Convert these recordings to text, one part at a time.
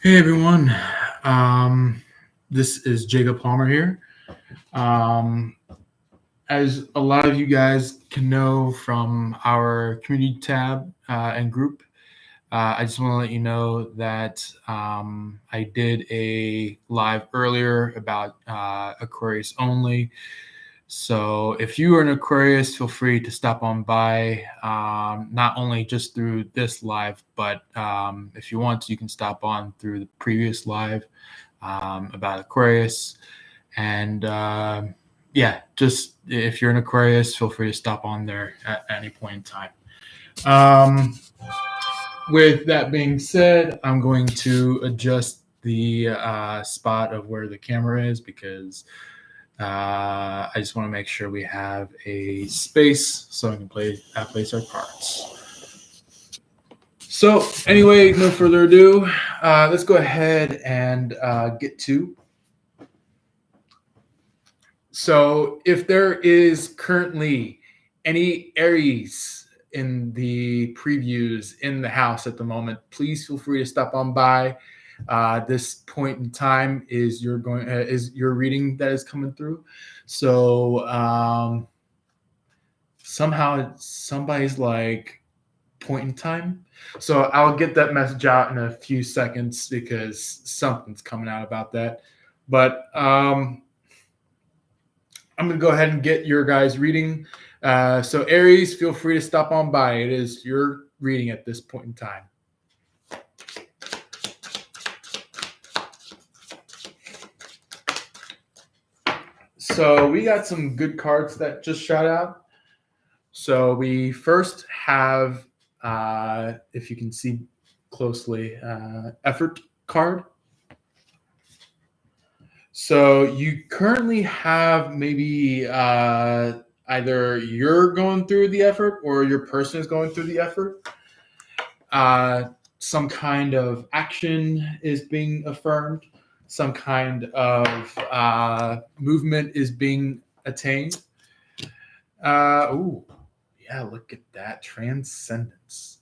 Hey everyone, this is Jacob Palmer here. Um, as a lot of you guys can know from our community tab and group, I just want to let you know that I did a live earlier about Aquarius only. So if you are an Aquarius, feel free to stop on by, not only just through this live, but if you want to, you can stop on through the previous live about Aquarius. And yeah, just if you're an Aquarius, feel free to stop on there at any point in time. Um, with that being said, I'm going to adjust the spot of where the camera is because I just want to make sure we have a space so we can place our cards. So anyway, no further ado, let's go ahead and get to. So if there is currently any Aries in the previews in the house at the moment, please feel free to stop on by. This point in time is your reading that is coming through. So somehow somebody's like point in time. So I'll get that message out in a few seconds because something's coming out about that. But I'm going to go ahead and get your guys' reading. So Aries, feel free to stop on by. It is your reading at this point in time. So we got some good cards that just shot out. So we first have, if you can see closely, effort card. So you currently have maybe either you're going through the effort or your person is going through the effort. Some kind of action is being affirmed. Some kind of movement is being attained. Ooh, yeah, look at that transcendence.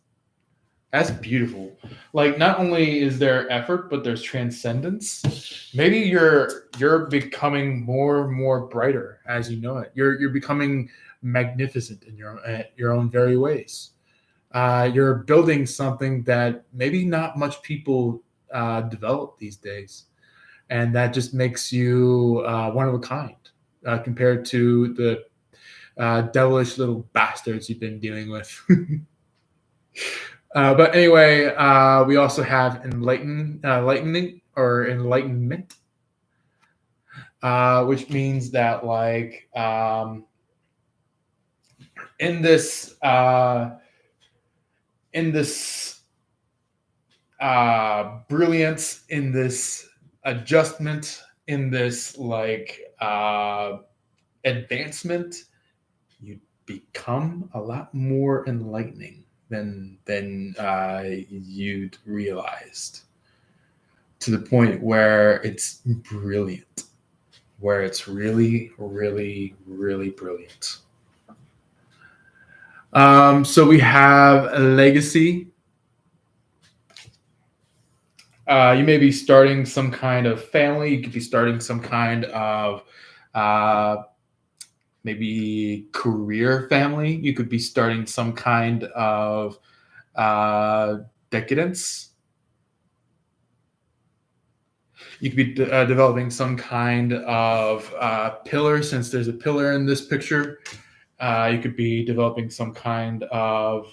That's beautiful. Like not only is there effort, but there's transcendence. Maybe you're becoming more and more brighter as you know it. You're becoming magnificent in your own very ways. You're building something that maybe not much people develop these days, and that just makes you one of a kind compared to the devilish little bastards you've been dealing with. But anyway, we also have enlightening or enlightenment, which means that like in this brilliance, in this adjustment, in this like advancement, you become a lot more enlightening than you'd realized, to the point where it's brilliant, where it's really, really, really brilliant. So we have a legacy. You may be starting some kind of family. You could be starting some kind of uh, maybe career family. You could be starting some kind of decadence. You could be developing some kind of pillar, since there's a pillar in this picture. You could be developing some kind of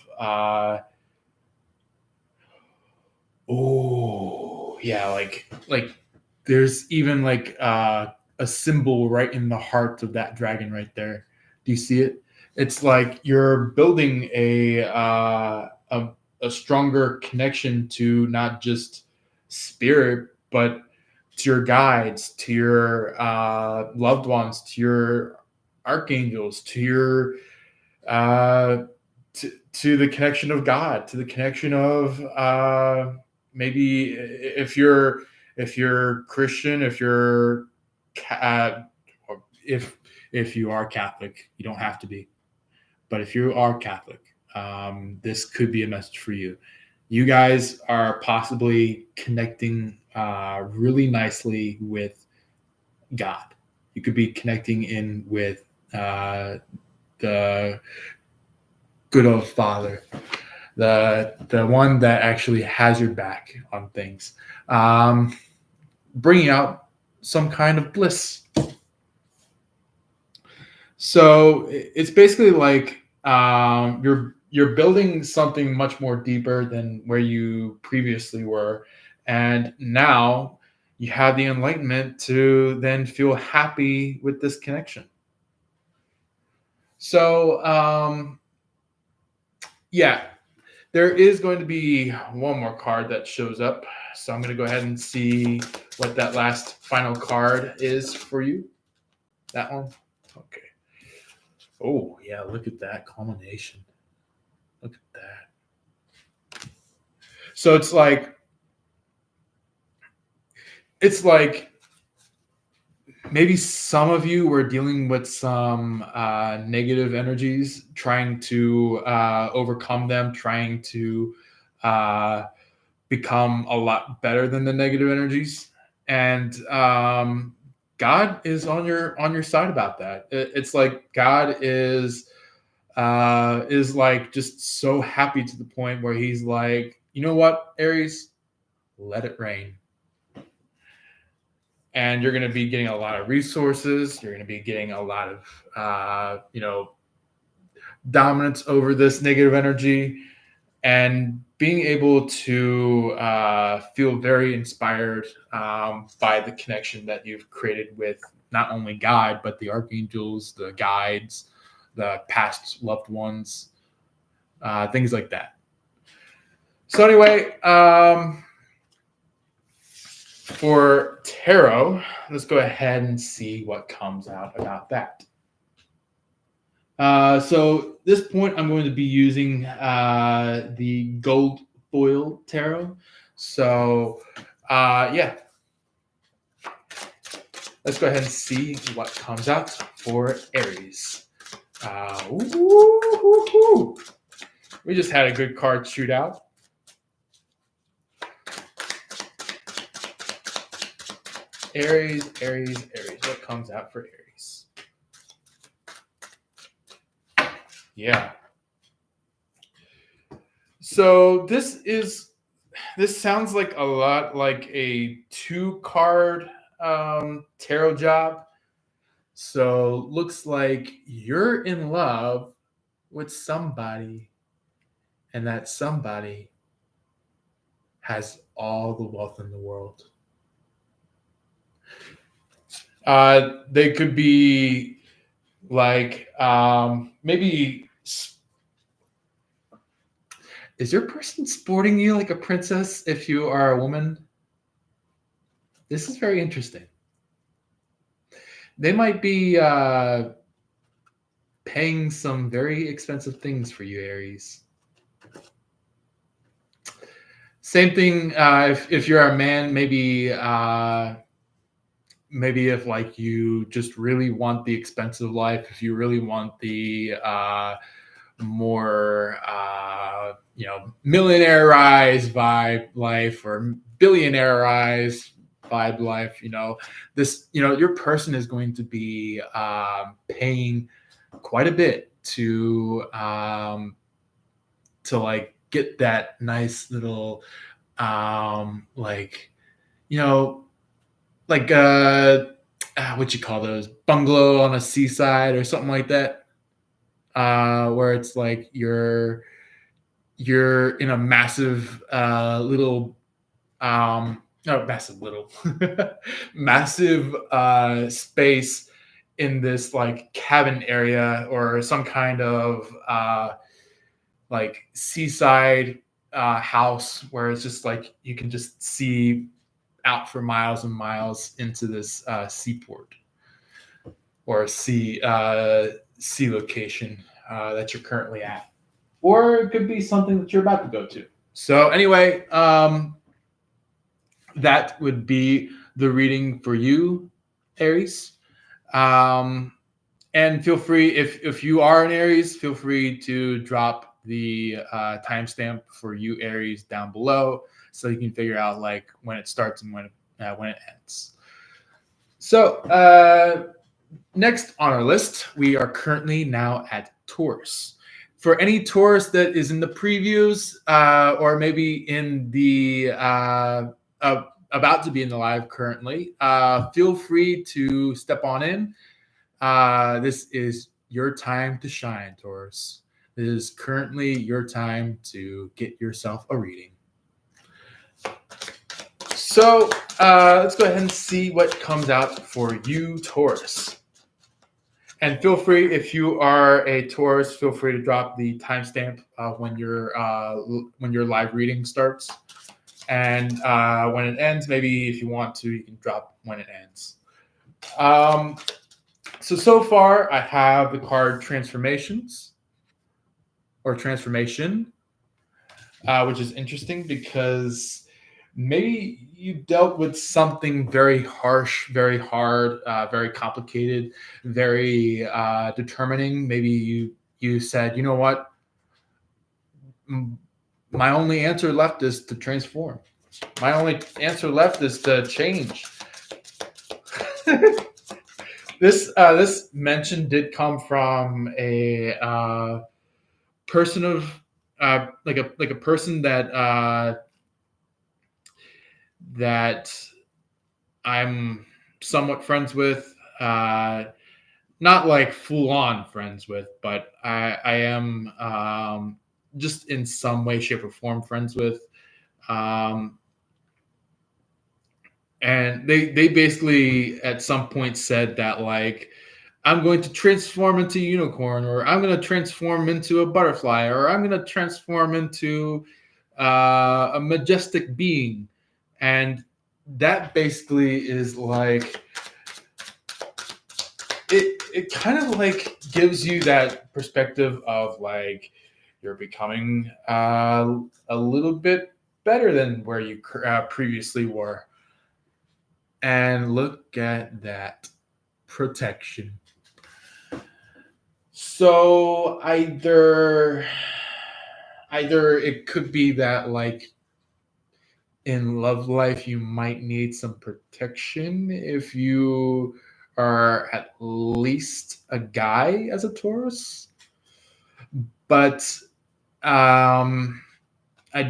oh yeah, like there's even like a symbol right in the heart of that dragon right there. Do you see it? It's like you're building a stronger connection to not just spirit, but to your guides, to your loved ones, to your archangels, to your to the connection of God, to the connection of maybe if you're Christian, if you're or if you are Catholic, you don't have to be, but if you are Catholic, this could be a message for you. you guys are possibly connecting really nicely with God. You could be connecting in with the good old Father, the one that actually has your back on things, bringing out some kind of bliss. So it's basically like you're building something much more deeper than where you previously were, and now you have the enlightenment to then feel happy with this connection. So yeah, there is going to be one more card that shows up. So I'm going to go ahead and see what that last final card is for you. That one? Okay. Oh, yeah, look at that culmination. Look at that. So it's like maybe some of you were dealing with some negative energies, trying to overcome them, trying to become a lot better than the negative energies, and God is on your side about that. It's like God is like just so happy to the point where he's like, you know what, Aries, let it rain. And you're going to be getting a lot of resources. You're going to be getting a lot of dominance over this negative energy, and being able to feel very inspired by the connection that you've created with not only God, but the archangels, the guides, the past loved ones, things like that. So anyway, for tarot, let's go ahead and see what comes out about that. So this point, I'm going to be using the gold foil tarot. So yeah, let's go ahead and see what comes out for Aries. We just had a good card shootout. Aries. What comes out for Aries? Yeah. So this sounds like a lot like a 2-card tarot job. So looks like you're in love with somebody, and that somebody has all the wealth in the world. They could be like maybe. Is your person sporting you like a princess if you are a woman? This is very interesting. They might be paying some very expensive things for you, Aries. Same thing if you're a man, maybe if like you just really want the expensive life, if you really want the more millionaire-rise vibe life or billionaire-rise vibe life, your person is going to be paying quite a bit to like get that nice little what you call those, bungalow on a seaside or something like that, where it's like you're in a massive massive space in this like cabin area or some kind of like seaside house where it's just like you can just see out for miles and miles into this seaport or sea location that you're currently at, or it could be something that you're about to go to. So anyway, that would be the reading for you, Aries. And feel free, if you are an Aries, feel free to drop the timestamp for you Aries down below, so you can figure out like when it starts and when it ends. So next on our list, we are currently now at Taurus. For any Taurus that is in the previews or maybe in the about to be in the live currently, feel free to step on in. This is your time to shine, Taurus. This is currently your time to get yourself a reading. So let's go ahead and see what comes out for you, Taurus. And feel free, if you are a Taurus, feel free to drop the timestamp when your live reading starts, and when it ends. Maybe if you want to, you can drop when it ends. So far, I have the card Transformations or Transformation, which is interesting because maybe you dealt with something very harsh, very hard, very complicated, very determining. Maybe you said, you know what? My only answer left is to transform. My only answer left is to change. This mention did come from a person of like a person that that I'm somewhat friends with, not like full on friends with, but I am just in some way, shape, or form friends with. And they basically at some point said that like, I'm going to transform into a unicorn, or I'm going to transform into a butterfly, or I'm going to transform into a majestic being. And that basically is like, it kind of like gives you that perspective of like you're becoming a little bit better than where you previously were. And look at that protection. So either it could be that like in love life you might need some protection if you are at least a guy as a Taurus. But I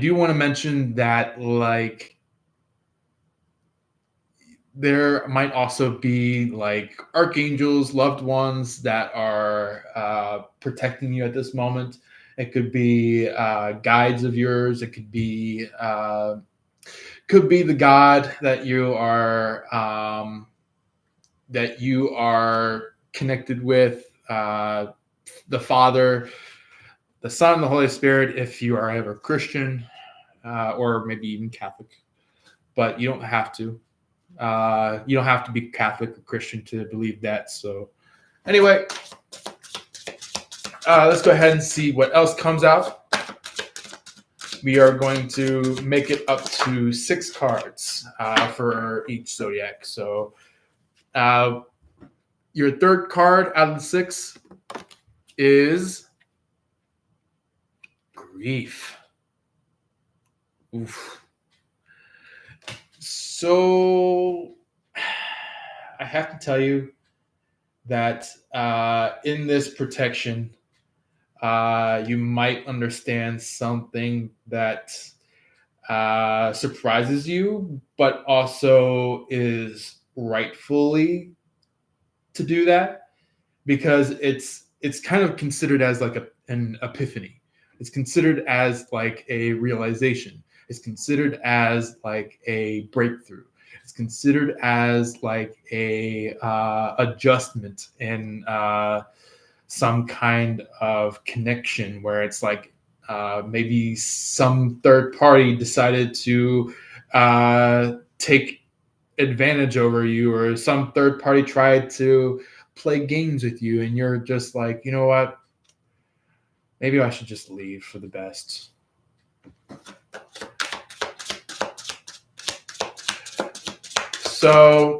do want to mention that like there might also be like archangels, loved ones that are protecting you at this moment. It could be guides of yours. It could be the God that you are connected with, the Father, the Son, the Holy Spirit, if you are ever Christian, or maybe even Catholic. But you don't have to. You don't have to be Catholic or Christian to believe that. So anyway, let's go ahead and see what else comes out. We are going to make it up to 6 cards for each zodiac. So your third card out of the 6 is grief. Oof. So I have to tell you that in this protection, you might understand something that surprises you, but also is rightfully to do that, because it's kind of considered as like an epiphany. It's considered as like a realization. It's considered as like a breakthrough. It's considered as like a adjustment in some kind of connection where it's like maybe some third party decided to take advantage over you, or some third party tried to play games with you, and you're just like, you know what? Maybe I should just leave for the best. So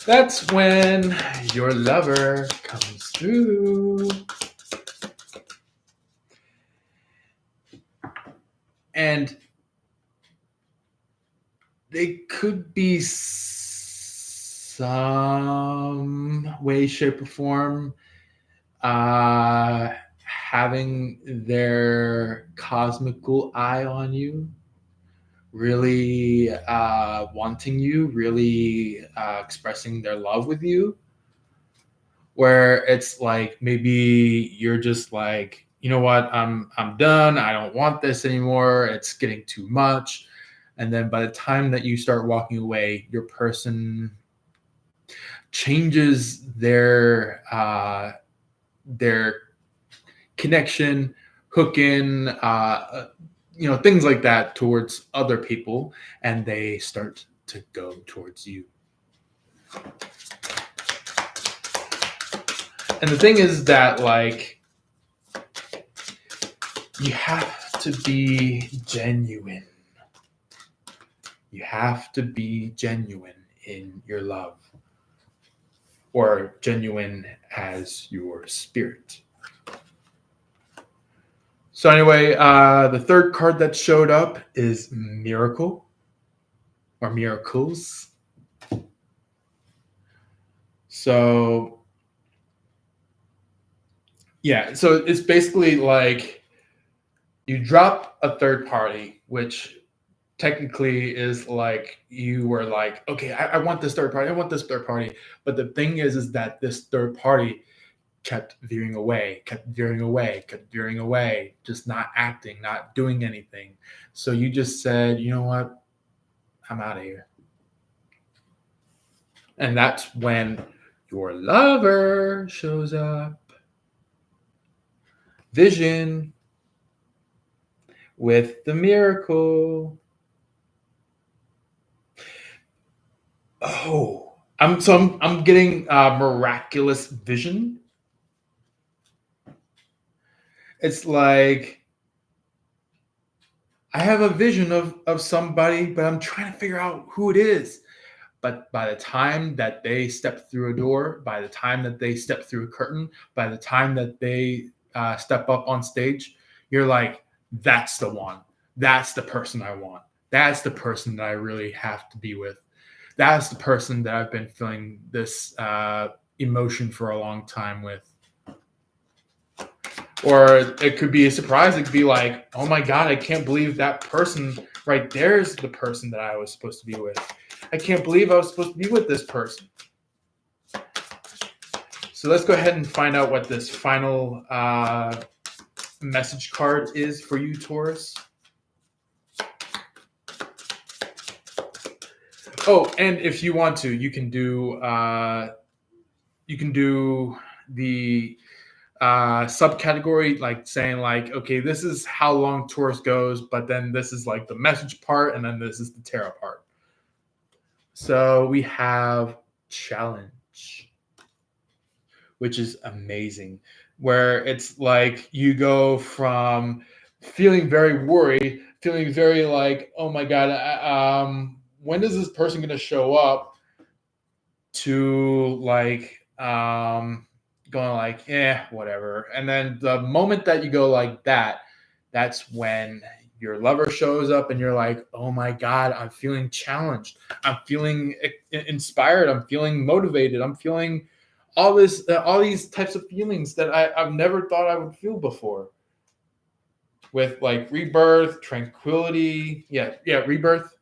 that's when your lover comes through. And they could be some way, shape, or form having their cosmical eye on you, really wanting you, really expressing their love with you, where it's like maybe you're just like, you know what, I'm done. I don't want this anymore. It's getting too much. And then by the time that you start walking away, your person changes their connection, hook in, things like that towards other people, and they start to go towards you. And the thing is that, like, you have to be genuine. You have to be genuine in your love, or genuine as your spirit. So anyway, the third card that showed up is Miracle, or Miracles. So yeah, so it's basically like you drop a third party, which technically is like you were like, okay, I want this third party, I want this third party. But the thing is that this third party kept veering away, just not acting, not doing anything. So you just said, you know what? I'm out of here. And that's when your lover shows up. Vision with the Miracle. Oh, I'm getting miraculous vision. It's like I have a vision of somebody, but I'm trying to figure out who it is. But by the time that they step through a door, by the time that they step through a curtain, by the time that they step up on stage, you're like, that's the one. That's the person I want. That's the person that I really have to be with. That's the person that I've been feeling this emotion for a long time with. Or it could be a surprise. It could be like, oh my God, I can't believe that person right there is the person that I was supposed to be with. I can't believe I was supposed to be with this person. So let's go ahead and find out what this final message card is for you, Taurus. Oh, and if you want to, you can do the subcategory, like saying like, okay, this is how long Taurus goes, but then this is like the message part, and then this is the tarot part. So we have challenge, which is amazing, where it's like you go from feeling very worried, feeling very like, oh my God, when is this person going to show up, to like going like, whatever. And then the moment that you go like that, that's when your lover shows up and you're like, oh my God, I'm feeling challenged. I'm feeling inspired. I'm feeling motivated. I'm feeling all these types of feelings that I've never thought I would feel before. With like rebirth, tranquility. Yeah, rebirth,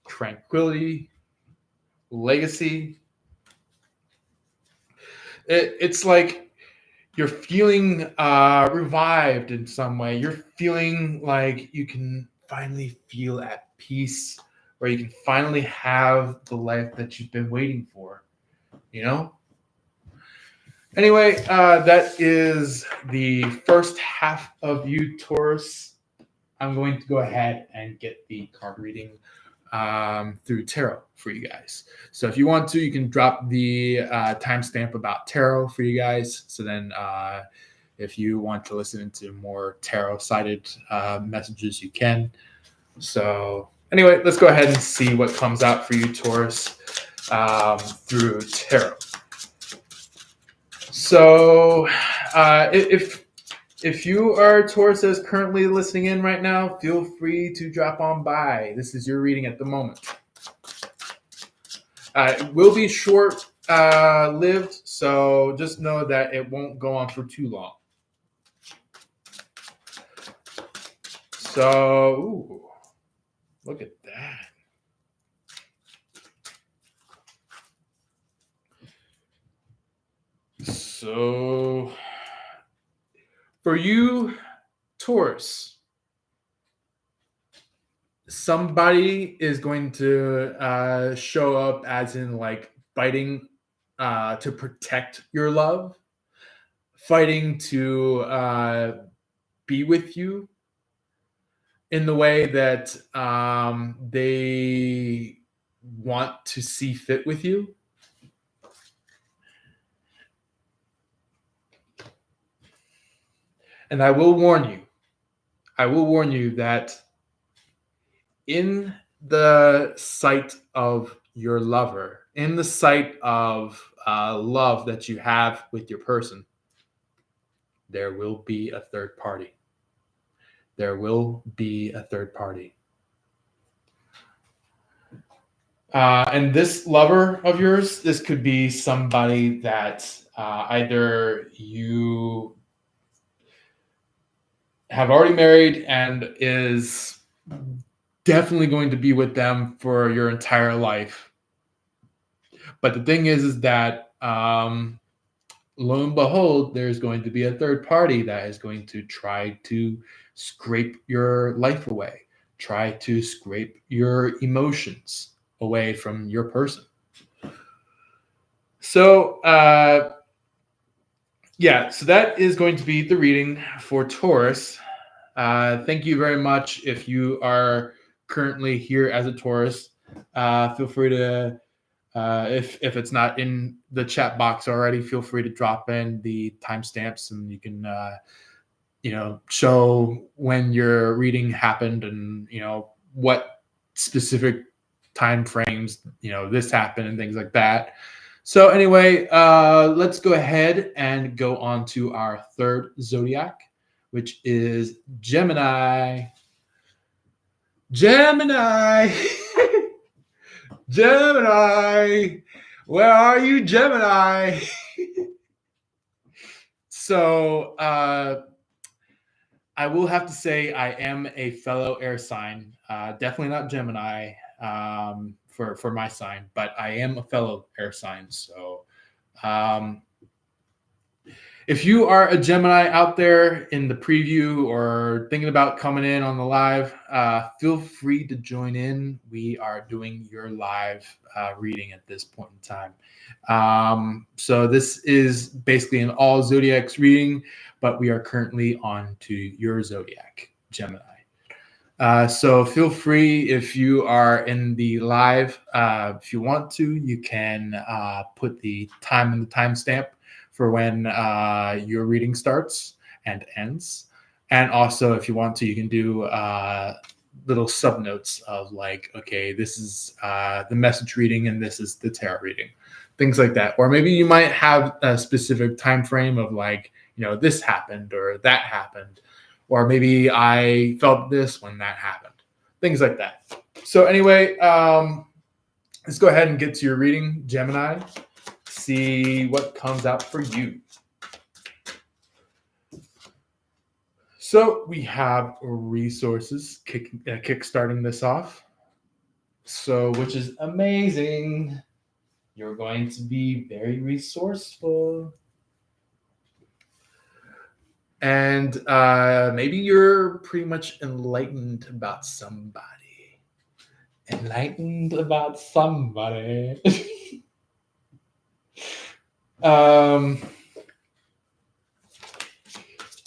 tranquility, legacy. It's like you're feeling revived in some way. You're feeling like you can finally feel at peace, or you can finally have the life that you've been waiting for, you know? Anyway, that is the first half of you, Taurus. I'm going to go ahead and get the card reading through tarot for you guys. So if you want to, you can drop the timestamp about tarot for you guys. So then if you want to listen to more tarot-sided messages, you can. So anyway, let's go ahead and see what comes out for you, Taurus, through tarot. So if If you are a Taurus that's currently listening in right now, feel free to drop on by. This is your reading at the moment. It will be short lived, so just know that it won't go on for too long. So, ooh, look at that. So, for you, Taurus, somebody is going to show up as in like fighting to protect your love, fighting to be with you in the way that they want to see fit with you. And I will warn you that in the sight of your lover, in the sight of love that you have with your person, there will be a third party. There will be a third party. And this lover of yours, this could be somebody that either you have already married and is definitely going to be with them for your entire life. But the thing is that lo and behold, there's going to be a third party that is going to try to scrape your life away, try to scrape your emotions away from your person. So, so that is going to be the reading for Taurus. Thank you very much. If you are currently here as a Taurus, feel free to, if it's not in the chat box already, feel free to drop in the timestamps, and you can, show when your reading happened and what specific time frames this happened and things like that. So anyway, let's go ahead and go on to our third zodiac, which is Gemini. Gemini. Gemini. Where are you, Gemini? So I will have to say I am a fellow air sign. Definitely not Gemini for my sign, but I am a fellow air sign. So if you are a Gemini out there in the preview or thinking about coming in on the live, feel free to join in. We are doing your live reading at this point in time. So this is basically an all zodiacs reading, but we are currently on to your zodiac, Gemini. So feel free, if you are in the live, if you want to, you can put the time and the timestamp for when your reading starts and ends. And also, if you want to, you can do little subnotes of like, okay, this is the message reading and this is the tarot reading, things like that. Or maybe you might have a specific time frame of like, this happened or that happened. Or maybe I felt this when that happened, things like that. So anyway, let's go ahead and get to your reading, Gemini. See what comes out for you. So we have resources kickstarting this off. So, which is amazing. You're going to be very resourceful. And maybe you're pretty much enlightened about somebody. Enlightened about somebody.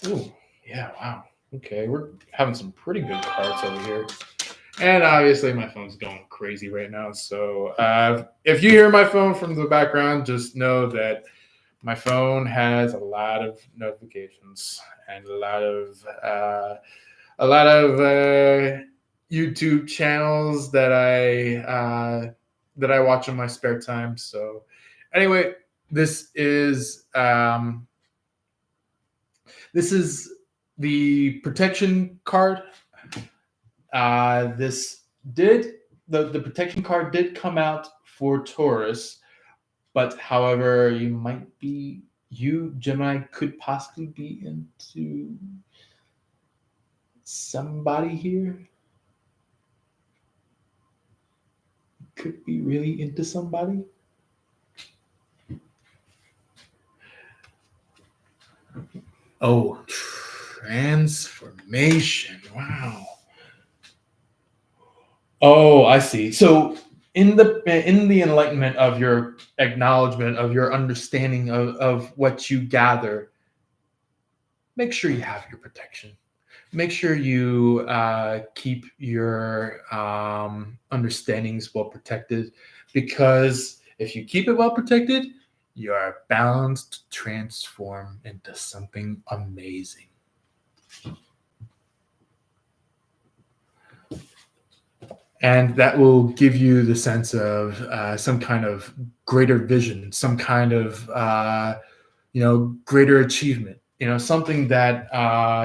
Ooh, yeah, wow. Okay, we're having some pretty good cards over here. And obviously my phone's going crazy right now. So if you hear my phone from the background, just know that my phone has a lot of notifications and a lot of YouTube channels that I watch in my spare time. So anyway, this is the protection card. The protection card did come out for Taurus, but however, you Gemini could possibly be into somebody here. Could be really into somebody. Oh, transformation. Wow. Oh, I see. So in the enlightenment of your acknowledgement of your understanding of what you gather, make sure you have your protection. Make sure you keep your understandings well protected, because if you keep it well protected, you are bound to transform into something amazing. And that will give you the sense of some kind of greater vision, some kind of greater achievement. Something that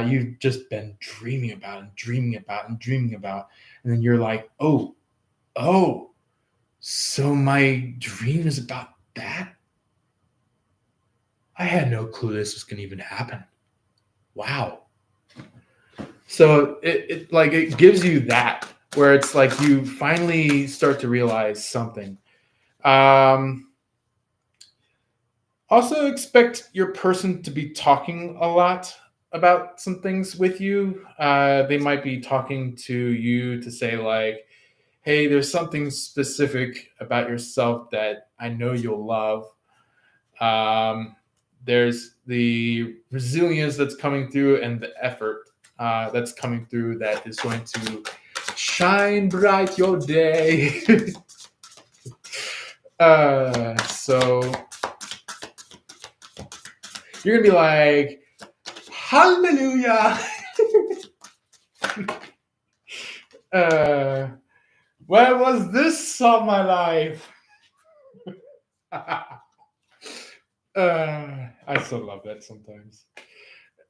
you've just been dreaming about and dreaming about and dreaming about, and then you're like, oh, so my dream is about that. I had no clue this was going to even happen. Wow. So it gives you that, where it's like you finally start to realize something. Also expect your person to be talking a lot about some things with you. They might be talking to you to say like, hey, there's something specific about yourself that I know you'll love. There's the resilience that's coming through and the effort that's coming through that is going to shine bright your day. So you're going to be like, hallelujah. Where was this all my life? I still love that sometimes.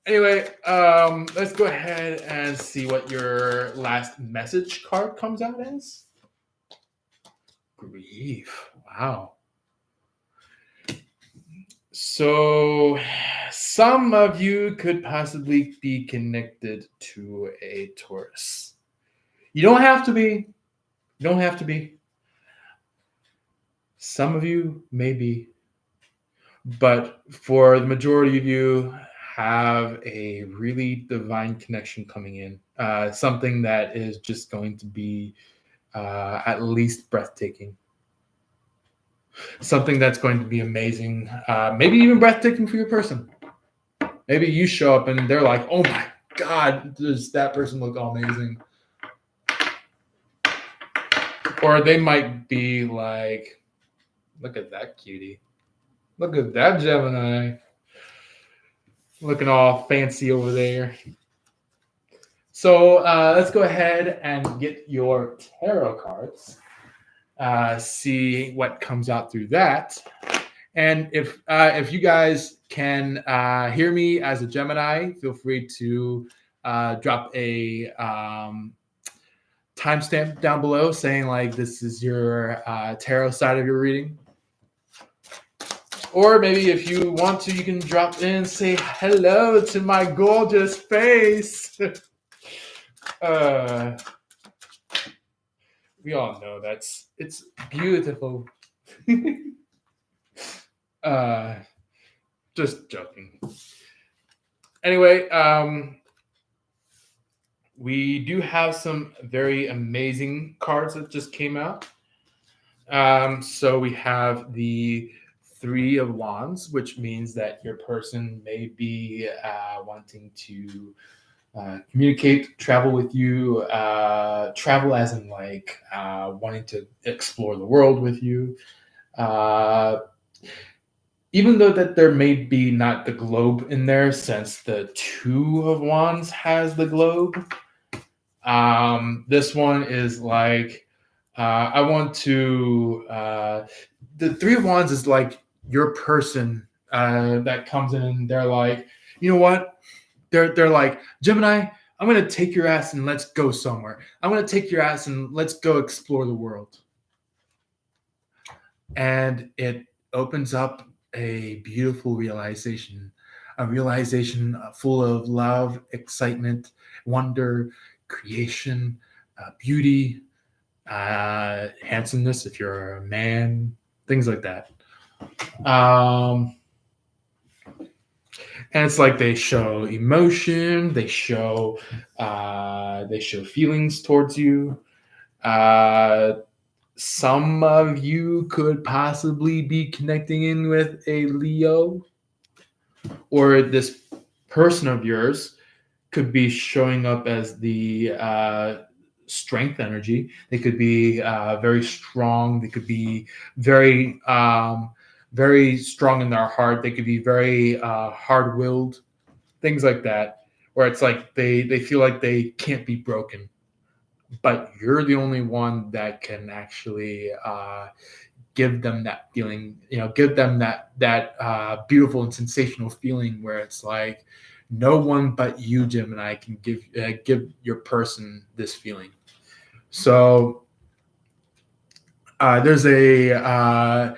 Anyway, let's go ahead and see what your last message card comes out as. Grief. Wow. So some of you could possibly be connected to a Taurus. You don't have to be. You don't have to be. Some of you may be. But for the majority of you, have a really divine connection coming in. Something that is just going to be at least breathtaking. Something that's going to be amazing. Maybe even breathtaking for your person. Maybe you show up and they're like, oh my God, does that person look amazing? Or they might be like, look at that cutie. Look at that Gemini. Looking all fancy over there. So let's go ahead and get your tarot cards. See what comes out through that. And if you guys can hear me as a Gemini, feel free to drop a timestamp down below saying like this is your tarot side of your reading. Or maybe if you want to, you can drop in and say hello to my gorgeous face. We all know it's beautiful. Just joking. Anyway, we do have some very amazing cards that just came out. So we have the Three of Wands, which means that your person may be wanting to communicate, travel with you, travel as in like wanting to explore the world with you. Even though that there may be not the globe in there, since the Two of Wands has the globe, this one is like, I want to, the Three of Wands is like your person that comes in and they're like, you know what? They're like, Gemini, I'm gonna take your ass and let's go somewhere. I'm gonna take your ass and let's go explore the world. And it opens up a beautiful realization, a realization full of love, excitement, wonder, creation, beauty, handsomeness if you're a man, things like that. And it's like they show emotion, they show feelings towards you. Some of you could possibly be connecting in with a Leo, or this person of yours could be showing up as the strength energy. They could be very strong. They could be very, very strong in their heart. They could be very hard-willed, things like that, where it's like they feel like they can't be broken. But you're the only one that can actually give them that feeling, give them that beautiful and sensational feeling where it's like no one but you, Gemini, can give your person this feeling. So there's a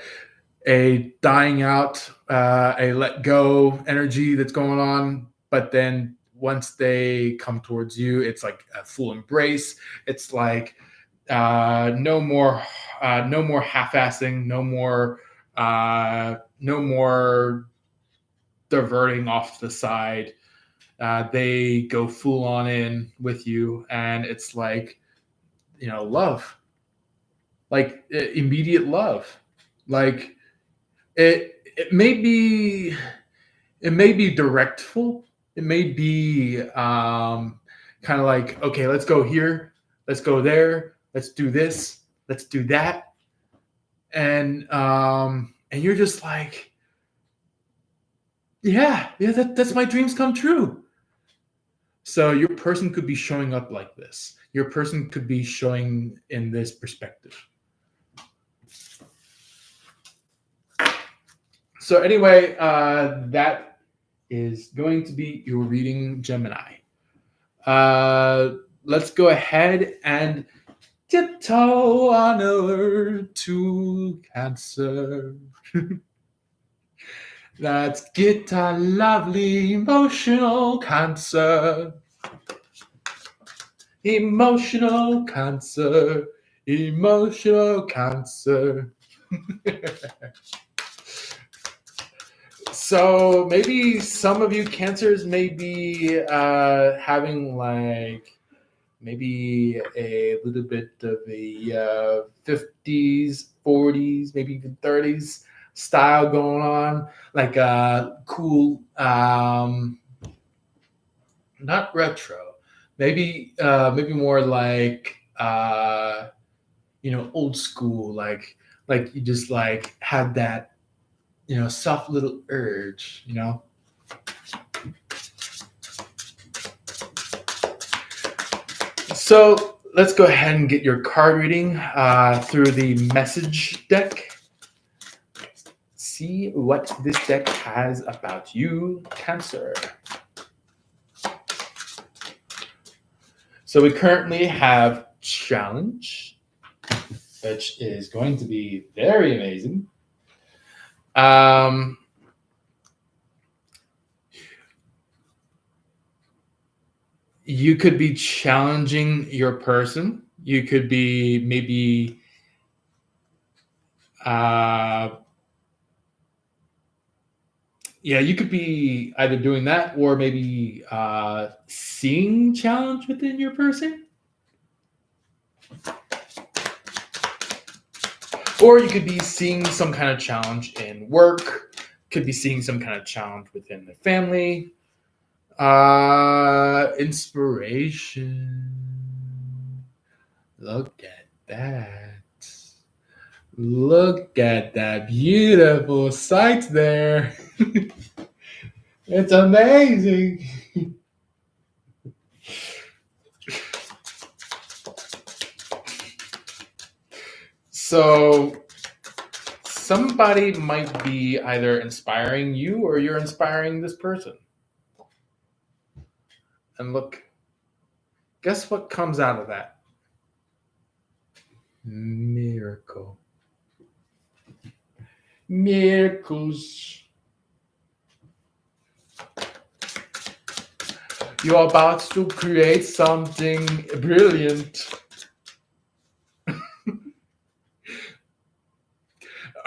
dying out, a let go energy that's going on, but then once they come towards you, it's like a full embrace. It's like no more half-assing, no more diverting off to the side. They go full on in with you, and it's like, love, like immediate love. Like it may be directful. It may be kind of like, okay, let's go here, let's go there, let's do this, let's do that, and you're just like, yeah, that's my dreams come true. So your person could be showing up like this. Your person could be showing in this perspective. So anyway, that is going to be your reading, Gemini. Let's go ahead and tiptoe on over to Cancer. Let's get a lovely emotional Cancer. Emotional Cancer. Emotional Cancer. So maybe some of you Cancers may be having like maybe a little bit of a 50s, 40s, maybe even 30s style going on, like cool, not retro, maybe more like old school, like you just like had that soft little urge, So let's go ahead and get your card reading through the message deck. See what this deck has about you, Cancer. So we currently have Challenge, which is going to be very amazing. You could be challenging your person. You could be maybe you could be either doing that or maybe seeing challenge within your person. Or you could be seeing some kind of challenge in work, could be seeing some kind of challenge within the family. Inspiration. Look at that. Look at that beautiful sight there. It's amazing. So somebody might be either inspiring you or you're inspiring this person. And look, guess what comes out of that? Miracle. Miracles. You're about to create something brilliant.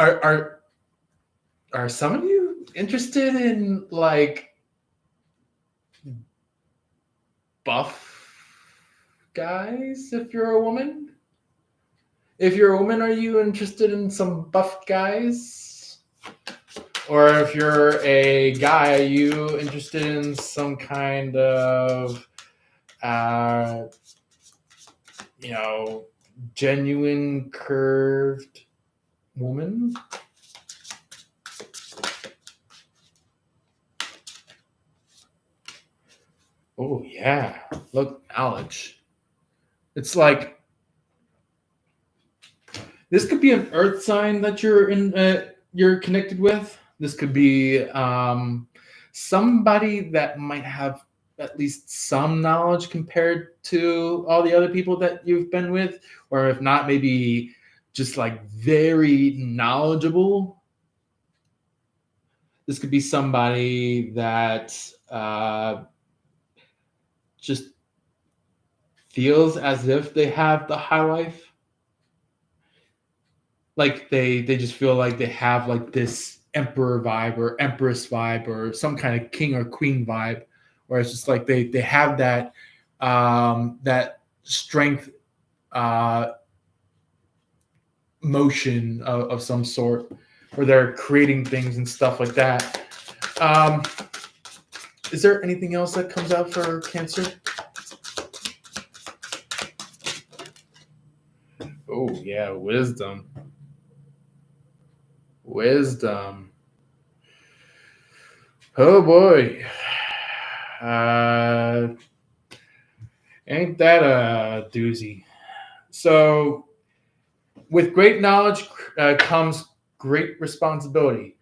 Are some of you interested in like buff guys if you're a woman? If you're a woman, are you interested in some buff guys? Or if you're a guy, are you interested in some kind of, genuine curved woman? Oh, yeah. Look, knowledge. It's like, this could be an earth sign that you're connected with. This could be somebody that might have at least some knowledge compared to all the other people that you've been with, or if not, maybe just like very knowledgeable. This could be somebody that just feels as if they have the high life. Like they just feel like they have like this emperor vibe or empress vibe or some kind of king or queen vibe, where it's just like they have that that strength motion of some sort, where they're creating things and stuff like that. Is there anything else that comes out for Cancer? Oh yeah, wisdom. Wisdom. Oh boy. Ain't that a doozy? So, with great knowledge comes great responsibility.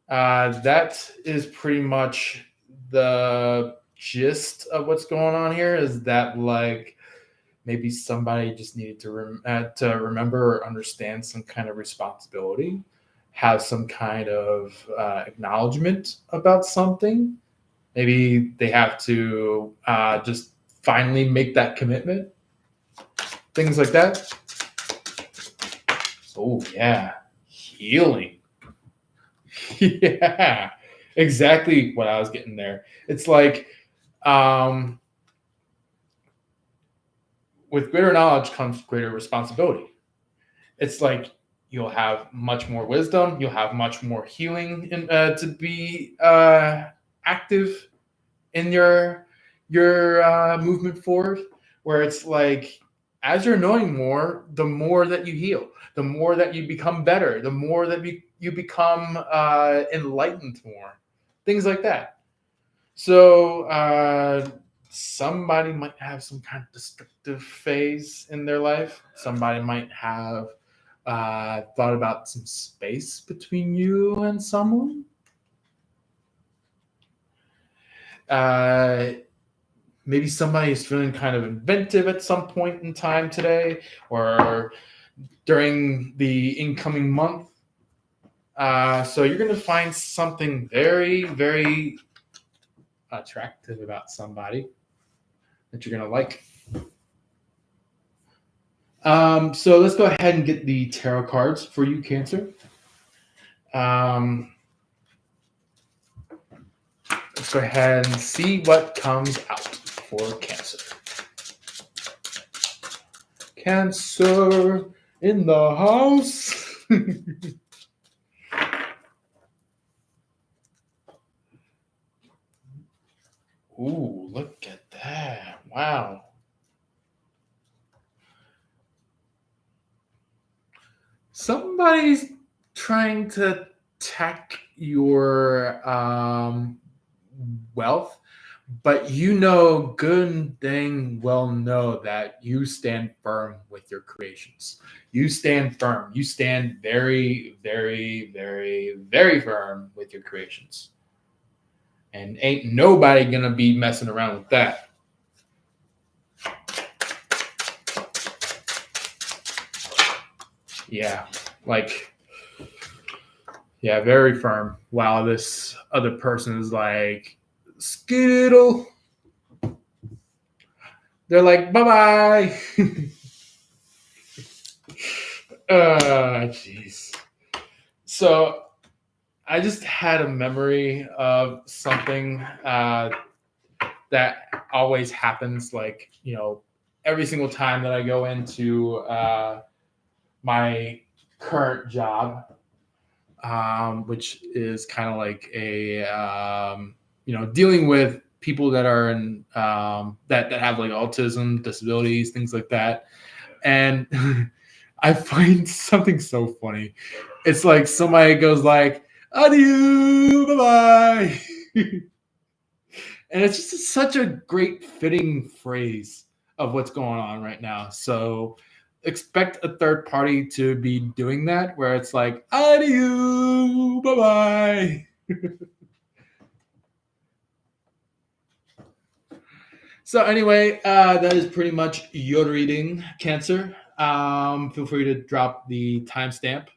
That is pretty much the gist of what's going on here. Is that like maybe somebody just needed to remember or understand some kind of responsibility, have some kind of acknowledgement about something. Maybe they have to just finally make that commitment. Things like that. Oh, yeah. Healing. Yeah. Exactly what I was getting there. It's like, with greater knowledge comes greater responsibility. It's like you'll have much more wisdom. You'll have much more healing to be active in your movement forward. Where it's like, as you're knowing more, the more that you heal, the more that you become better, the more that you become enlightened more. Things like that. So somebody might have some kind of destructive phase in their life. Somebody might have thought about some space between you and someone. Maybe somebody is feeling kind of inventive at some point in time today or during the incoming month. So you're going to find something very, very attractive about somebody that you're going to like. So let's go ahead and get the tarot cards for you, Cancer. Let's go ahead and see what comes out for Cancer. Cancer in the house. Ooh, look at that. Wow. Somebody's trying to attack your wealth, but you know good and dang well know that you stand firm with your creations. You stand firm. You stand very, very, very, very firm with your creations. And ain't nobody gonna be messing around with that. Yeah, like, yeah, very firm. While this other person is like, Skittle. They're like, bye-bye. Jeez. So I just had a memory of something that always happens, like, every single time that I go into my current job, which is kind of like a, dealing with people that are in, that have like autism, disabilities, things like that. And I find something so funny. It's like somebody goes like, adieu, bye-bye. And it's just such a great fitting phrase of what's going on right now. So expect a third party to be doing that, where it's like, adieu, bye-bye. So anyway, that is pretty much your reading, Cancer. Feel free to drop the timestamp.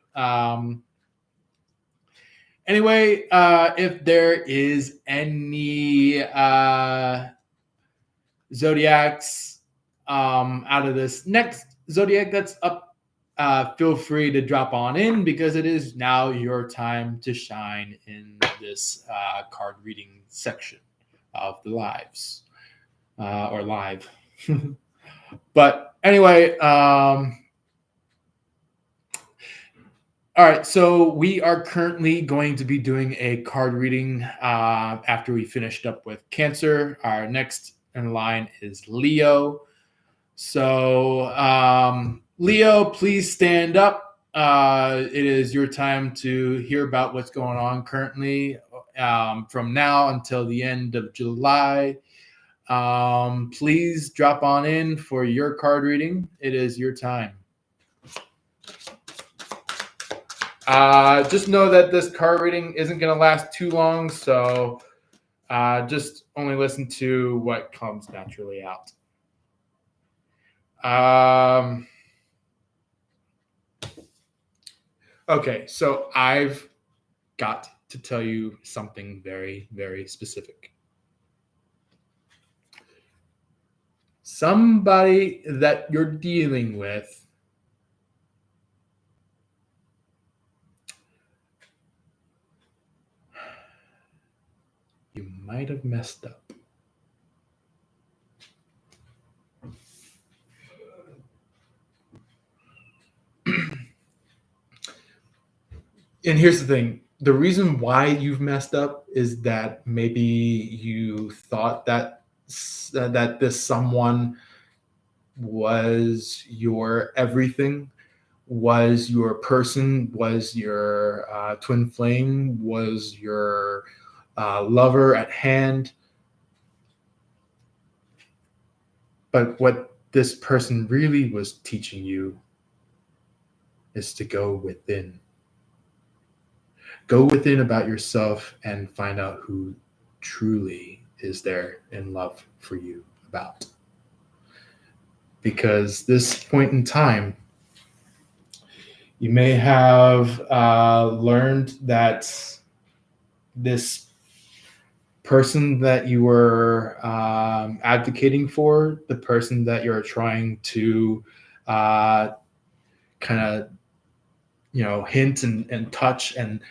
Anyway, if there is any zodiacs out of this next zodiac that's up, feel free to drop on in, because it is now your time to shine in this card reading section of the lives. Or live. But anyway, all right, so we are currently going to be doing a card reading after we finished up with Cancer. Our next in line is Leo. So, Leo, please stand up. It is your time to hear about what's going on currently from now until the end of July. Please drop on in for your card reading. It is your time. Just know that this card reading isn't going to last too long, so just only listen to what comes naturally out. Okay, so I've got to tell you something very, very specific. Somebody that you're dealing with you might have messed up. And here's the thing. The reason why you've messed up is that maybe you thought that this someone was your everything, was your person, was your twin flame, was your lover at hand. But what this person really was teaching you is to go within. Go within about yourself and find out who truly is there in love for you about. Because this point in time, you may have learned that this person that you were advocating for, the person that you're trying to kind of hint and touch and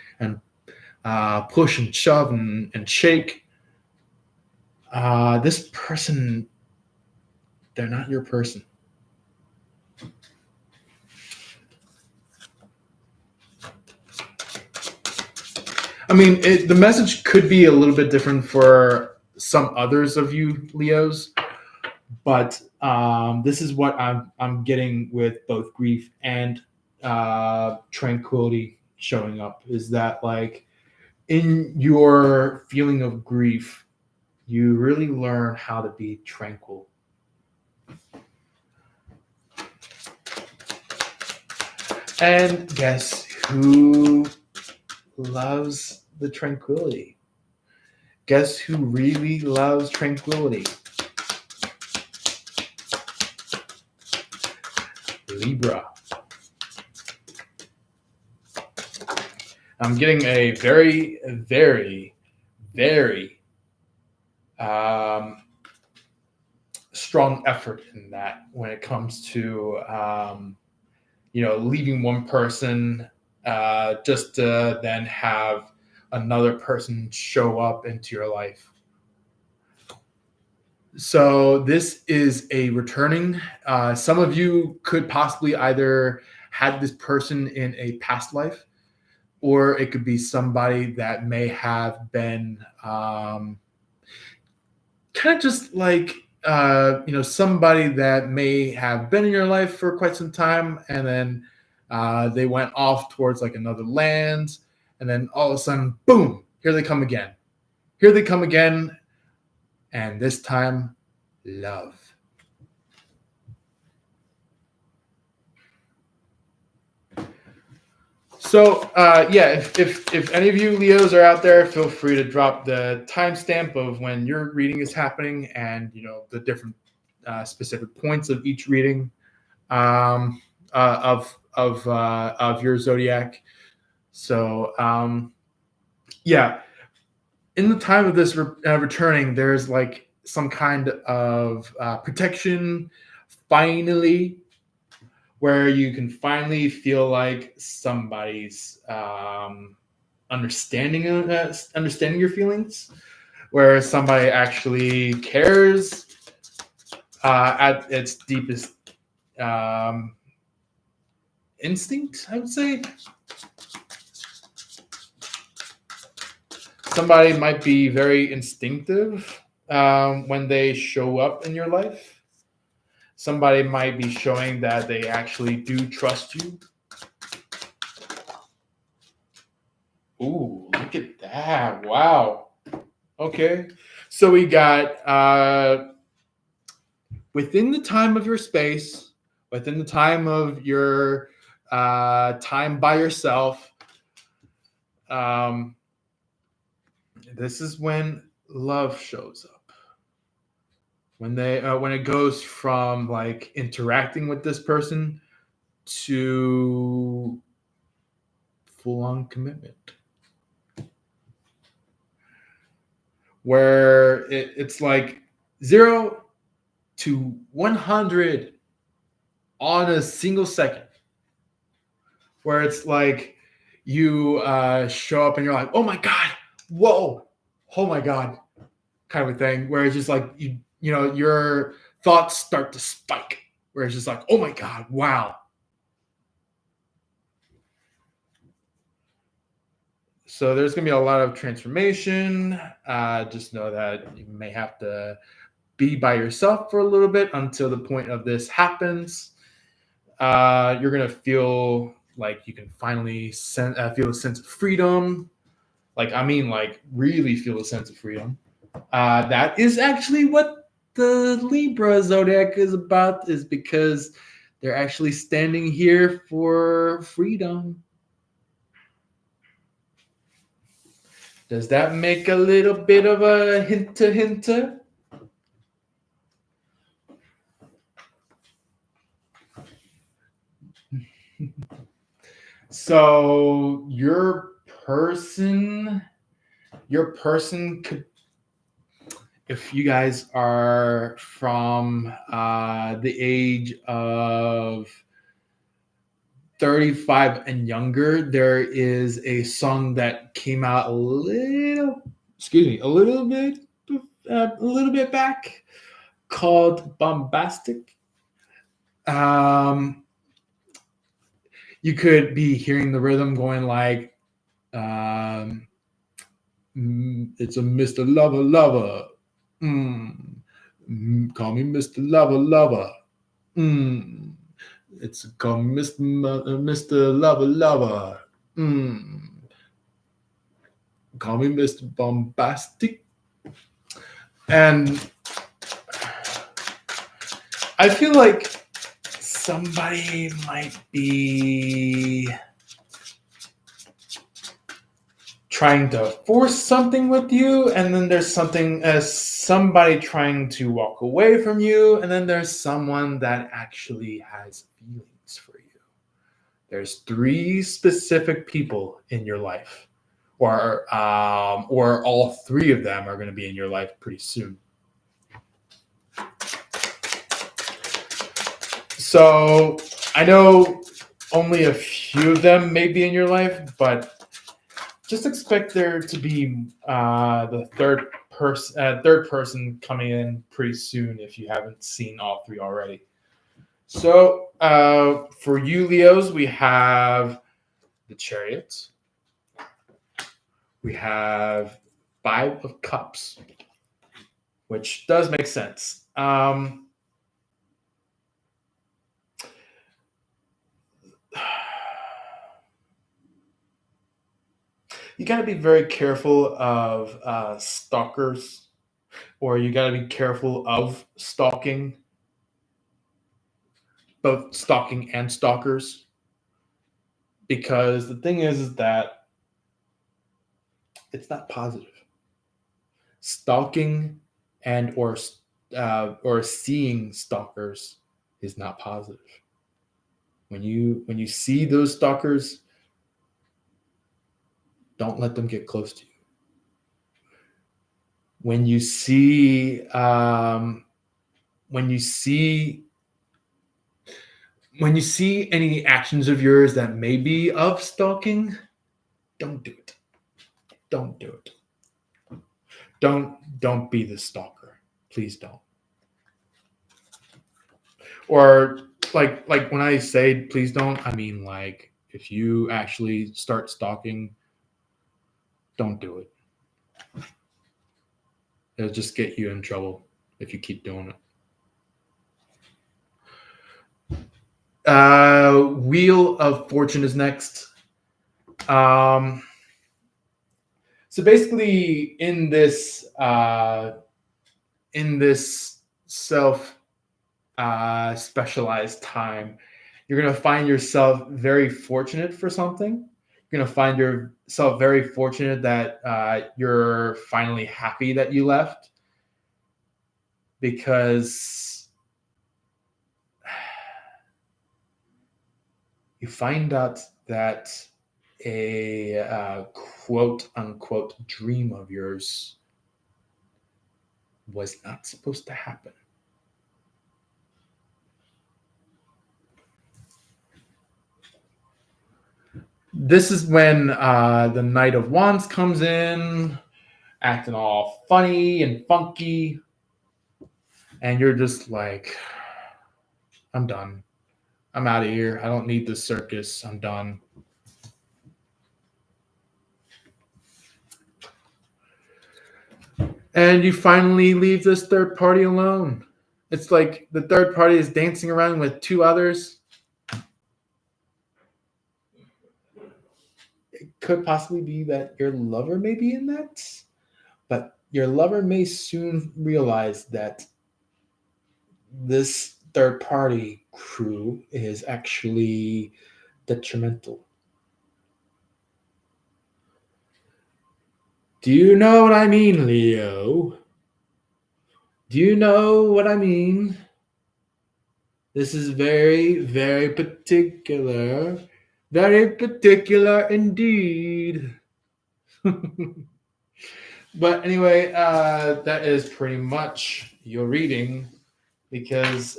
push and shove and shake, this person, they're not your person. I mean, the message could be a little bit different for some others of you Leos, but this is what I'm getting with both grief and tranquility showing up, is that like in your feeling of grief, you really learn how to be tranquil. And guess who loves the tranquility? Guess who really loves tranquility? Libra. I'm getting a very, very, very strong effort in that when it comes to leaving one person just to then have another person show up into your life. So this is a returning. Some of you could possibly either had this person in a past life, or it could be somebody that may have been kind of just like somebody that may have been in your life for quite some time, and then they went off towards like another land, and then all of a sudden, boom, here they come again. Here they come again, and this time, love. So if any of you Leos are out there, feel free to drop the timestamp of when your reading is happening, and the different specific points of each reading of your zodiac. So in the time of this returning, there's like some kind of protection finally, where you can finally feel like somebody's understanding your feelings, where somebody actually cares at its deepest instinct, I would say. Somebody might be very instinctive when they show up in your life. Somebody might be showing that they actually do trust you. Ooh, look at that. Wow. Okay. So we got within the time of your space, within the time of your time by yourself, this is when love shows up. When it goes from like interacting with this person to full-on commitment, where it's like 0 to 100 on a single second, where it's like you show up and you're like, oh my God, whoa, oh my God, kind of a thing, where it's just like your thoughts start to spike, where it's just like, oh my God, wow. So there's going to be a lot of transformation. Just know that you may have to be by yourself for a little bit until the point of this happens. You're going to feel like you can finally feel a sense of freedom. Like really feel a sense of freedom. That is actually what the Libra zodiac is about, is because they're actually standing here for freedom. Does that make a little bit of a hinter? So your person could, if you guys are from the age of 35 and younger, there is a song that came out a little bit back, called Bombastic. You could be hearing the rhythm going like, it's a Mr. Lover Lover. Call me Mr. Lover Lover. It's called Mr. Lover Lover. Call me Mr. Bombastic. And I feel like somebody might be trying to force something with you, and then there's somebody trying to walk away from you, and then there's someone that actually has feelings for you. There's 3 specific people in your life, or all 3 of them are going to be in your life pretty soon. So I know only a few of them may be in your life, but just expect there to be the third person coming in pretty soon if you haven't seen all 3 already. So for you Leos, we have the Chariot. We have 5 of Cups, which does make sense. You got to be very careful of stalkers, or you got to be careful of stalking, both stalking and stalkers, because the thing is that it's not positive. Stalking and or seeing stalkers is not positive. When you see those stalkers, don't let them get close to you. When you see any actions of yours that may be of stalking, don't do it. Don't do it. Don't be the stalker. Please don't. Or like when I say please don't, I mean like if you actually start stalking, don't do it. It'll just get you in trouble if you keep doing it. Wheel of Fortune is next. So basically, in this self specialized time, you're gonna find yourself very fortunate for something. You're gonna find yourself very fortunate that you're finally happy that you left, because you find out that a quote unquote dream of yours was not supposed to happen. This is when the Knight of Wands comes in, acting all funny and funky, and you're just like, I'm done. I'm out of here. I don't need this circus. I'm done. And you finally leave this third party alone. It's like the third party is dancing around with 2 others. It could possibly be that your lover may be in that, but your lover may soon realize that this third party crew is actually detrimental. Do you know what I mean, Leo? Do you know what I mean? This is very, very particular. Very particular indeed. But anyway, that is pretty much your reading, because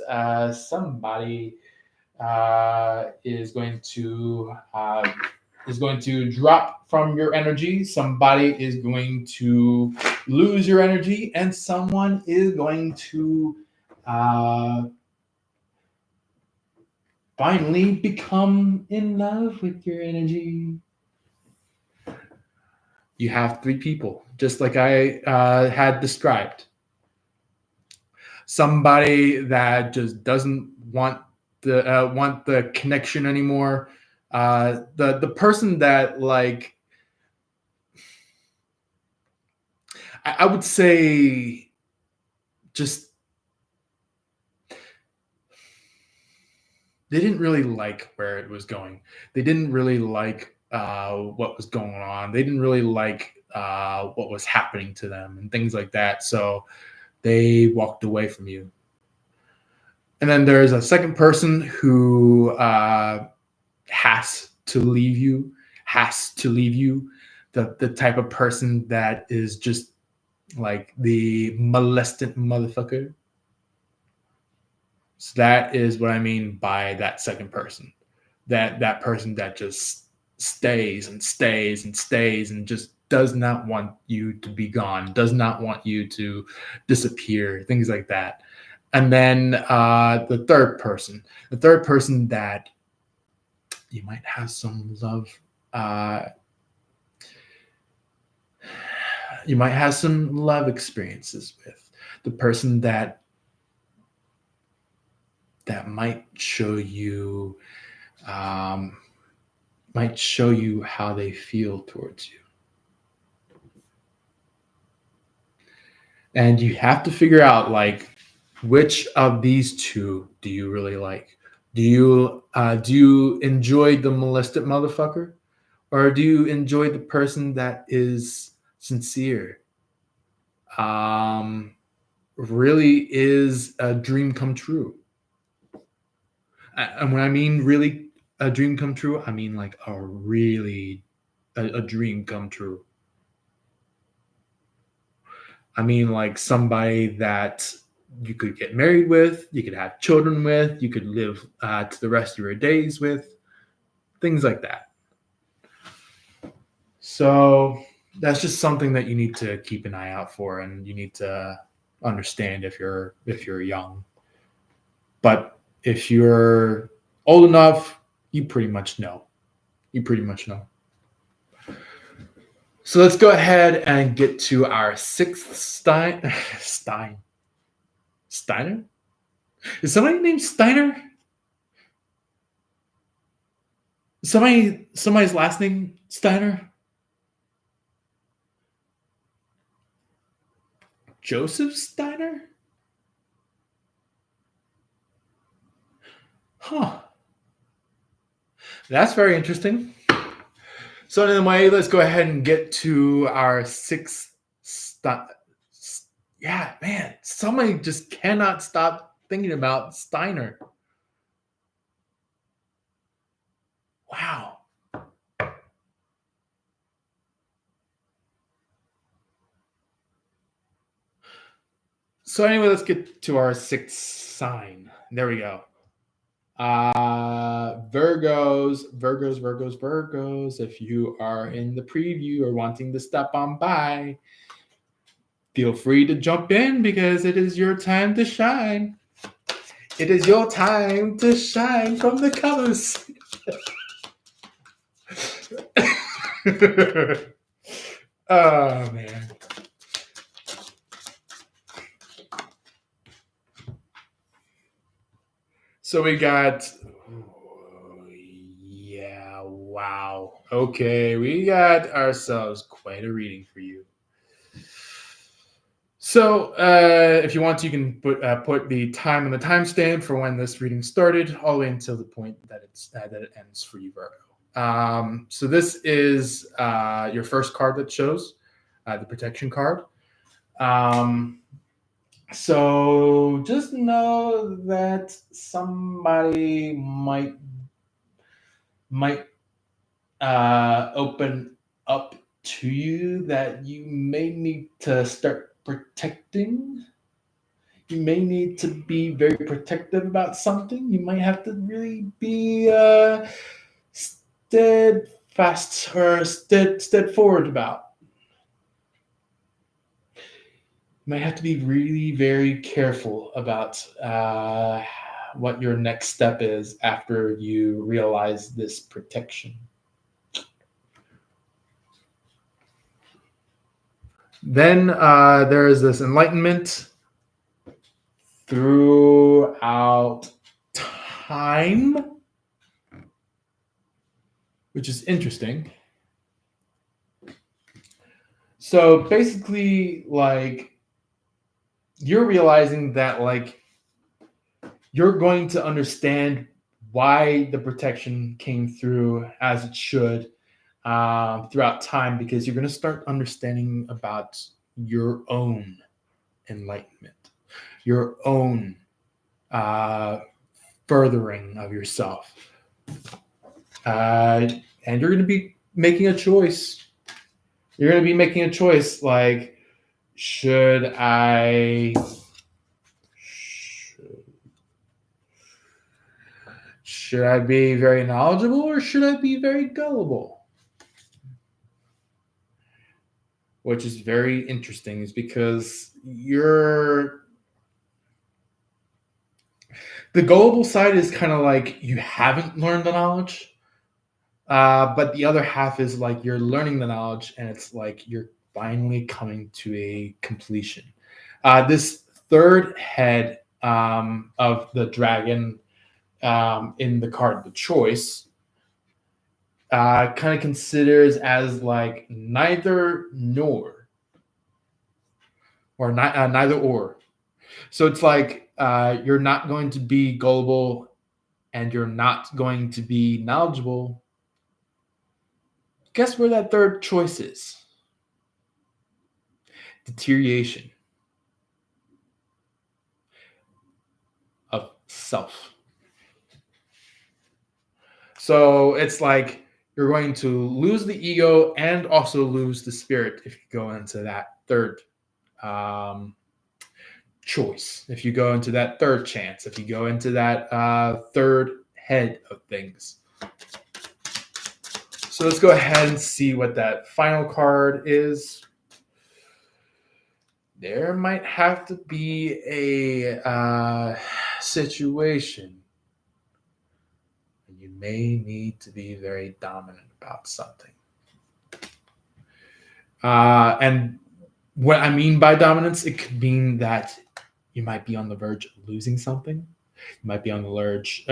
somebody is going to drop from your energy. Somebody is going to lose your energy, and someone is going to finally become in love with your energy. You have 3 people, just like I had described. Somebody that just doesn't want the connection anymore. The person that, like, I would say, just they didn't really like where it was going. They didn't really like what was going on. They didn't really like what was happening to them and things like that. So they walked away from you. And then there's a second person who has to leave you, the type of person that is just like the molestant motherfucker. So that is what I mean by that second person. That person that just stays and stays and stays and just does not want you to be gone, does not want you to disappear, things like that. And then the third person that you might have some love, you might have some love experiences with, the person that might show you how they feel towards you. And you have to figure out, like, which of these two do you really like? Do you enjoy the molested motherfucker, or do you enjoy the person that is sincere? Really is a dream come true. And when I mean really a dream come true, I mean like a dream come true. I mean like somebody that you could get married with, you could have children with, you could live to the rest of your days with, things like that. So that's just something that you need to keep an eye out for, and you need to understand if you're young. But if you're old enough, you pretty much know. So let's go ahead and get to our sixth Steiner? Is somebody named Steiner? Somebody's last name Steiner? Joseph Steiner? Huh. That's very interesting. So anyway, let's go ahead and get to our sixth. Yeah, man, somebody just cannot stop thinking about Steiner. Wow. So anyway, let's get to our sixth sign. There we go. Virgos. If you are in the preview or wanting to step on by, feel free to jump in because it is your time to shine. It is your time to shine from the colors. Oh, man. So we got, yeah, wow. Okay, we got ourselves quite a reading for you. So if you want, you can put the time and the timestamp for when this reading started, all the way until the point that it ends for you, Virgo. So this is your first card that shows, the protection card. So just know that somebody might open up to you that you may need to start protecting. You may need to be very protective about something. You might have to really be steadfast or steadforward about. You might have to be really very careful about what your next step is after you realize this protection. Then there is this enlightenment throughout time, which is interesting. So basically, like, you're realizing that, like, you're going to understand why the protection came through as it should throughout time, because you're going to start understanding about your own enlightenment, your own furthering of yourself. And you're going to be making a choice. You're going to be making a choice like, should I be very knowledgeable, or should I be very gullible? Which is very interesting, is because the gullible side is kind of like you haven't learned the knowledge, but the other half is like you're learning the knowledge, and it's like you're finally coming to a completion. This third head of the dragon in the card, the choice, kind of considers as like neither nor, or neither or. So it's like you're not going to be gullible, and you're not going to be knowledgeable. Guess where that third choice is? Deterioration of self. So it's like you're going to lose the ego and also lose the spirit if you go into that third choice, if you go into that third chance, if you go into that third head of things. So let's go ahead and see what that final card is. There might have to be a situation. You may need to be very dominant about something. And what I mean by dominance, it could mean that you might be on the verge of losing something. You might be on the lurch.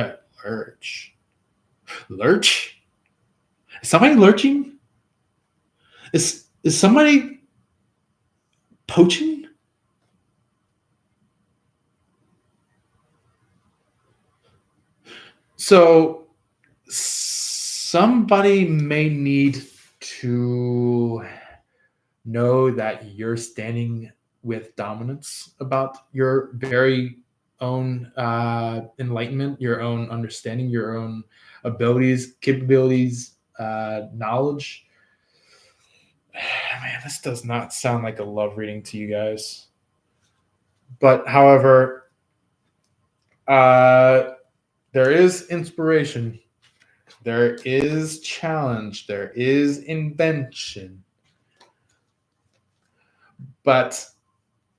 Lurch? Is somebody lurching? Is somebody poaching? So somebody may need to know that you're standing with dominance about your very own enlightenment, your own understanding, your own abilities, capabilities, knowledge. Man, this does not sound like a love reading to you guys. But however, there is inspiration, there is challenge, there is invention. But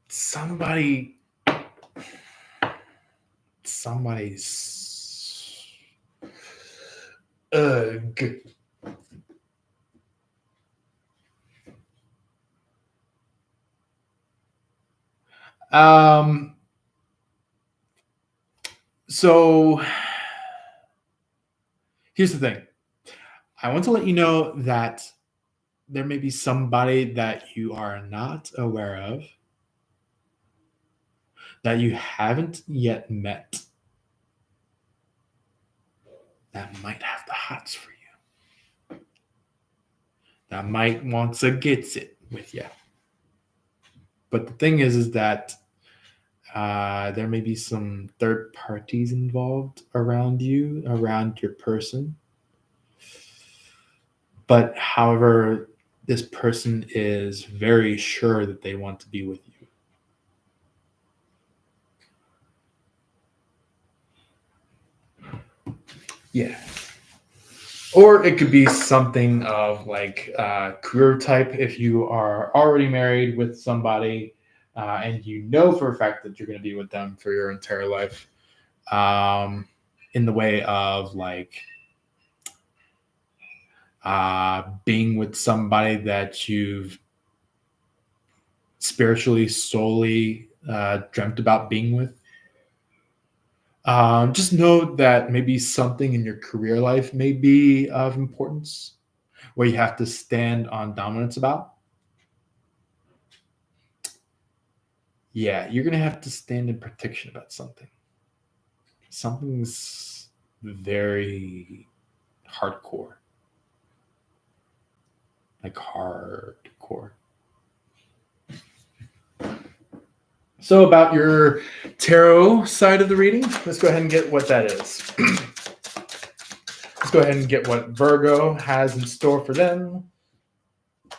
somebody's ugh. So here's the thing. I want to let you know that there may be somebody that you are not aware of, that you haven't yet met, that might have the hots for you, that might want to get it with you. But the thing is that there may be some third parties involved around you, around your person. But however, this person is very sure that they want to be with you. Yeah. Or it could be something of like career type. If you are already married with somebody and you know for a fact that you're going to be with them for your entire life, in the way of like being with somebody that you've spiritually solely dreamt about being with. Just know that maybe something in your career life may be of importance where you have to stand on dominance about. Yeah, you're going to have to stand in protection about something. Something's very hardcore. like hardcore. So about your tarot side of the reading, let's go ahead and get what that is. Let's go ahead and get what Virgo has in store for them.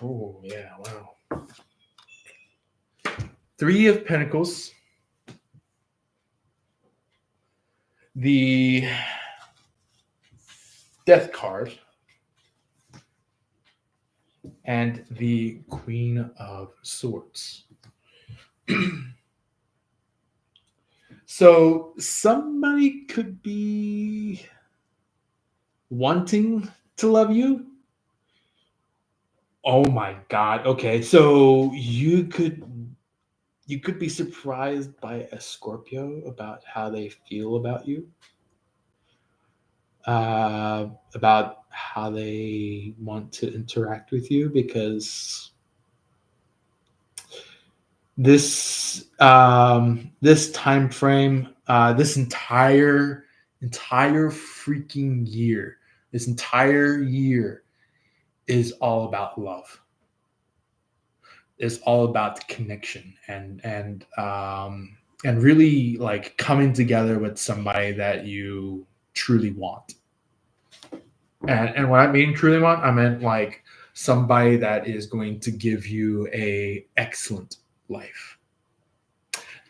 Oh, yeah, wow. Three of Pentacles. The Death card. And the Queen of Swords. So somebody could be wanting to love you. Oh my God. Okay. So you could be surprised by a Scorpio about how they feel about you. About how they want to interact with you, because this time frame, this entire freaking year, this entire year is all about love. It's all about the connection and really like coming together with somebody that you truly want. And when I mean truly want, I meant like somebody that is going to give you a excellent life.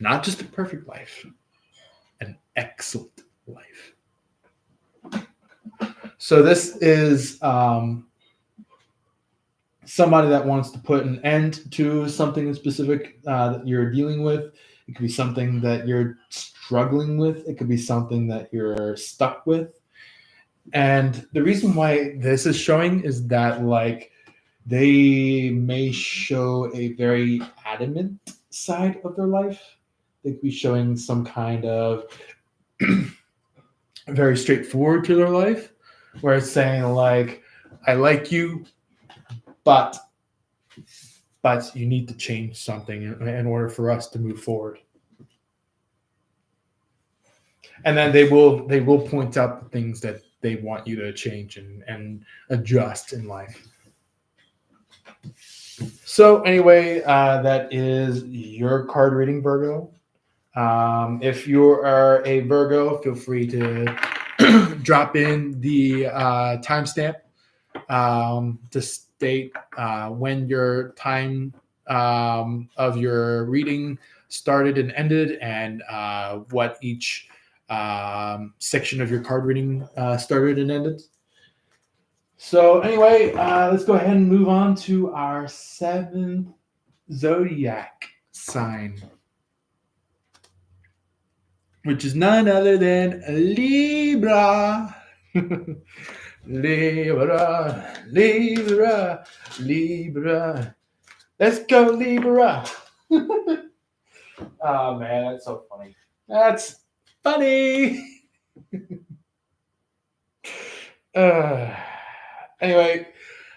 Not just a perfect life, an excellent life. So this is somebody that wants to put an end to something specific that you're dealing with. It could be something that you're struggling with. It could be something that you're stuck with. And the reason why this is showing is that like they may show a very adamant side of their life. They could be showing some kind of very straightforward to their life, where it's saying like, I like you, but you need to change something in order for us to move forward. And then they will point out the things that they want you to change and adjust in life. So anyway, that is your card reading, Virgo. If you are a Virgo, feel free to drop in the timestamp to state when your time of your reading started and ended, and what each section of your card reading started and ended. So anyway, let's go ahead and move on to our 7th zodiac sign, which is none other than Libra. Libra, Libra, Libra. Let's go, Libra. Oh, man, that's so funny. That's funny. Anyway,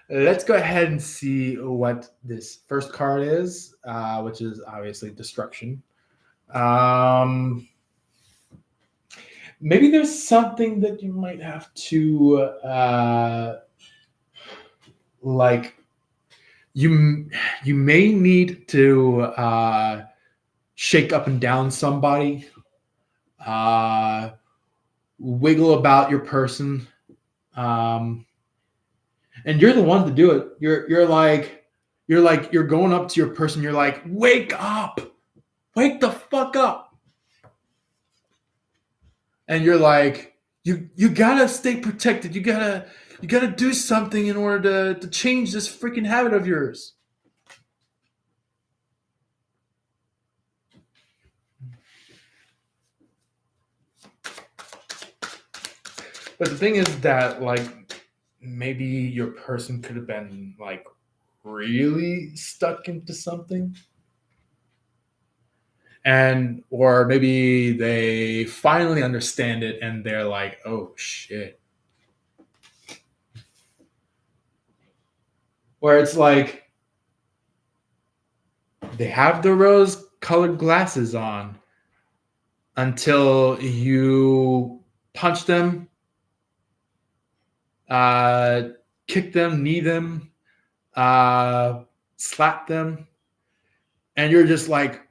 let's go ahead and see what this first card is, which is obviously destruction. Maybe there's something that you might have to like. You may need to shake up and down somebody, wiggle about your person, and you're the one to do it. You're going up to your person. You're like, wake up, wake the fuck up, and you're like, you gotta stay protected. You gotta do something in order to change this freaking habit of yours. But the thing is that, like, maybe your person could have been, like, really stuck into something. Or maybe they finally understand it and they're like, oh, shit. Where it's like, they have the rose-colored glasses on until you punch them, kick them, knee them, slap them, and you're just like,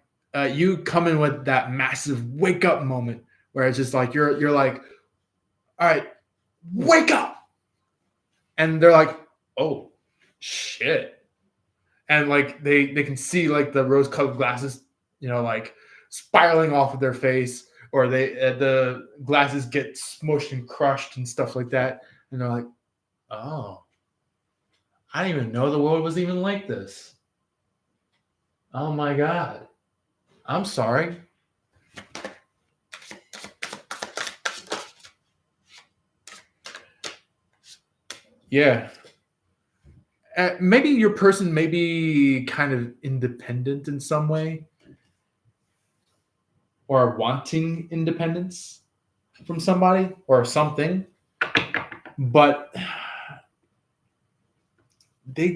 you come in with that massive wake up moment where it's just like you're like, all right, wake up, and they're like, oh shit, and like they can see like the rose colored glasses, like spiraling off of their face, or the glasses get smushed and crushed and stuff like that, and they're like, oh, I didn't even know the world was even like this. Oh my god, I'm sorry. Yeah. Maybe your person may be kind of independent in some way, or wanting independence from somebody or something, but they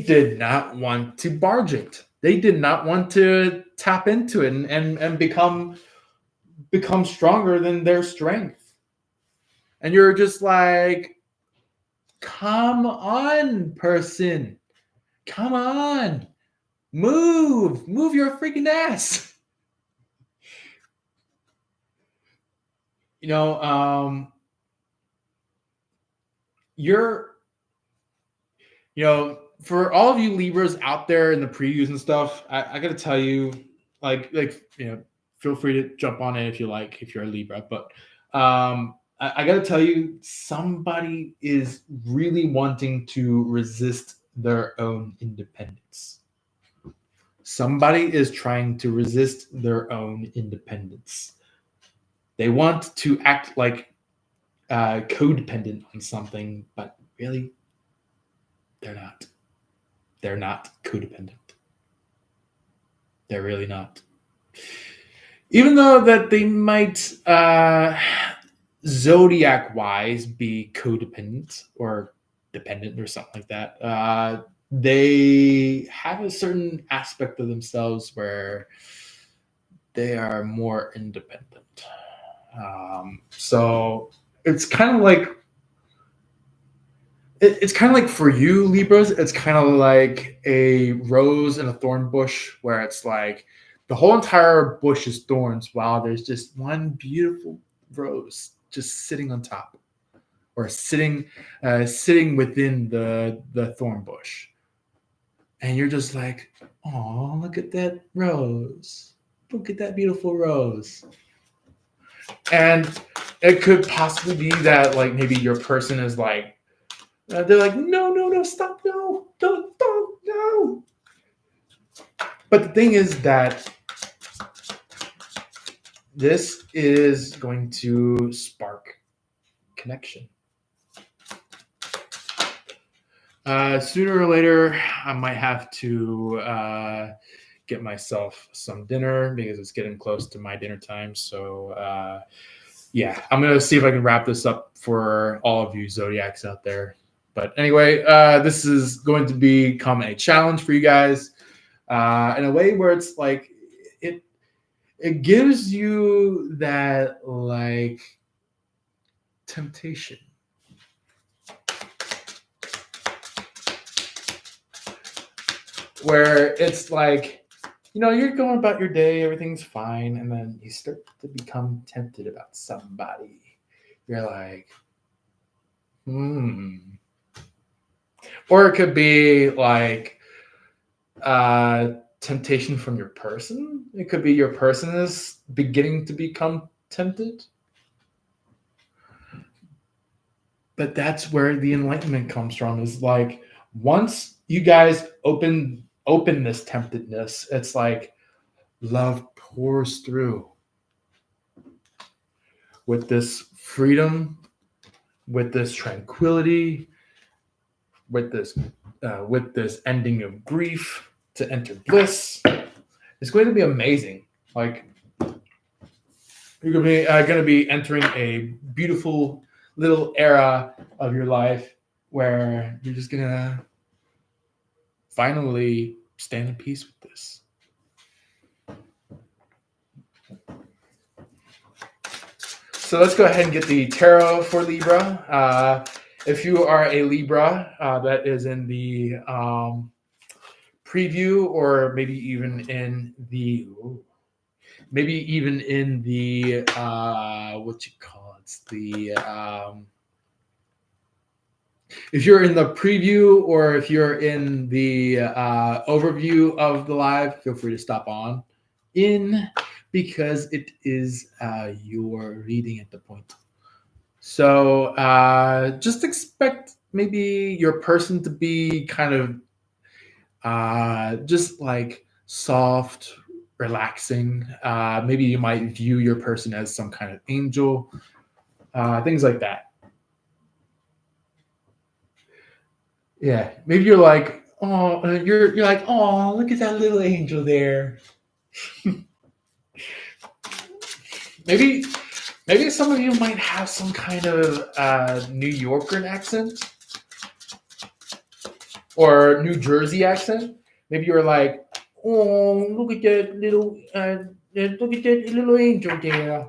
did not want to barge it. They did not want to tap into it and become stronger than their strength. And you're just like, come on, person. Come on. Move your freaking ass. You're, for all of you Libras out there in the previews and stuff, I got to tell you, feel free to jump on it if you like, if you're a Libra, but I got to tell you, somebody is really wanting to resist their own independence. Somebody is trying to resist their own independence. They want to act like codependent on something, but really, they're not. They're not codependent. They're really not. Even though that they might zodiac wise be codependent or dependent or something like that, they have a certain aspect of themselves where they are more independent. So it's kind of like, for you Libras, it's kind of like a rose in a thorn bush, where it's like the whole entire bush is thorns while there's just one beautiful rose just sitting on top, or sitting within the thorn bush. And you're just like, oh, look at that rose. Look at that beautiful rose. And it could possibly be that, like, maybe your person is like, they're like, no, stop, no, don't, no. But the thing is that this is going to spark connection. Sooner or later, I might have to get myself some dinner because it's getting close to my dinner time. So, I'm going to see if I can wrap this up for all of you Zodiacs out there. But anyway, this is going to become a challenge for you guys in a way where it's like it gives you that like temptation. Where it's like, you're going about your day, everything's fine, and then you start to become tempted about somebody. You're like, Or it could be like temptation from your person. It could be your person is beginning to become tempted. But that's where the enlightenment comes from, is like, once you guys open this temptedness, it's like love pours through with this freedom, with this tranquility, with this ending of grief to enter bliss. It's going to be amazing. Like, you're going to be entering a beautiful little era of your life where you're just going to finally stand in peace with this. So let's go ahead and get the tarot for Libra. If you are a Libra, that is in the preview, or maybe even in the what you call it, the if you're in the preview or if you're in the overview of the live, feel free to stop on in, because it is your reading at the point. So just expect maybe your person to be kind of just like soft, relaxing. Maybe you might view your person as some kind of angel, things like that. Yeah, maybe you're like, oh, you're like, oh, look at that little angel there. maybe maybe some of you might have some kind of New Yorker accent or New Jersey accent. Maybe you're like, oh, look at that little angel there.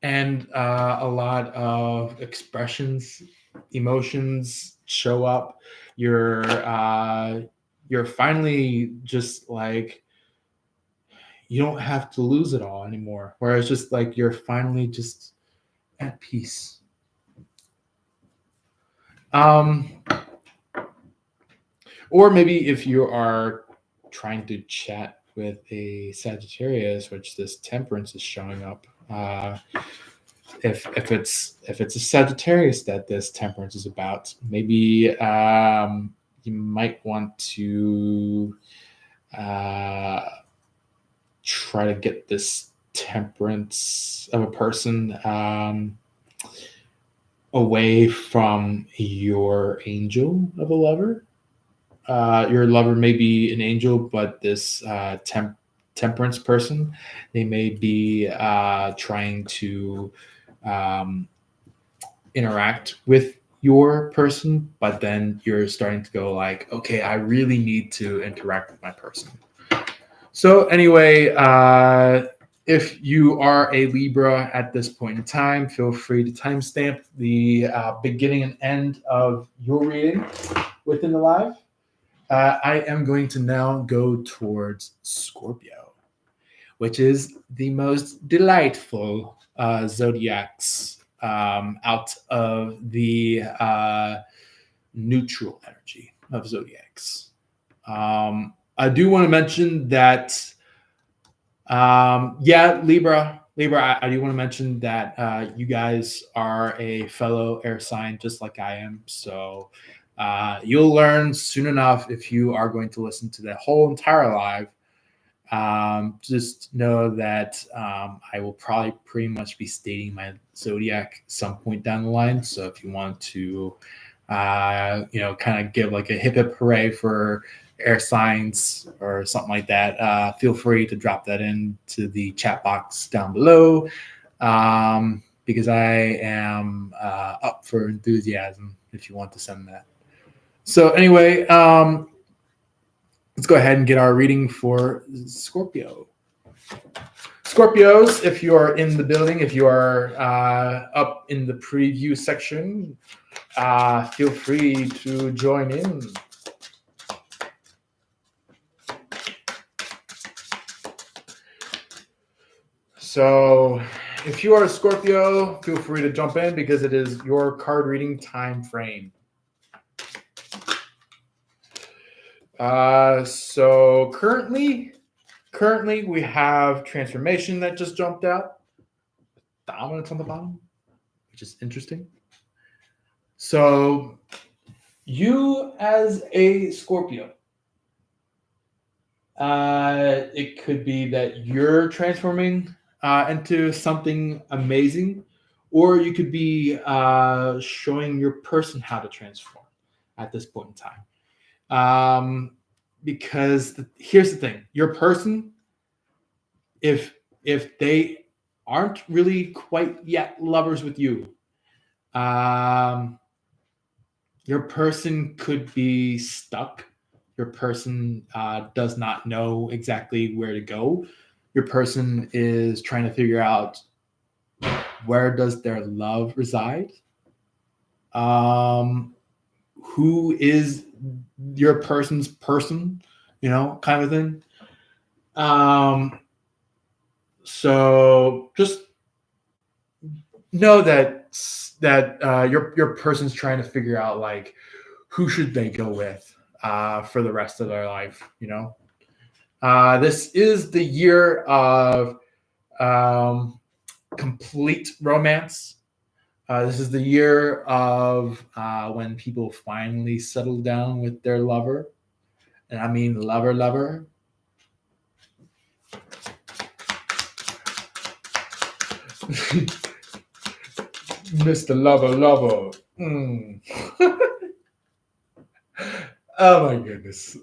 And a lot of expressions, emotions show up. You're finally just like, you don't have to lose it all anymore. Whereas just like you're finally just at peace. Or maybe if you are trying to chat with a Sagittarius, which this Temperance is showing up. If it's a Sagittarius that this Temperance is about, maybe you might want to try to get this Temperance of a person away from your angel of a lover. Your lover may be an angel, but this Temperance person, they may be trying to interact with your person, but then you're starting to go like, okay, I really need to interact with my person. So anyway, if you are a Libra at this point in time, feel free to timestamp the beginning and end of your reading within the live. I am going to now go towards Scorpio, which is the most delightful zodiacs out of the neutral energy of zodiacs. I do want to mention that, Libra, I do want to mention that you guys are a fellow air sign, just like I am. So you'll learn soon enough if you are going to listen to the whole entire live. Just know that I will probably pretty much be stating my zodiac some point down the line. So if you want to, kind of give like a hip hip hooray for air signs or something like that, feel free to drop that into the chat box down below, because I am up for enthusiasm if you want to send that. So anyway, let's go ahead and get our reading for Scorpio. Scorpios, if you are in the building, if you are up in the preview section, feel free to join in. So if you are a Scorpio, feel free to jump in because it is your card reading time frame. So currently we have transformation that just jumped out. Dominance on the bottom, which is interesting. So you as a Scorpio, it could be that you're transforming into something amazing, or you could be showing your person how to transform at this point in time. Because here's the thing, your person, if they aren't really quite yet lovers with you, your person could be stuck. Your person does not know exactly where to go. Your person is trying to figure out Where does their love reside? Who is your person's person? Kind of thing. So just know that your person's trying to figure out like who should they go with for the rest of their life. This is the year of complete romance. This is the year of when people finally settle down with their lover, and I mean lover. Mr. Lover. Mm. Oh my goodness.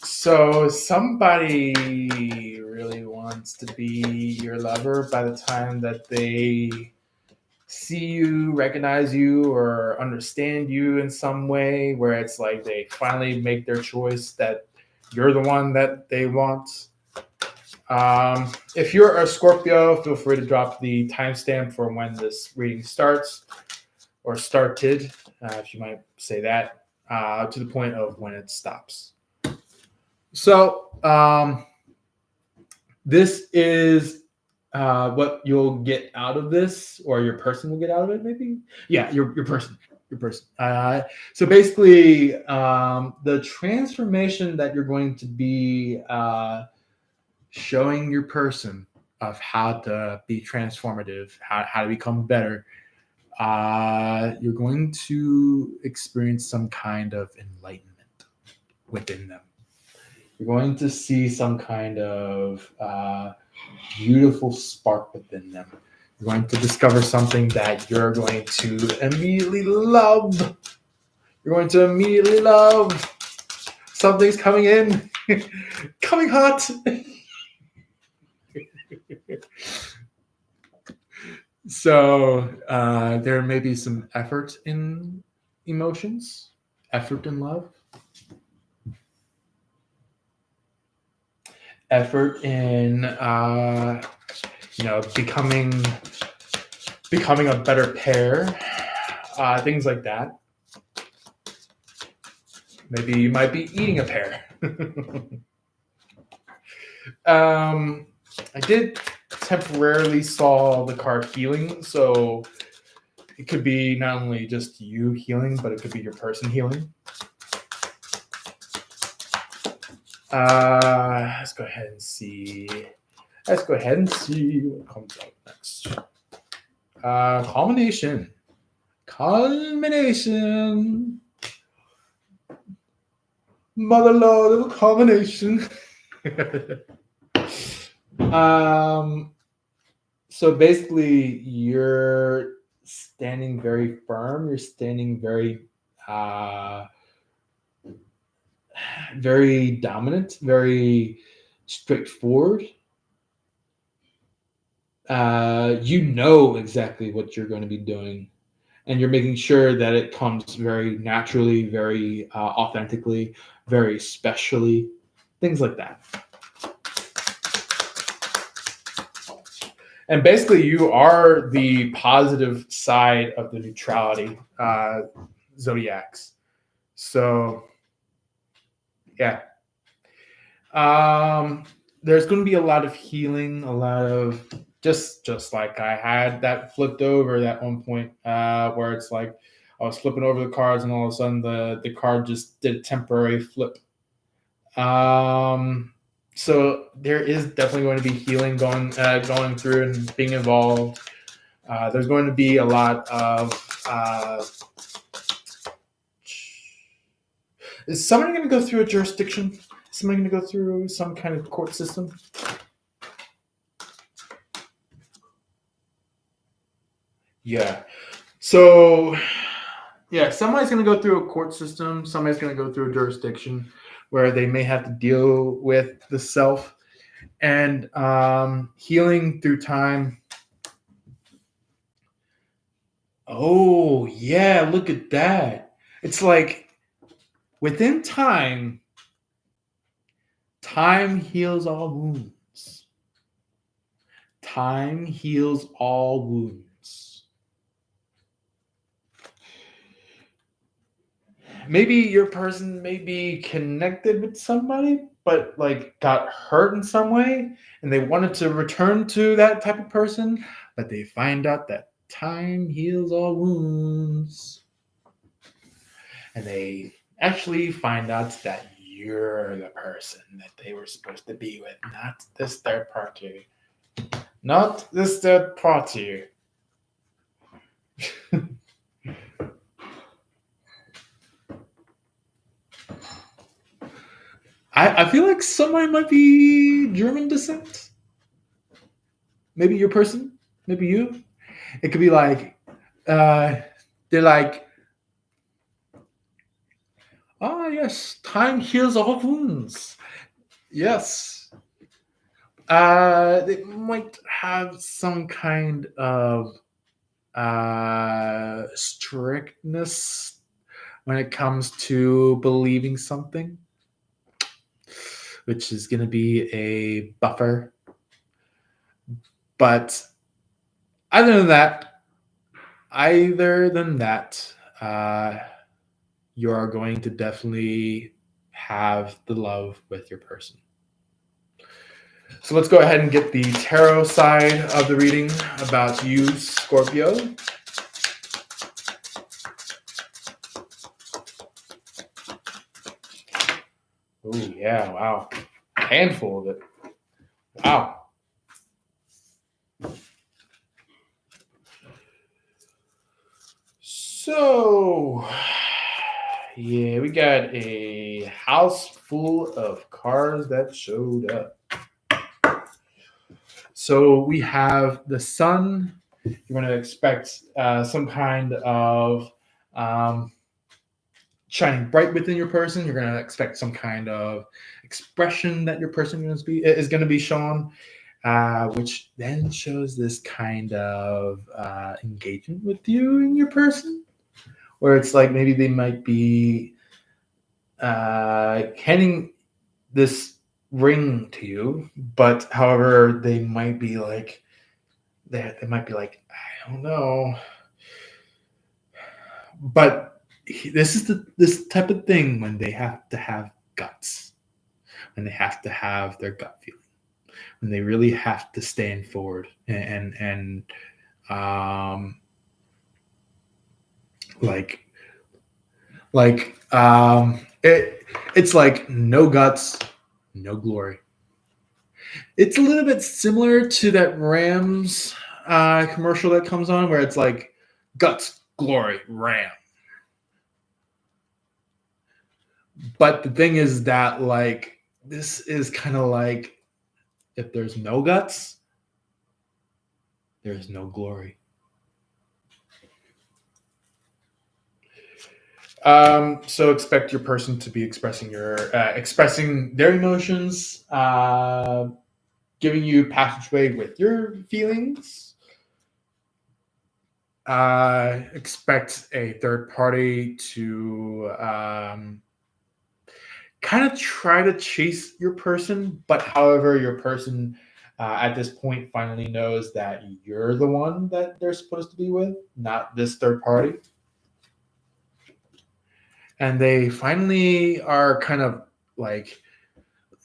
So somebody really wants to be your lover by the time that they see you, recognize you, or understand you in some way, where it's like they finally make their choice that you're the one that they want. If you're a Scorpio, feel free to drop the timestamp for when this reading starts or started, if you might say that, to the point of when it stops. So this is what you'll get out of this, or your person will get out of it, maybe. Yeah, your person. So basically, the transformation that you're going to be showing your person of how to be transformative, how to become better. You're going to experience some kind of enlightenment within them. You're going to see some kind of beautiful spark within them. You're going to discover something that you're going to immediately love. You're going to immediately love. Something's coming in, coming hot. So there may be some effort in emotions, effort in love, effort in becoming a better pair, things like that. Maybe you might be eating a pear. I did temporarily saw the card healing, so it could be not only just you healing, but it could be your person healing. Let's go ahead and see. What comes up next. Culmination. Mother Lord of a culmination. So basically, you're standing very firm. You're standing very, very dominant, very straightforward. You know exactly what you're going to be doing, and you're making sure that it comes very naturally, very authentically, very specially, things like that. And basically, you are the positive side of the neutrality zodiacs. So, yeah. There's going to be a lot of healing, a lot of just like I had that flipped over at one point where it's like I was flipping over the cards and all of a sudden the card just did a temporary flip. So there is definitely going to be healing going through and being involved. There's going to be a lot of. Is somebody going to go through a jurisdiction? Is somebody going to go through some kind of court system? Yeah. So, yeah, somebody's going to go through a court system. Somebody's going to go through a jurisdiction where they may have to deal with the self and healing through time. Oh, yeah, look at that. It's like within time Time heals all wounds. Time heals all wounds. Maybe your person may be connected with somebody, but like got hurt in some way, and they wanted to return to that type of person, but they find out that time heals all wounds. And they actually find out that you're the person that they were supposed to be with, not this third party. Not this third party. I feel like somebody might be German descent. Maybe your person, maybe you. It could be like, they're like, oh yes, time heals all wounds. Yes. They might have some kind of strictness when it comes to believing something, which is going to be a buffer. But other than that, you are going to definitely have the love with your person. So let's go ahead and get the tarot side of the reading about you, Scorpio. Oh, yeah, wow. Handful of it. Wow. So, yeah, we got a house full of cars that showed up. So we have the sun. You're going to expect some kind of shining bright within your person. You're going to expect some kind of expression that your person is going to be shown, which then shows this kind of engagement with you and your person, where it's like maybe they might be handing this ring to you, but however they might be like, they might be like, I don't know, but this is this type of thing when they have to have guts, when they have to have their gut feeling, when they really have to stand forward and it's like no guts, no glory. It's a little bit similar to that Rams commercial that comes on where it's like guts, glory, Ram. But the thing is that like this is kind of like if there's no guts, there's no glory. So expect your person to be expressing their emotions, giving you passageway with your feelings. Expect a third party to kind of try to chase your person, but however, your person at this point finally knows that you're the one that they're supposed to be with, not this third party. And they finally are kind of like,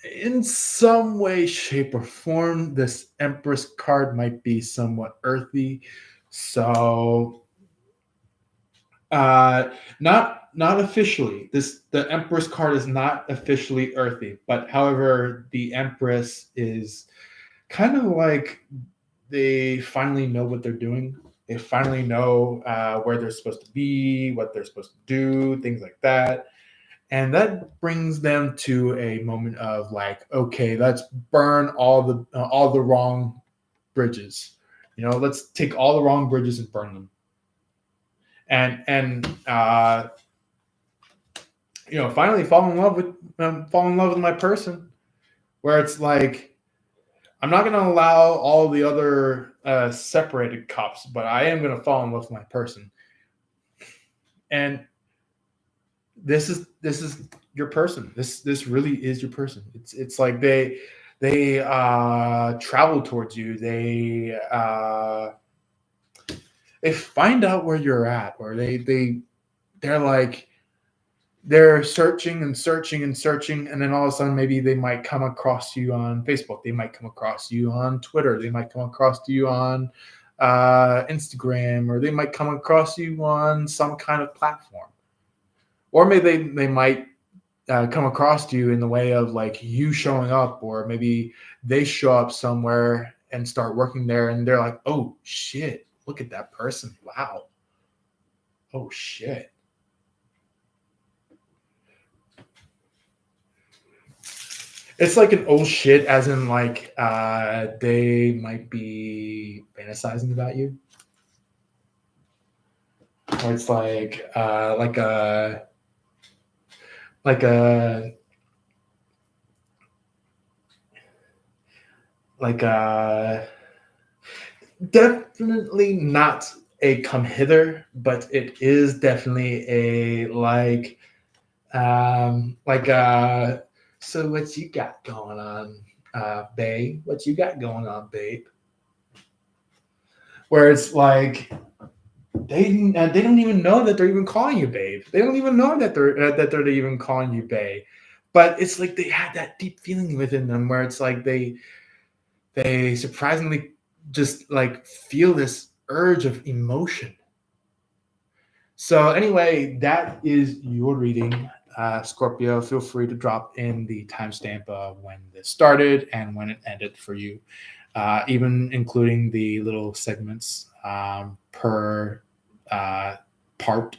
in some way, shape, or form, this Empress card might be somewhat earthy. So, not officially. The Empress card is not officially earthy, but however, the Empress is kind of like they finally know what they're doing. They finally know where they're supposed to be, what they're supposed to do, things like that. And that brings them to a moment of like, okay, let's burn all the wrong bridges. Let's take all the wrong bridges and burn them. And finally fall in love with my person, where it's like, I'm not going to allow all the other separated cups, but I am going to fall in love with my person. And this is your person. This really is your person. It's like they travel towards you. They find out where you're at, or they're like they're searching and searching and searching, and then all of a sudden maybe they might come across you on Facebook, they might come across you on Twitter, they might come across you on Instagram, or they might come across you on some kind of platform, or maybe they might come across you in the way of like you showing up, or maybe they show up somewhere and start working there, and they're like, oh shit, look at that person, wow, oh shit. It's like an old shit, as in like they might be fantasizing about you, or it's like like a like a definitely not a come hither, but it is definitely a so what you got going on, babe? What you got going on, babe? Where it's like they don't even know that they're even calling you babe. They don't even know that they're even calling you babe. But it's like they had that deep feeling within them where it's like they surprisingly just like feel this urge of emotion. So anyway, that is your reading, Scorpio. Feel free to drop in the timestamp of when this started and when it ended for you, even including the little segments per part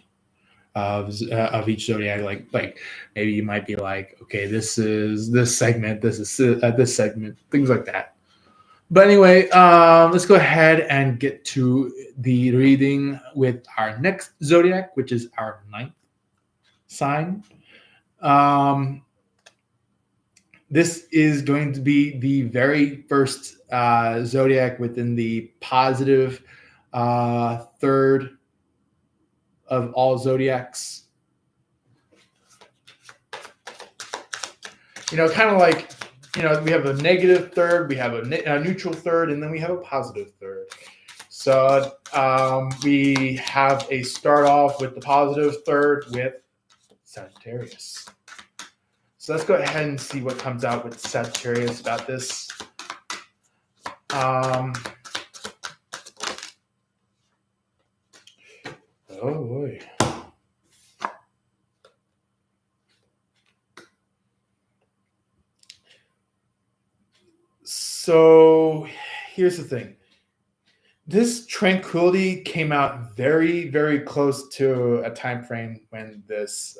of each zodiac. Like maybe you might be like, okay, this is this segment, this is this segment, things like that. But anyway, let's go ahead and get to the reading with our next zodiac, which is our 9th sign. This is going to be the very first zodiac within the positive third of all zodiacs. Kind of like, we have a negative third, we have a neutral third, and then we have a positive third. So we have a start off with the positive third with Sagittarius. So let's go ahead and see what comes out with Sagittarius about this. Oh boy. So here's the thing. This tranquility came out very, very close to a time frame when this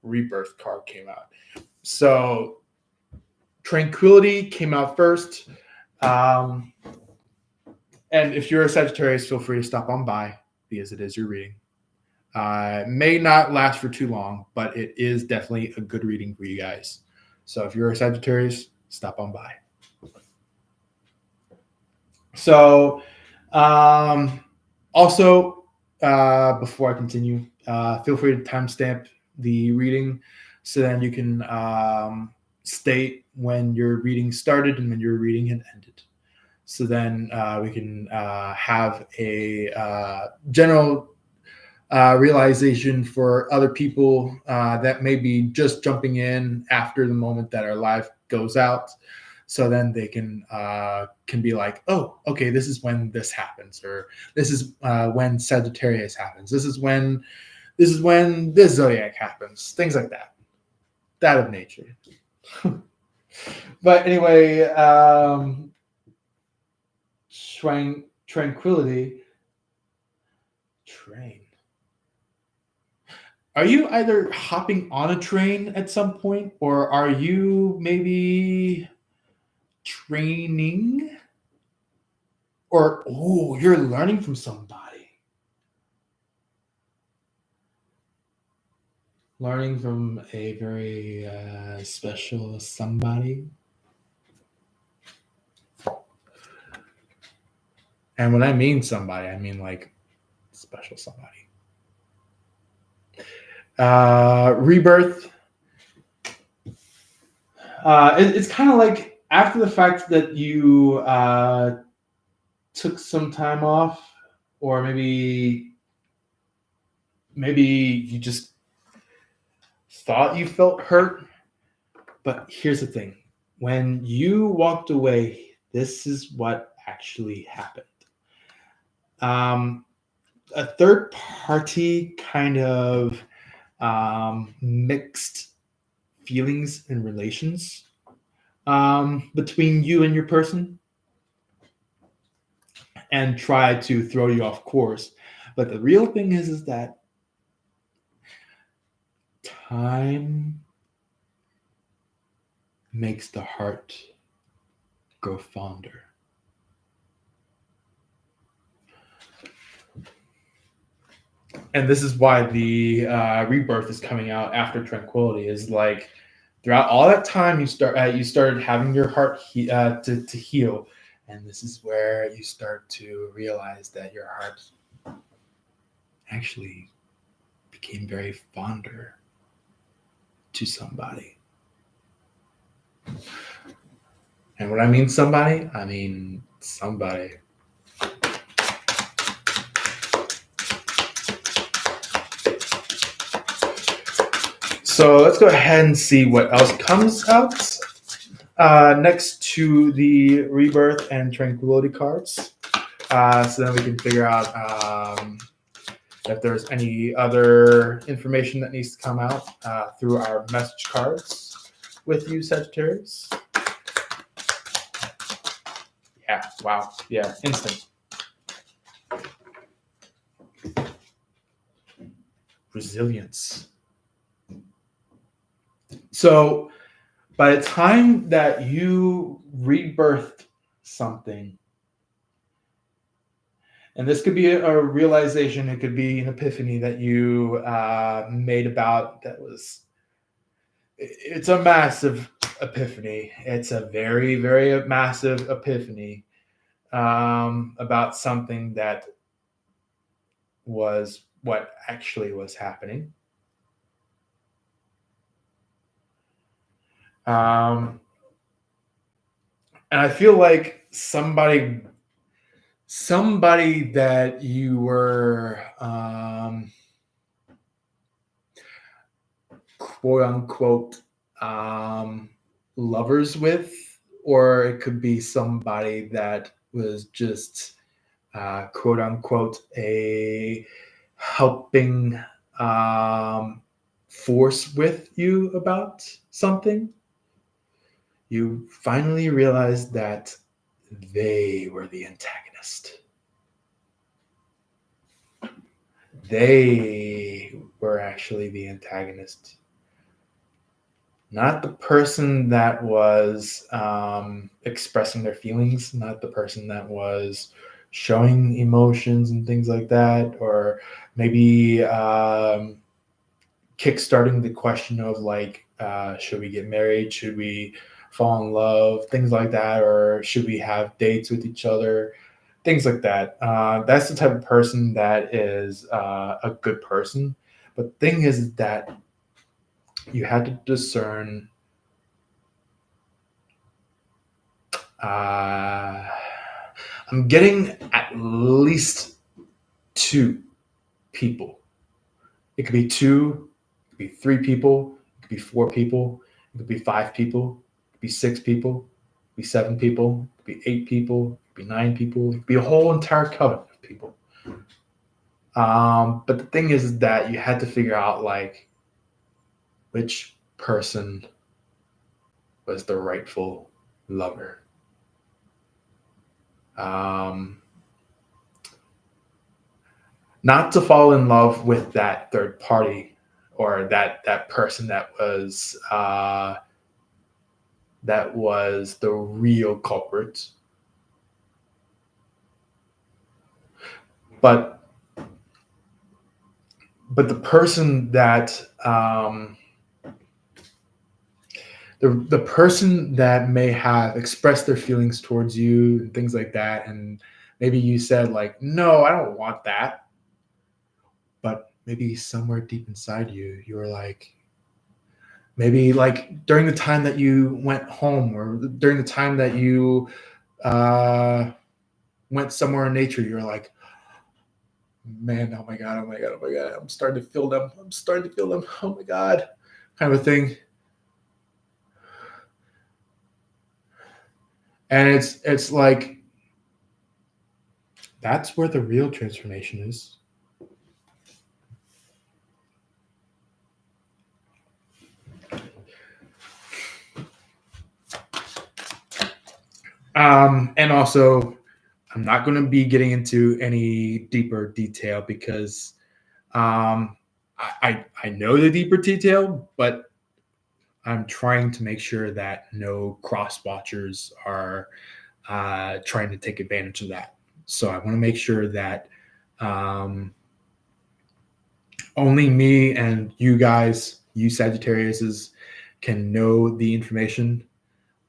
rebirth card came out. So tranquility came out first. And if you're a Sagittarius, feel free to stop on by because it is your reading. It may not last for too long, but it is definitely a good reading for you guys. So if you're a Sagittarius, stop on by. So, also, before I continue, feel free to timestamp the reading so then you can state when your reading started and when your reading had ended. So then we can have a general realization for other people that may be just jumping in after the moment that our live goes out. So then they can be like, oh, okay, this is when this happens, or this is when Sagittarius happens. This is when this zodiac happens. Things like that. That of nature. But anyway, tranquility. Train. Are you either hopping on a train at some point, or are you maybe training, or you're learning from somebody, learning from a very special somebody? And when I mean somebody, I mean like special somebody. Rebirth It's kind of like after the fact that you took some time off, or maybe you just thought you felt hurt. But here's the thing: when you walked away, this is what actually happened. A third party kind of mixed feelings and relations between you and your person, and try to throw you off course. But the real thing is that time makes the heart grow fonder. And this is why the rebirth is coming out after tranquility. Is like throughout all that time you started having your heart to heal, and this is where you start to realize that your heart actually became very fonder to somebody. And when I mean somebody, I mean somebody. So let's go ahead and see what else comes out next to the rebirth and tranquility cards. So then we can figure out if there's any other information that needs to come out through our message cards with you, Sagittarius. Yeah, wow. Yeah, instant. Resilience. So by the time that you rebirthed something, and this could be a realization, it could be an epiphany that you made about that was, it's a massive epiphany. It's a very, very massive epiphany about something that was what actually was happening. And I feel like somebody that you were quote unquote lovers with, or it could be somebody that was just quote unquote a helping force with you about something. You finally realized that they were the antagonist. They were actually the antagonist. Not the person that was expressing their feelings, not the person that was showing emotions and things like that, or maybe kickstarting the question of like, should we get married? Should we fall in love? Things like that, or should we have dates with each other? Things like that. That's the type of person that is a good person. But the thing is that you had to discern I'm getting at least two people. It could be two, it could be three people, it could be four people, it could be five people, it could be six people, it could be seven people, it could be eight people, it could be nine people, it could be a whole entire covenant of people. But the thing is that you had to figure out like which person was the rightful lover. Not to fall in love with that third party or that person that was the real culprit, but the person that the person that may have expressed their feelings towards you and things like that, and maybe you said like, no, I don't want that, but maybe somewhere deep inside you, you were like, Maybe like during the time that you went home, or during the time that you went somewhere in nature, you're like, man, oh my god, oh my god, oh my god, I'm starting to feel them. I'm starting to feel them. Oh my god, kind of a thing. And it's like that's where the real transformation is. And also, I'm not going to be getting into any deeper detail because I know the deeper detail, but I'm trying to make sure that no cross watchers are trying to take advantage of that. So I want to make sure that um, only me and you guys, you Sagittariuses, can know the information.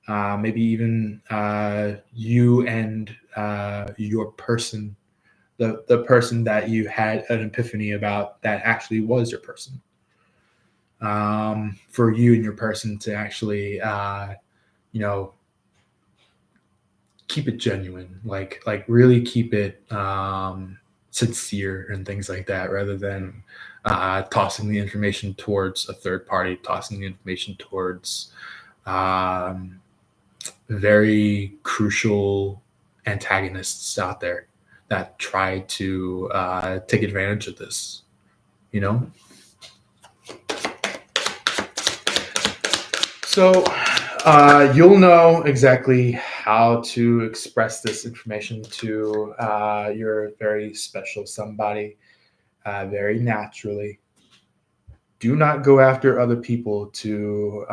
Maybe even you and your person, the person that you had an epiphany about that actually was your person. For you and your person to actually, you know, keep it genuine, like really keep it sincere and things like that, rather than tossing the information towards a third party, tossing the information towards um, very crucial antagonists out there that try to take advantage of this, you know? So you'll know exactly how to express this information to your very special somebody very naturally. Do not go after other people to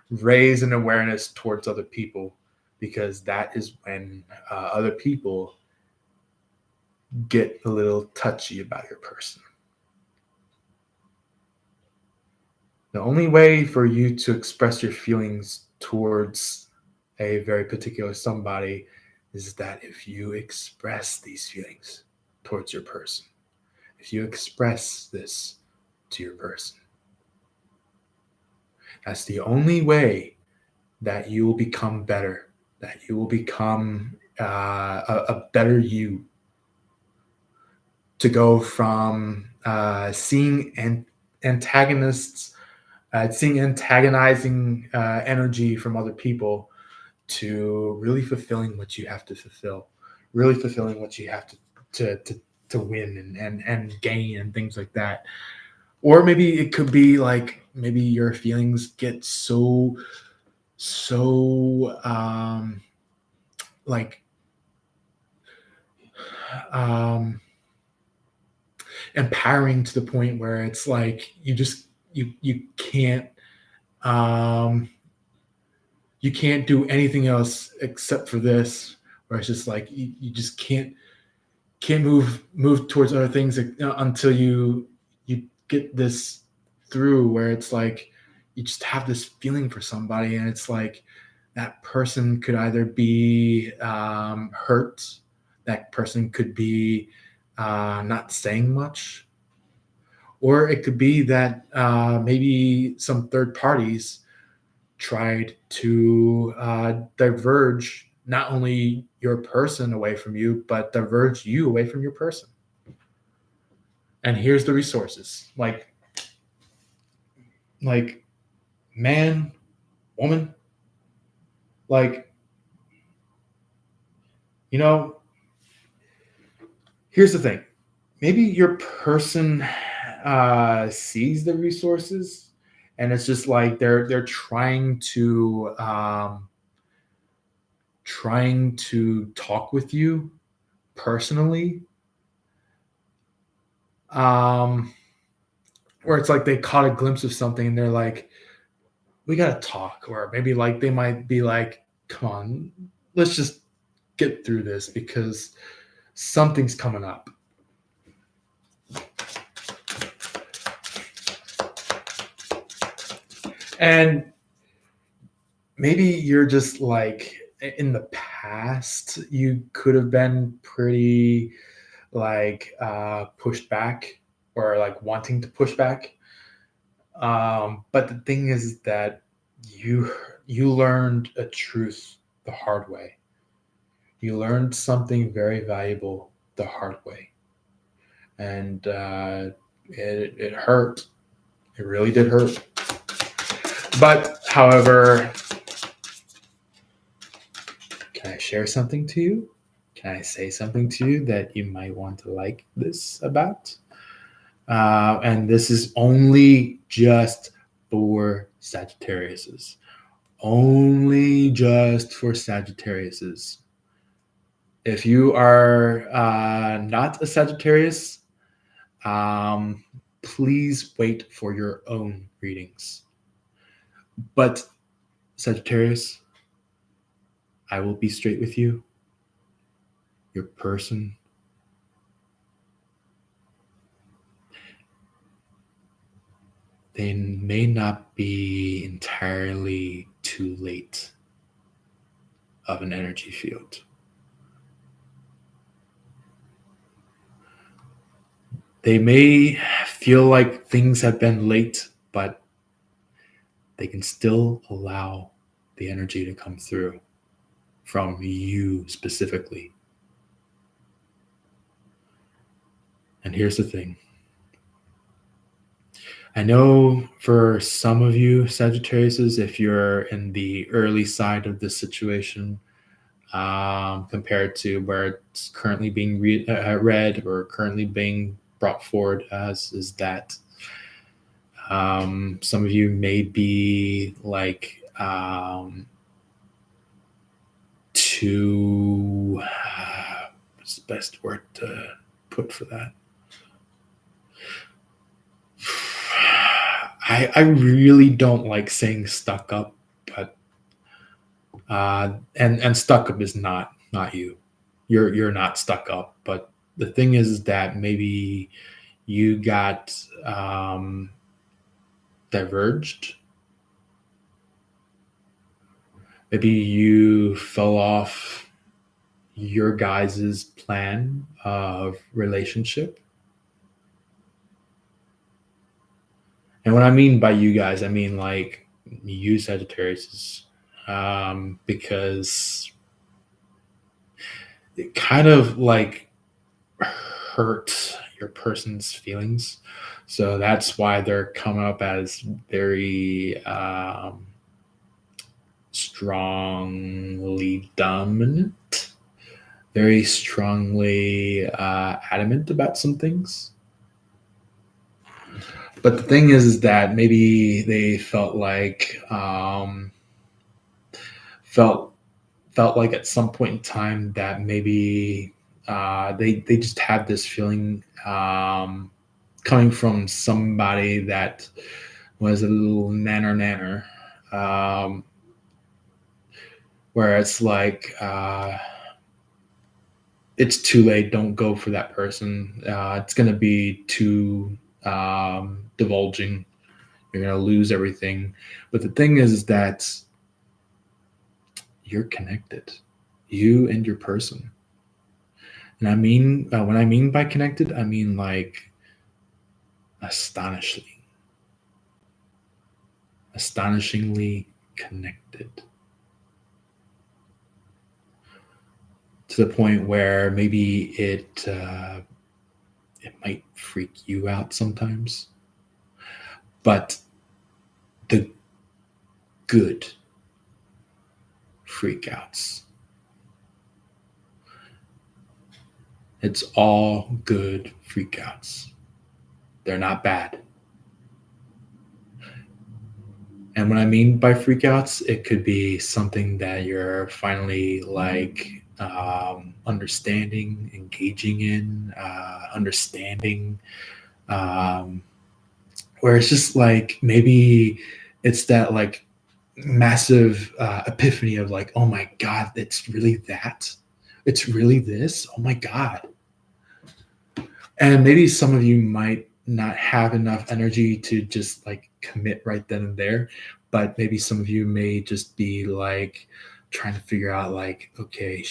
raise an awareness towards other people, because that is when other people get a little touchy about your person. The only way for you to express your feelings towards a very particular somebody is that if you express these feelings towards your person, if you express this to your person, that's the only way that you will become better, that you will become a better you, to go from seeing antagonists, seeing antagonizing energy from other people, to really fulfilling what you have to fulfill, really fulfilling what you have to win and gain and things like that. Or maybe it could be like, maybe your feelings get so like um empowering, to the point where it's like um you can't do anything else except for this, where it's just like you just can't move towards other things until you get this through, where it's like you just have this feeling for somebody, and it's like that person could either be hurt, that person could be not saying much, or it could be that maybe some third parties tried to diverge not only your person away from you, but diverge you away from your person. And here's the resources, like man, woman, like, you know, here's the thing. Maybe your person sees the resources, and it's just like they're trying to talk with you personally, um or it's like they caught a glimpse of something and they're like, we gotta talk. Or maybe like they might be like, come on, let's just get through this because something's coming up. And maybe you're just like, in the past you could have been pretty like pushed back, or like wanting to push back, But the thing is that you learned a truth the hard way. You learned something very valuable the hard way, and it hurt. It really did hurt. But however, can I share something to you? Can I say something to you that you might want to like this about? And this is only just for Sagittariuses. Only just for Sagittariuses. If you are not a Sagittarius, um, please wait for your own readings. But Sagittarius, I will be straight with you. Your person, they may not be entirely too late of an energy field. They may feel like things have been late, but they can still allow the energy to come through from you specifically. And here's the thing. I know for some of you Sagittariuses, if you're in the early side of this situation, compared to where it's currently being read or currently being brought forward as, is that some of you may be like too what's the best word to put for that? I really don't like saying stuck up, but and stuck up is not you. You're not stuck up, but the thing is that maybe you got diverged. Maybe you fell off your guys' plan of relationship. And what I mean by you guys, I mean like you Sagittarius, because it kind of like hurt your person's feelings. So that's why they're coming up as very strongly dominant, very strongly adamant about some things. But the thing is that maybe they felt like felt like at some point in time that maybe they just had this feeling coming from somebody that was a little nanner, where it's like it's too late. Don't go for that person. It's going to be too divulging. You're going to lose everything. But the thing is that you're connected, you and your person. And I mean, when I mean by connected, I mean like astonishingly connected. To the point where maybe it might freak you out sometimes. But the good freakouts. It's all good freakouts. They're not bad. And what I mean by freakouts, it could be something that you're finally like understanding, engaging in, understanding, where it's just like maybe it's that like massive epiphany of like, oh my God, it's really that. It's really this. Oh my God. And maybe some of you might not have enough energy to just like commit right then and there, but maybe some of you may just be like trying to figure out like, okay,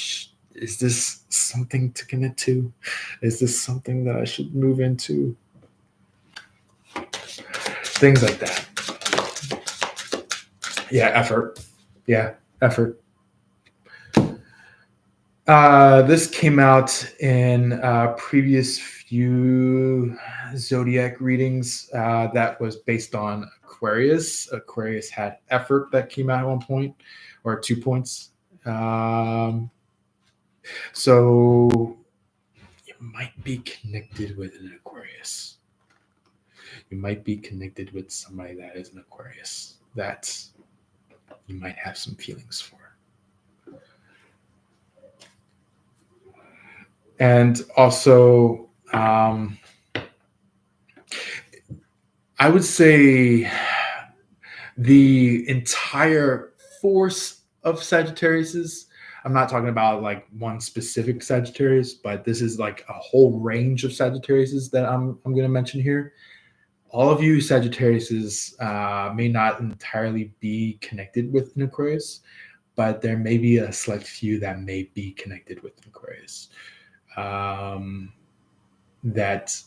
is this something to commit to? Is this something that I should move into? things like that. Yeah, effort. Yeah, effort. This came out in previous few Zodiac readings that was based on Aquarius. Aquarius had effort that came out at one point, or 2 points. So you might be connected with an Aquarius. You might be connected with somebody that is an Aquarius that you might have some feelings for. And also, I would say the entire force of Sagittarius, I'm not talking about like one specific Sagittarius, but this is like a whole range of Sagittarius that I'm going to mention here. All of you Sagittarius may not entirely be connected with an Aquarius, but there may be a select few that may be connected with an Aquarius. That's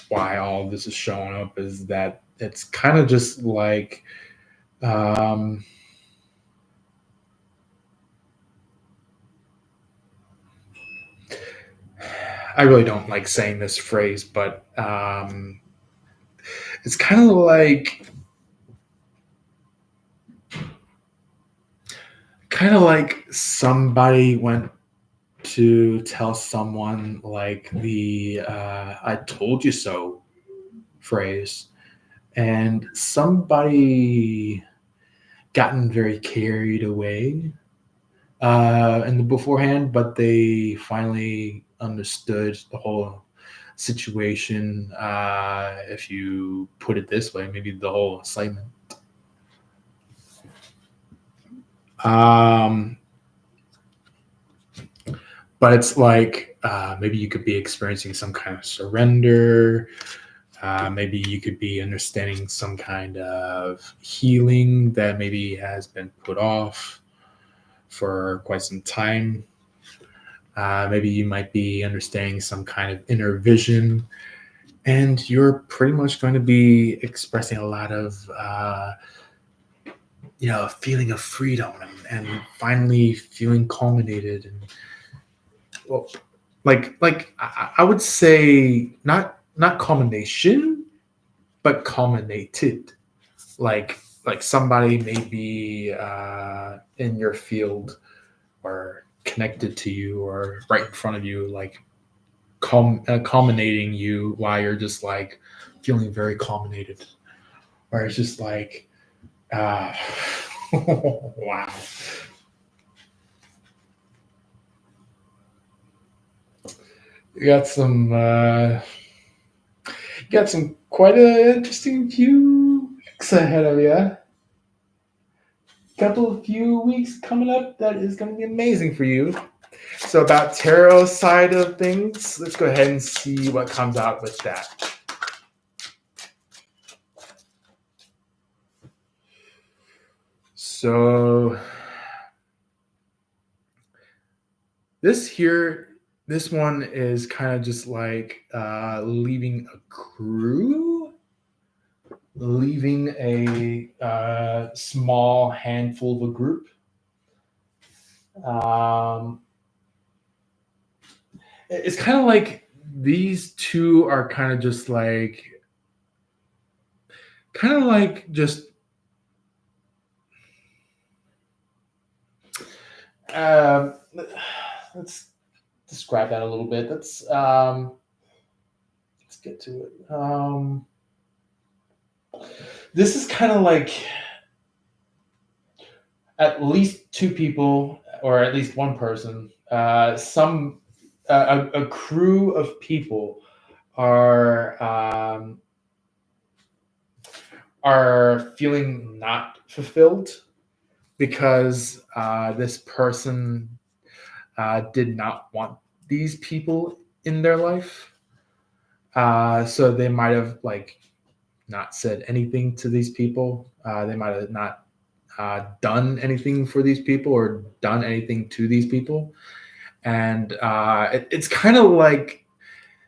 why all this is showing up, is that it's kind of just like I really don't like saying this phrase, but it's kind of like somebody went to tell someone like the I told you so phrase, and somebody gotten very carried away in the beforehand, but they finally understood the whole situation. If you put it this way, maybe the whole assignment. But it's like maybe you could be experiencing some kind of surrender. Maybe you could be understanding some kind of healing that maybe has been put off for quite some time. Maybe you might be understanding some kind of inner vision, and you're pretty much going to be expressing a lot of a feeling of freedom and finally feeling culminated. And well, like I would say not culmination, but culminated. Like somebody may be in your field or connected to you or right in front of you, like culminating you while you're just like feeling very culminated, or it's just like wow. You got some quite an interesting few weeks ahead of you. Couple of few weeks coming up that is going to be amazing for you. So about tarot side of things, let's go ahead and see what comes out with that. So this one is kind of just like leaving a crew, leaving a small handful of a group. It's kind of like these two are kind of just like just let's describe that a little bit. Let's get to it. This is kind of like at least two people, or at least one person, a crew of people are feeling not fulfilled because this person did not want these people in their life. So they might have like not said anything to these people. They might have not done anything for these people or done anything to these people. And it's kind of like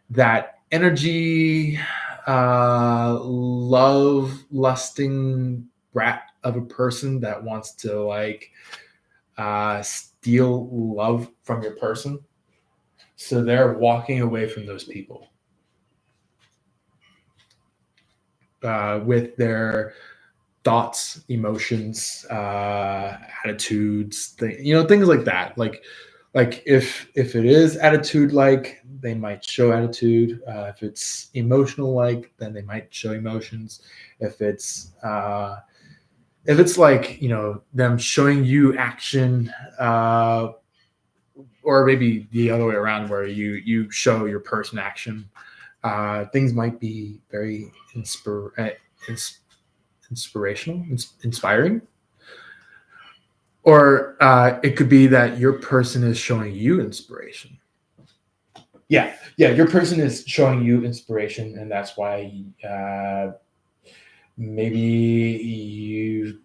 that energy love lusting brat of a person that wants to like steal love from your person. So they're walking away from those people with their thoughts, emotions, attitudes, things like that. Like if it is attitude like, they might show attitude. If it's emotional like, then they might show emotions. If it's like them showing you action, or maybe the other way around, where you show your person action, things might be very inspirational, inspiring. Or it could be that your person is showing you inspiration. Yeah, your person is showing you inspiration, and that's why maybe you've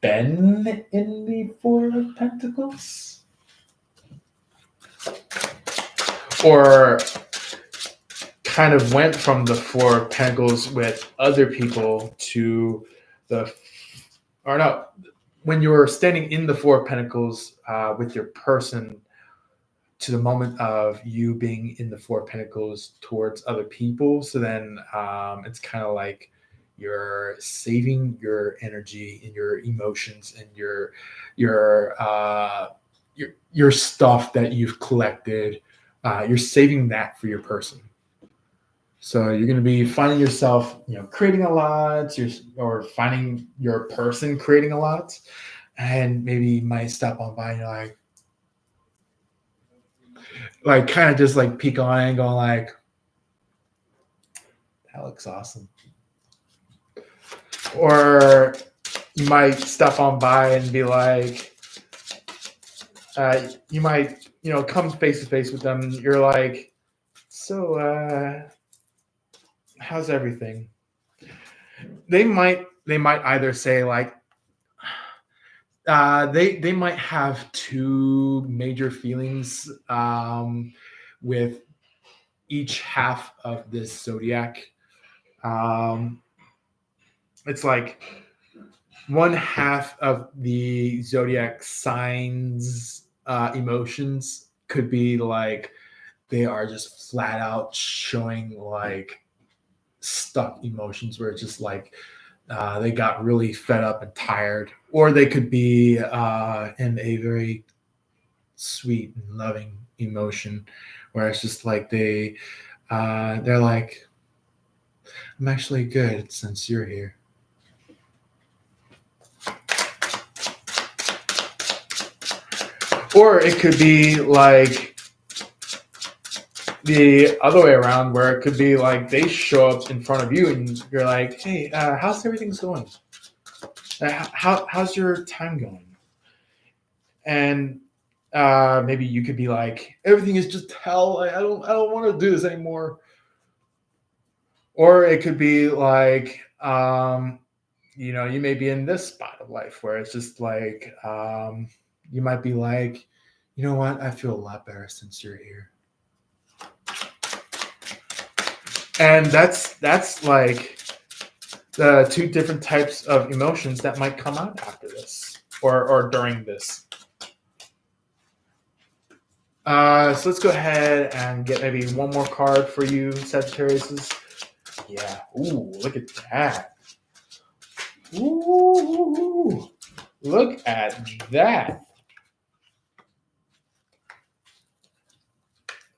been in the Four of Pentacles, or kind of went from the Four of Pentacles with other people to when you were standing in the Four of Pentacles with your person, to the moment of you being in the Four of Pentacles towards other people. So then it's kind of like you're saving your energy and your emotions and your stuff that you've collected. You're saving that for your person. So you're going to be finding yourself, creating a lot, or finding your person creating a lot, and maybe you might stop on by and you're like kind of just like peek on it and going like, that looks awesome. Or you might stop on by and be like, you might, come face to face with them. And you're like, so how's everything? They might either say like, they might have two major feelings with each half of this zodiac. It's like one half of the zodiac signs emotions could be like they are just flat out showing like stuck emotions, where it's just like they got really fed up and tired, or they could be in a very sweet and loving emotion, where it's just like they're like, I'm actually good since you're here. Or it could be like the other way around, where it could be like they show up in front of you and you're like, hey, how's everything going? How's your time going? And maybe you could be like, everything is just hell. I don't want to do this anymore. Or it could be like, you may be in this spot of life where it's just like, you might be like, you know what? I feel a lot better since you're here. And that's like the two different types of emotions that might come out after this or during this. So let's go ahead and get maybe one more card for you, Sagittarius. Yeah. Ooh, look at that. Ooh, look at that.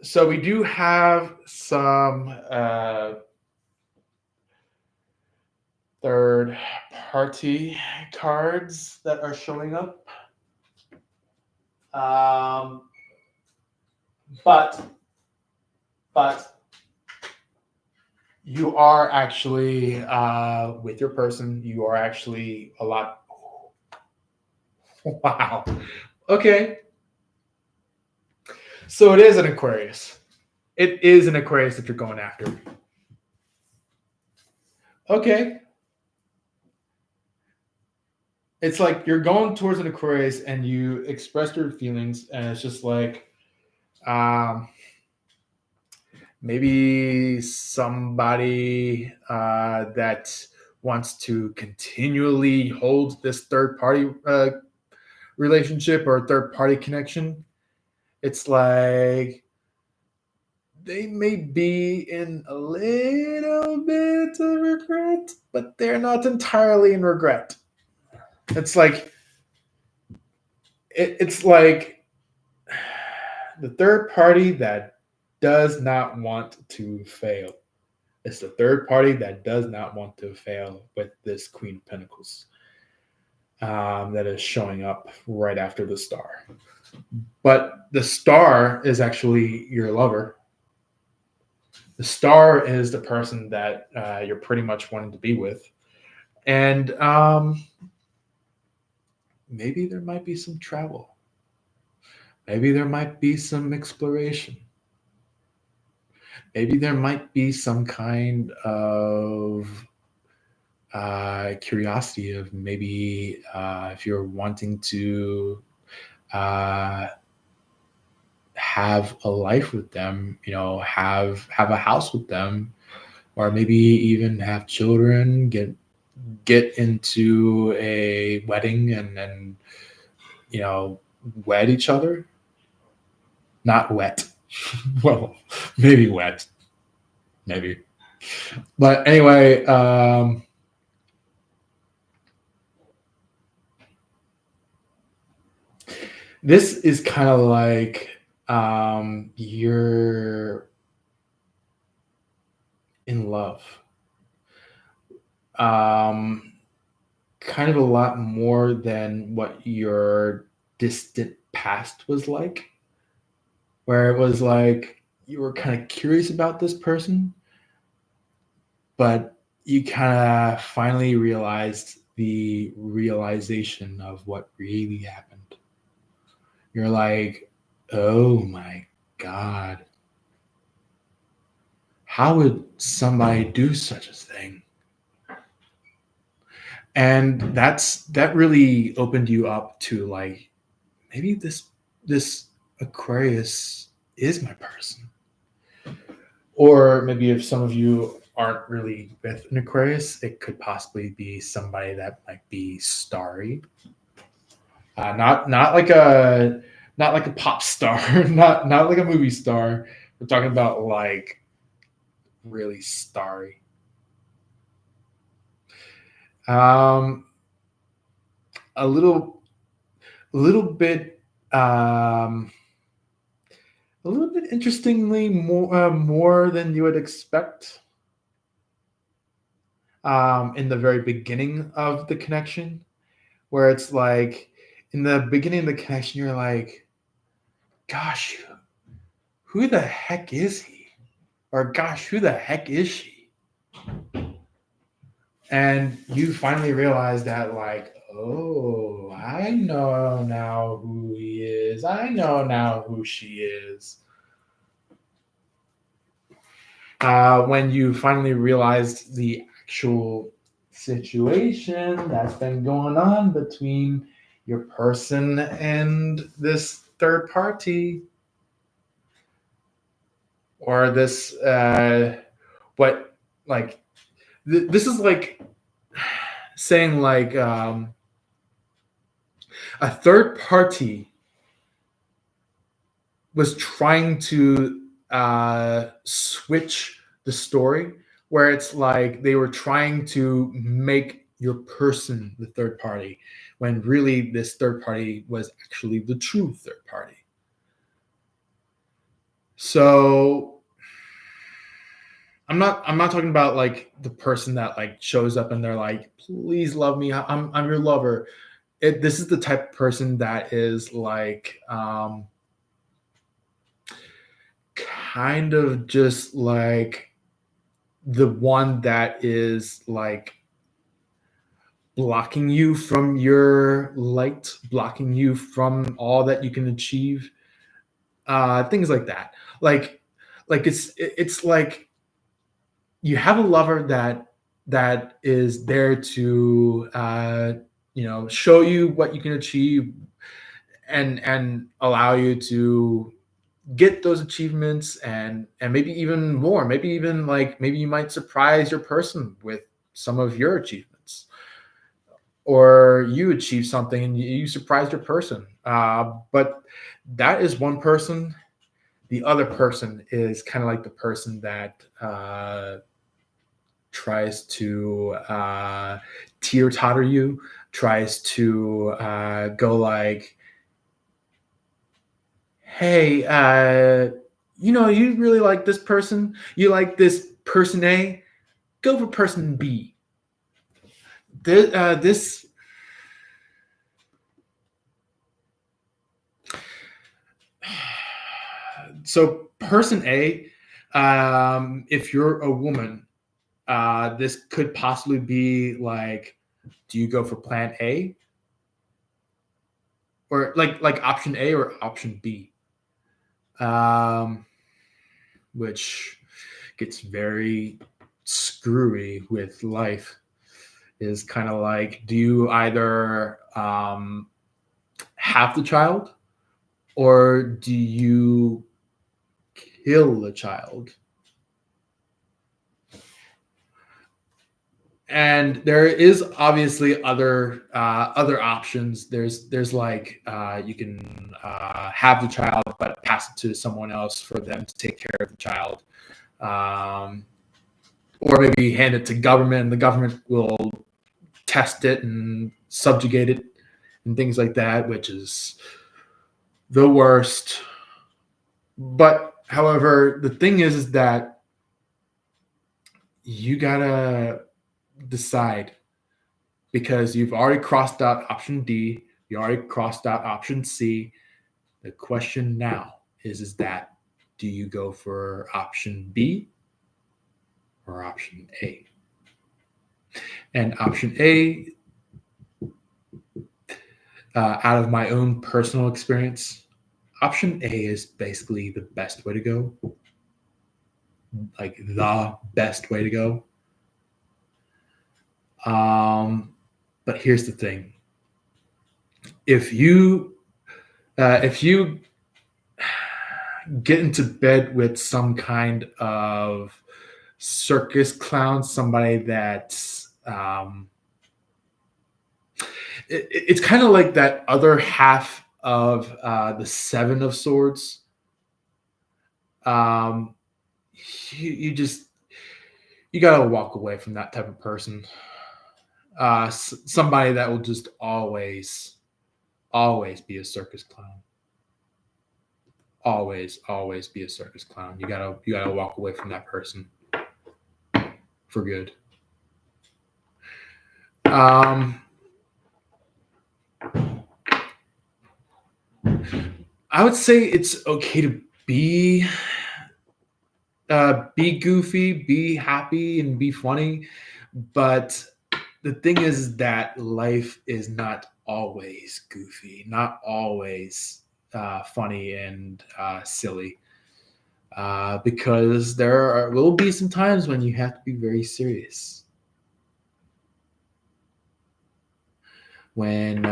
So we do have some third party cards that are showing up. But you are actually with your person. You are actually a lot. Wow. Okay. So it is an Aquarius. It is an Aquarius that you're going after. Okay. It's like you're going towards an Aquarius and you express your feelings, and it's just like, maybe somebody that wants to continually hold this third party relationship or third party connection. It's like they may be in a little bit of regret, but they're not entirely in regret. It's like it's like the third party that does not want to fail. It's the third party that does not want to fail with this Queen of Pentacles that is showing up right after the star. But the star is actually your lover. The star is the person that you're pretty much wanting to be with. And maybe there might be some travel. Maybe there might be some exploration. Maybe there might be some kind of curiosity of maybe if you're wanting to have a life with them, have a house with them, or maybe even have children, get into a wedding and then wed each other. Not wet. Well, maybe wet. Maybe. But anyway, this is kind of like you're in love. Kind of a lot more than what your distant past was like, where it was like you were kind of curious about this person, but you kind of finally realized the realization of what really happened. You're like, oh my God. How would somebody do such a thing? And that really opened you up to like, maybe this Aquarius is my person. Or maybe if some of you aren't really with an Aquarius, it could possibly be somebody that might be starry. Not like a pop star, not like a movie star. We're talking about like really starry. A little bit a little bit interestingly more than you would expect in the very beginning of the connection, where it's like in the beginning of the connection you're like, gosh, who the heck is he? Or gosh, who the heck is she? And you finally realize that like, oh, I know now who he is. I know now who she is. When you finally realized the actual situation that's been going on between your person and this third party, or this what like this is like saying like a third party was trying to switch the story, where it's like they were trying to make your person the third party when really this third party was actually the true third party. So I'm not talking about like the person that like shows up and they're like, please love me, I'm your lover. This is the type of person that is like kind of just like the one that is like blocking you from your light, blocking you from all that you can achieve, things like that. Like it's like you have a lover that is there to show you what you can achieve and allow you to get those achievements and maybe even more. Maybe even like maybe you might surprise your person with some of your achievements, or you achieve something and you surprise your person. But that is one person. The other person is kind of like the person that tries to teeter totter you, tries to go like, hey, you really like this person, you like this person A, go for person B. This so person A, if you're a woman, this could possibly be like, do you go for plan A, or like option A or option B? Which gets very screwy with life. Is kind of like, do you either have the child, or do you kill the child? And there is obviously other options. There's like, you can have the child but pass it to someone else for them to take care of the child, or maybe hand it to government, and the government will test it and subjugate it and things like that, which is the worst. But however, the thing is that you gotta decide, because you've already crossed out option D, you already crossed out option C. The question now is that, do you go for option B or option A? And option A, out of my own personal experience, option A is basically the best way to go, like the best way to go. But here's the thing: if you get into bed with some kind of circus clown, somebody that's it's kind of like that other half of the Seven of Swords. Um, you gotta walk away from that type of person. Somebody that will just always be a circus clown. Always be a circus clown. You gotta walk away from that person for good. I would say it's okay to be goofy, be happy, and be funny, but the thing is that life is not always goofy, not always funny and silly, because will be some times when you have to be very serious. When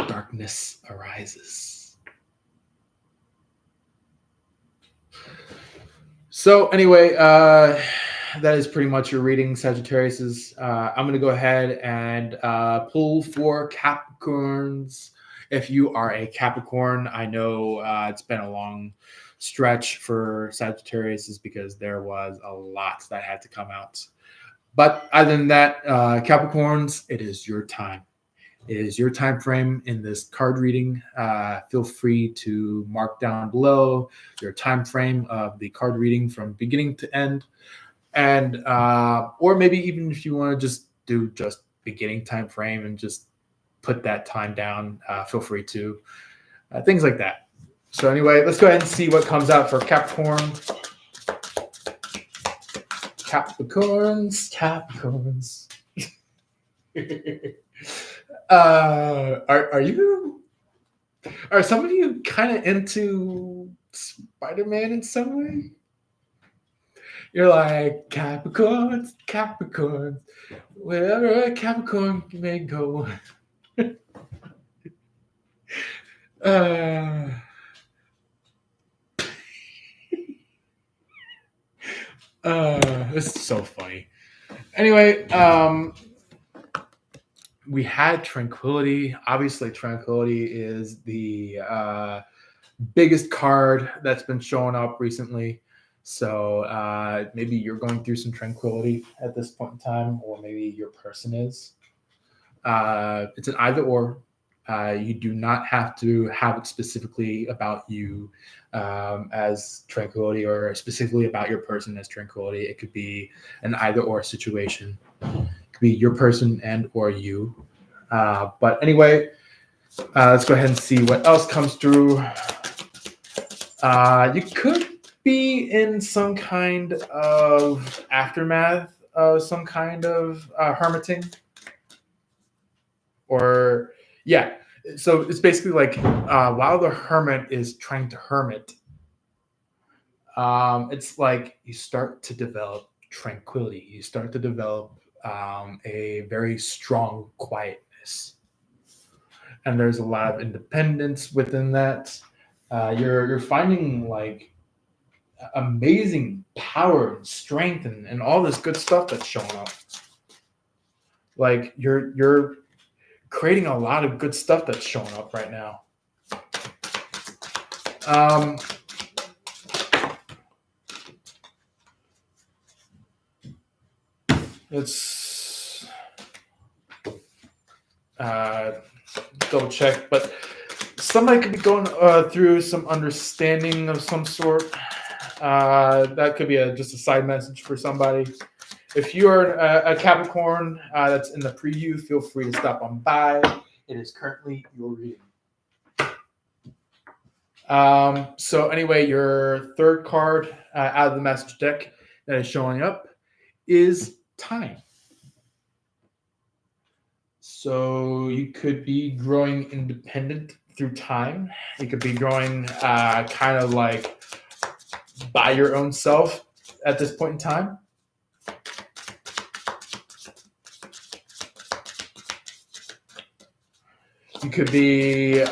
darkness arises. So anyway, that is pretty much your reading, Sagittarius. I'm going to go ahead and pull for Capricorns. If you are a Capricorn, I know it's been a long stretch for Sagittarius because there was a lot that had to come out. But other than that, Capricorns, it is your time. It is your time frame in this card reading. Feel free to mark down below your time frame of the card reading from beginning to end, and or maybe even if you want to just do just beginning time frame and just put that time down, feel free to things like that. So anyway, let's go ahead and see what comes out for Capricorn. Capricorns. Are some of you kind of into Spider-Man in some way? You're like, Capricorns, wherever a Capricorn may go. This is so funny. Anyway, we had tranquility. Obviously, tranquility is the biggest card that's been showing up recently. So maybe you're going through some tranquility at this point in time, or maybe your person is. It's an either or. You do not have to have it specifically about you as tranquility, or specifically about your person as tranquility. It could be an either or situation. It could be your person and or you. But anyway, let's go ahead and see what else comes through. You could be in some kind of aftermath of some kind of hermiting. Or yeah, so it's basically like while the hermit is trying to hermit, it's like you start to develop tranquility. You start to develop a very strong quietness, and there's a lot of independence within that. You're finding like amazing power and strength and all this good stuff that's showing up. Like you're creating a lot of good stuff that's showing up right now. Let's double check, but somebody could be going through some understanding of some sort. That could be just a side message for somebody. If you are a Capricorn that's in the preview, feel free to stop on by. It is currently your reading. So anyway, your third card out of the message deck that is showing up is time. So you could be growing independent through time. You could be growing kind of like by your own self at this point in time. You could be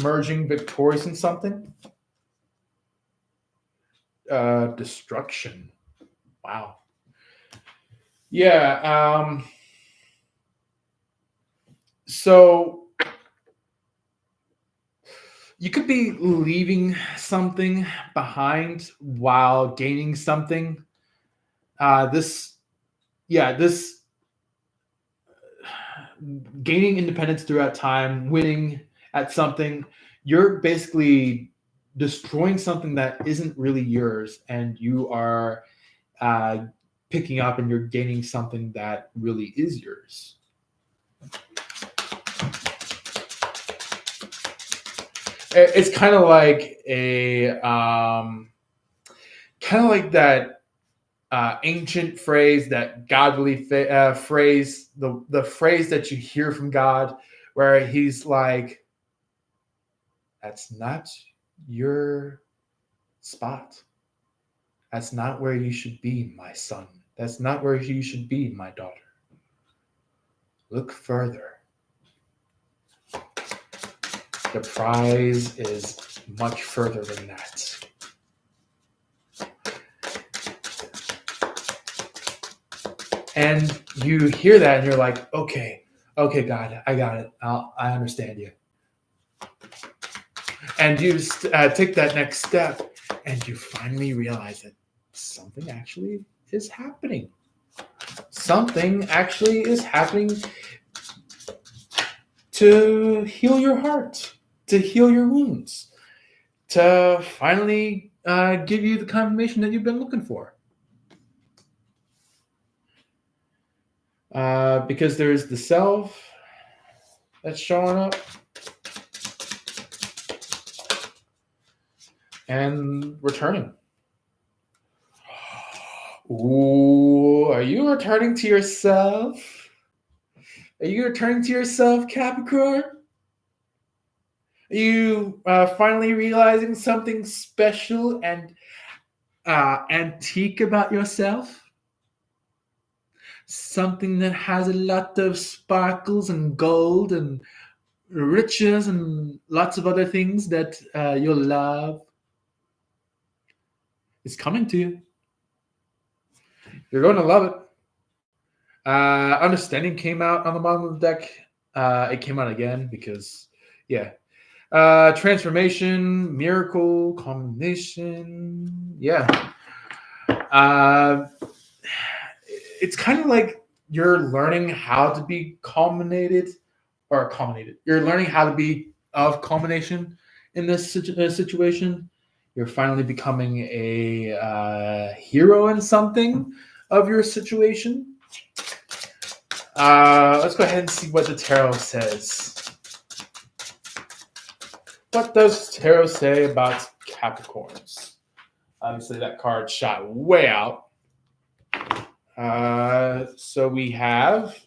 merging victorious in something. Destruction. Wow. Yeah. So you could be leaving something behind while gaining something. This gaining independence throughout time, winning at something, you're basically destroying something that isn't really yours, and you are picking up and you're gaining something that really is yours. It's kind of like that ancient phrase, that godly phrase, the phrase that you hear from God, where he's like, that's not your spot. That's not where you should be, my son. That's not where you should be, my daughter. Look further. The prize is much further than that. And you hear that and you're like, okay, God, I got it. I understand you. And you take that next step and you finally realize that something actually is happening. Something actually is happening to heal your heart, to heal your wounds, to finally give you the confirmation that you've been looking for. Because there's the self that's showing up. And returning. Ooh, are you returning to yourself? Are you returning to yourself, Capricorn? Are you finally realizing something special and antique about yourself? Something that has a lot of sparkles and gold and riches and lots of other things that you'll love. It's coming to you. You're going to love it. Understanding came out on the bottom of the deck. It came out again because, yeah. Transformation, miracle, combination. Yeah. It's kind of like you're learning how to be culminated or culminated. You're learning how to be of culmination in this situation. You're finally becoming a hero in something of your situation. Let's go ahead and see what the tarot says. What does tarot say about Capricorns? Obviously, that card shot way out. So we have.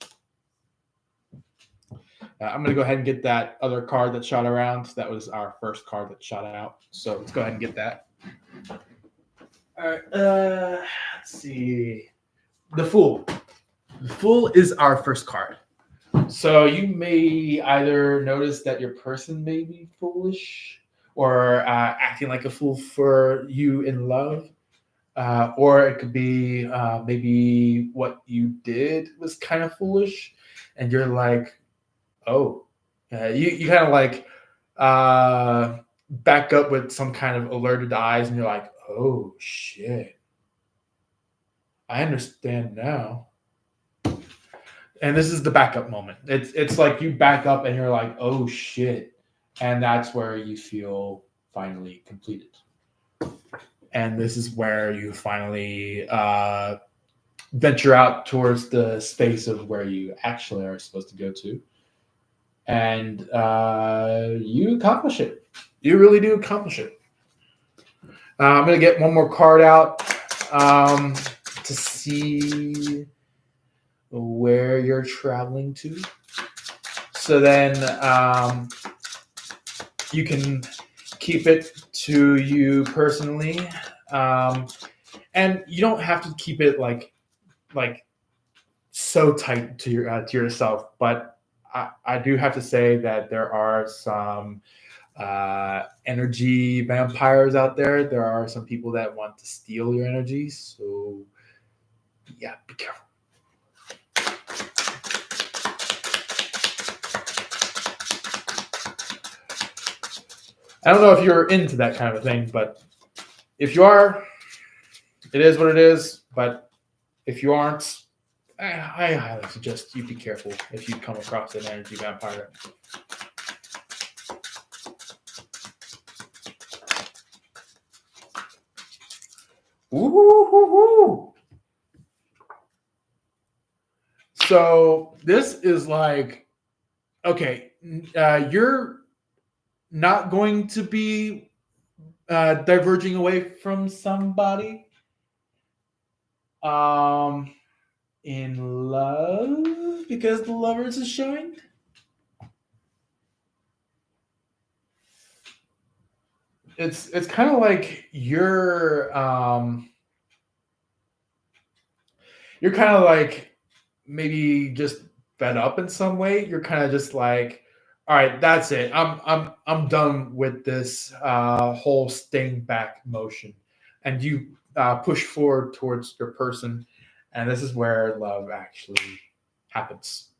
I'm going to go ahead and get that other card that shot around. That was our first card that shot out. So let's go ahead and get that. All right. Let's see. The Fool. The Fool is our first card. So you may either notice that your person may be foolish or acting like a fool for you in love. Or it could be maybe what you did was kind of foolish. And you're like, oh, you kind of like back up with some kind of alerted eyes, and you're like, oh shit, I understand now. And this is the backup moment. It's like you back up and you're like, oh shit, and that's where you feel finally completed. And this is where you finally venture out towards the space of where you actually are supposed to go to. And you accomplish it. You really do accomplish it. I'm going to get one more card out to see where you're traveling to. So then you can keep it to you personally. And you don't have to keep it like so tight to yourself, but I do have to say that there are some energy vampires out there. There are some people that want to steal your energy. So, yeah, be careful. I don't know if you're into that kind of thing, but if you are, it is what it is. But if you aren't, I highly suggest you be careful if you come across an energy vampire. Ooh. So this is like, okay, you're not going to be diverging away from somebody. In love, because the Lovers is showing. It's kind of like you're kind of like maybe just fed up in some way. You're kind of just like, all right, that's it. I'm done with this whole staying back motion, and you push forward towards your person. And this is where love actually happens.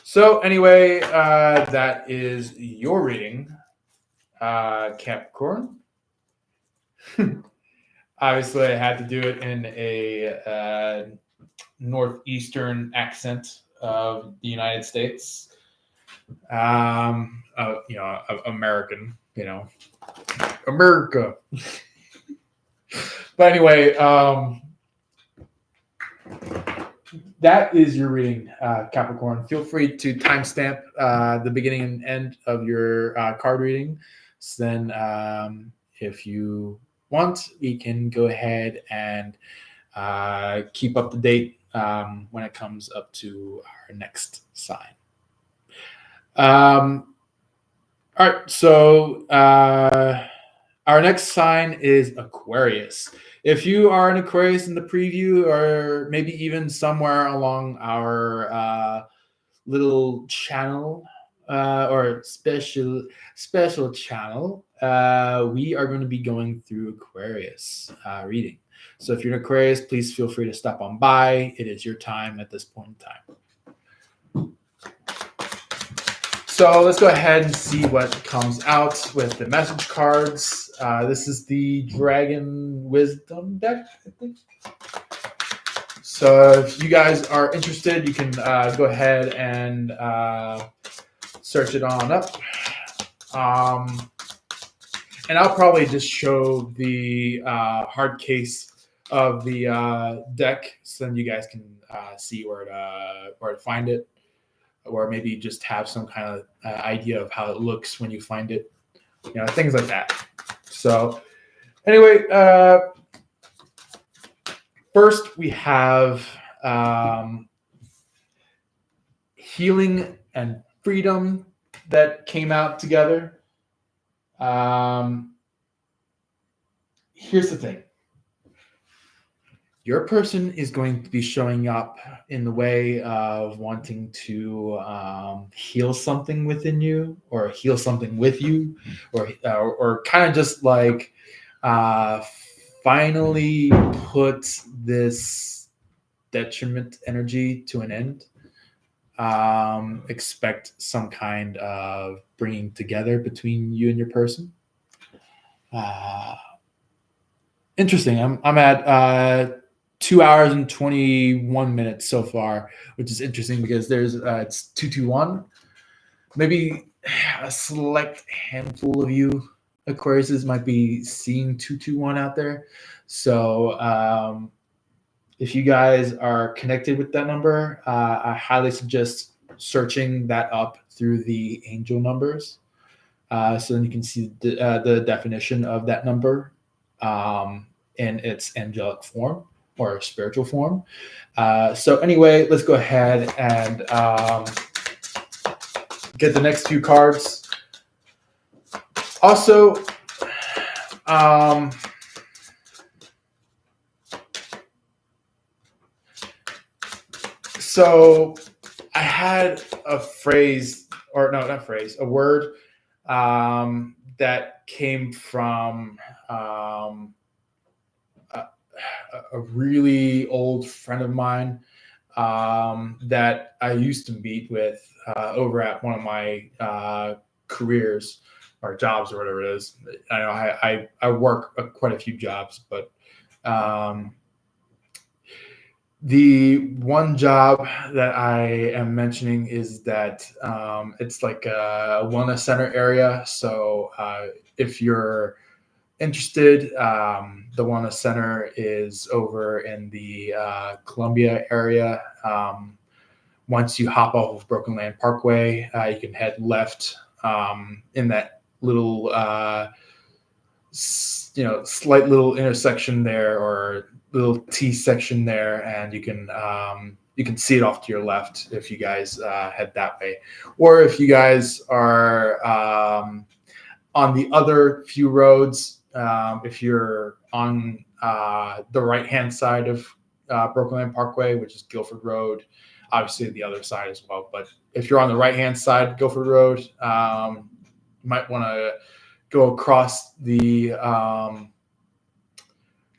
So anyway, that is your reading, Capricorn. Obviously, I had to do it in a northeastern accent of the United States. American, America. But anyway, that is your reading, Capricorn. Feel free to timestamp the beginning and end of your card reading. So then, if you want, we can go ahead and keep up to date when it comes up to our next sign. All right, so our next sign is Aquarius. If you are an Aquarius in the preview, or maybe even somewhere along our little channel or special channel, we are going to be going through Aquarius reading. So if you're an Aquarius, please feel free to stop on by. It is your time at this point in time. So let's go ahead and see what comes out with the message cards. This is the Dragon Wisdom deck, I think. So if you guys are interested, you can go ahead and search it on up. And I'll probably just show the hard case of the deck, so then you guys can see where to find it, or maybe just have some kind of idea of how it looks when you find it, things like that. So anyway, first we have healing and freedom that came out together. Here's the thing. Your person is going to be showing up in the way of wanting to heal something within you, or heal something with you, or kind of just like finally put this detriment energy to an end. Expect some kind of bringing together between you and your person. Interesting. I'm at 2 hours and 21 minutes so far, which is interesting because there's it's 221. Maybe a select handful of you Aquariuses might be seeing 221 out there. So if you guys are connected with that number, I highly suggest searching that up through the angel numbers. So then you can see the definition of that number in its angelic form or spiritual form. So anyway, let's go ahead and get the next few cards. Also, so I had a phrase, or no, not phrase, a word that came from a really old friend of mine that I used to meet with over at one of my careers or jobs or whatever it is. I know I work quite a few jobs, but the one job that I am mentioning is that it's like a wellness center area. So if you're interested, the wellness center is over in the Columbia area. Once you hop off of Broken Land Parkway, you can head left in that little, slight little intersection there, or little T section there, and you can see it off to your left if you guys head that way, or if you guys are on the other few roads, if you're on the right-hand side of Broken Land Parkway, which is Guilford Road, obviously the other side as well. But if you're on the right-hand side, Guilford Road, you might want to go across the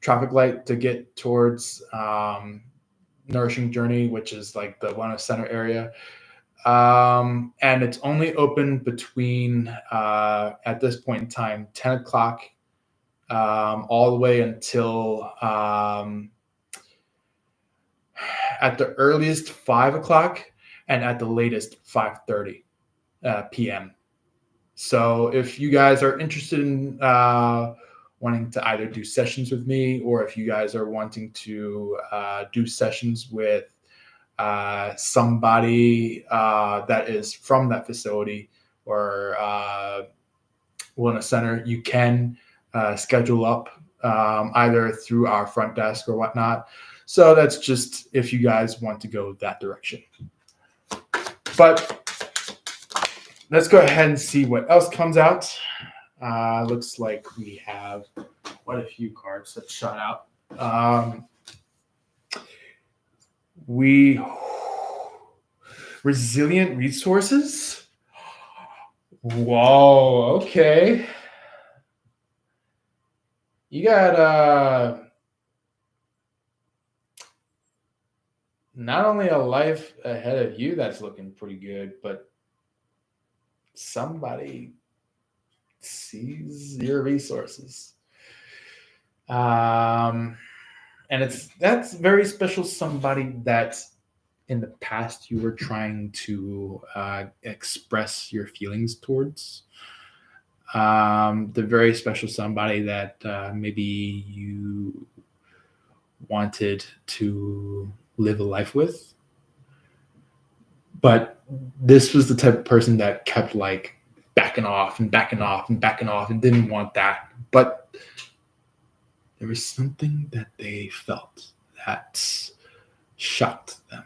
traffic light to get towards Nourishing Journey, which is like the wellness center area. And it's only open between, at this point in time, 10 o'clock all the way until at the earliest 5 o'clock and at the latest 5:30 p.m. So if you guys are interested in wanting to either do sessions with me, or if you guys are wanting to do sessions with somebody that is from that facility or wellness center, you can schedule up either through our front desk or whatnot. So that's just if you guys want to go that direction. But let's go ahead and see what else comes out. Looks like we have quite a few cards that shot out. Resilient resources. Whoa, okay. You got not only a life ahead of you that's looking pretty good, but somebody sees your resources. And that's very special. Somebody that in the past you were trying to express your feelings towards. The very special somebody that maybe you wanted to live a life with. But this was the type of person that kept like backing off and backing off and backing off and didn't want that. But there was something that they felt that shocked them.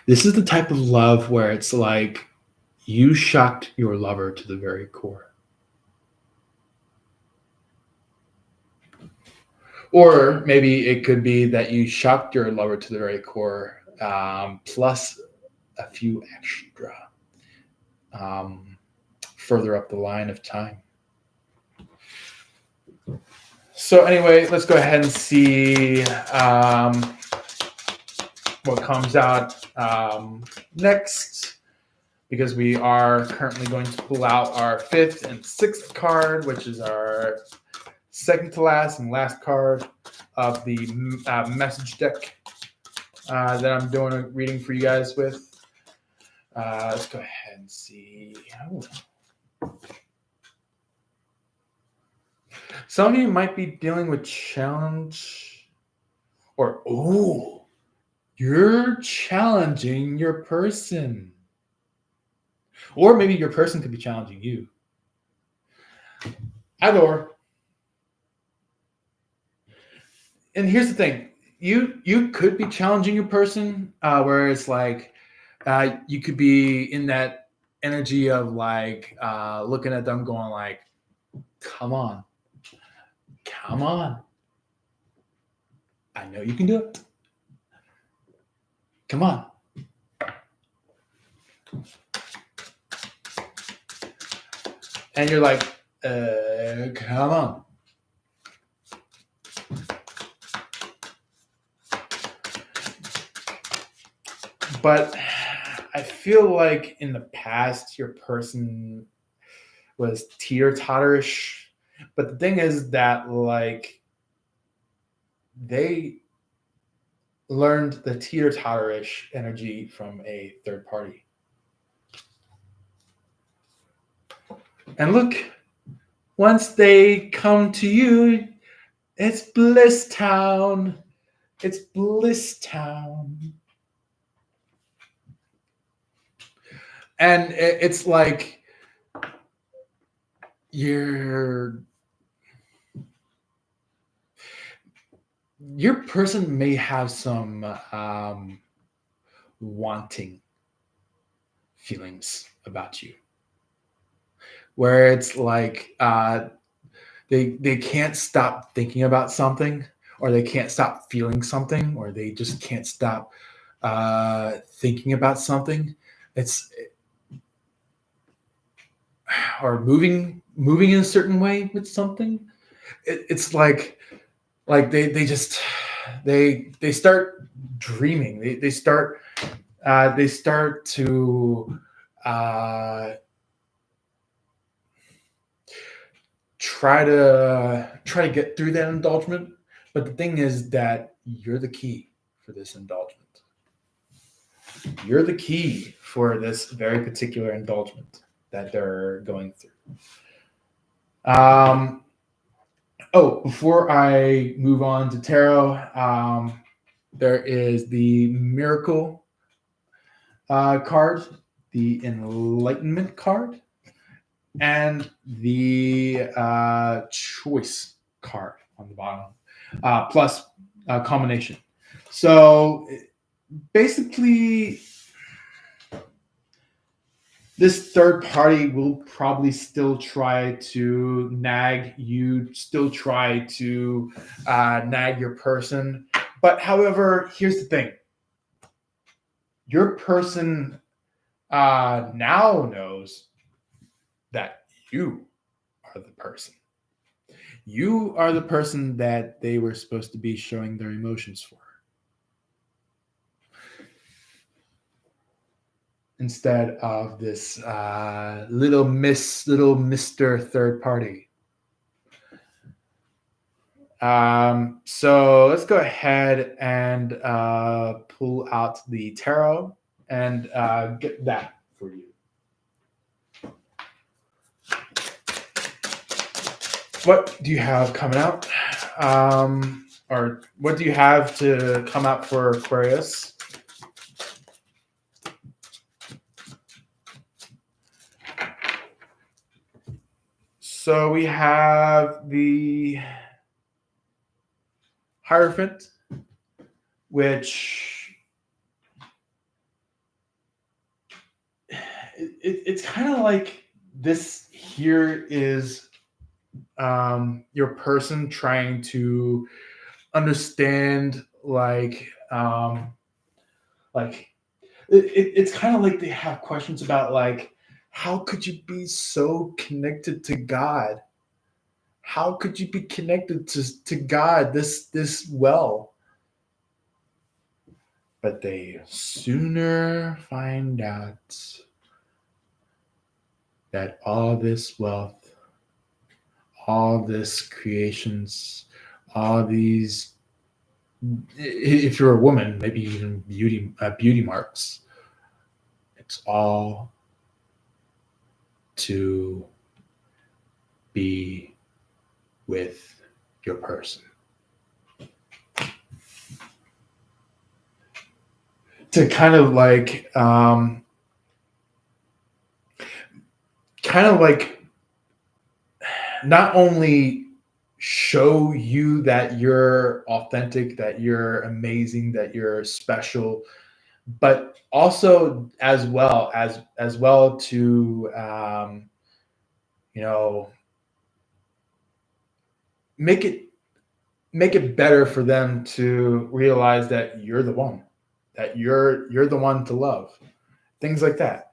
This is the type of love where it's like you shocked your lover to the very core. Or maybe it could be that you shocked your lover to the very core, plus a few extra further up the line of time. So anyway, let's go ahead and see what comes out next, because we are currently going to pull out our fifth and sixth card, which is our second to last and last card of the message deck that I'm doing a reading for you guys with. Let's go ahead and see. Some of you might be dealing with challenge, or you're challenging your person. Or maybe your person could be challenging you. Either or. And here's the thing. You could be challenging your person, where it's like you could be in that energy of like looking at them going like, come on. I know you can do it. Come on. And you're like, come on. But I feel like in the past, your person was teeter-totterish. But the thing is that, like, they learned the teeter-totterish energy from a third party. And look, once they come to you, it's bliss town. It's bliss town. And it's like your person may have some wanting feelings about you, where it's like they can't stop thinking about something, or they can't stop feeling something, or they just can't stop thinking about something. Or moving in a certain way with something. It's like they just they start dreaming. They start to try to get through that indulgence. But the thing is that you're the key for this indulgence. You're the key for this very particular indulgence that they're going through. Before I move on to tarot, there is the Miracle card, the Enlightenment card, and the Choice card on the bottom, plus a combination. So basically, this third party will probably still try to nag you, still try to nag your person. But however, here's the thing. Your person now knows that you are are the person. You are the person that they were supposed to be showing their emotions for. Instead of this little Mr. Third Party. So let's go ahead and pull out the tarot and get that for you. What do you have coming out? Or what do you have to come out for Aquarius? So we have the Hierophant, which it's kind of like this here is your person trying to understand it's kind of like they have questions about like, how could you be so connected to God? How could you be connected to God this well? But they sooner find out that all this wealth, all this creations, all these, if you're a woman, maybe even beauty marks, it's all to be with your person. To kind of like not only show you that you're authentic, that you're amazing, that you're special, but also as well to make it better for them to realize that you're the one, that you're the one to love, things like that.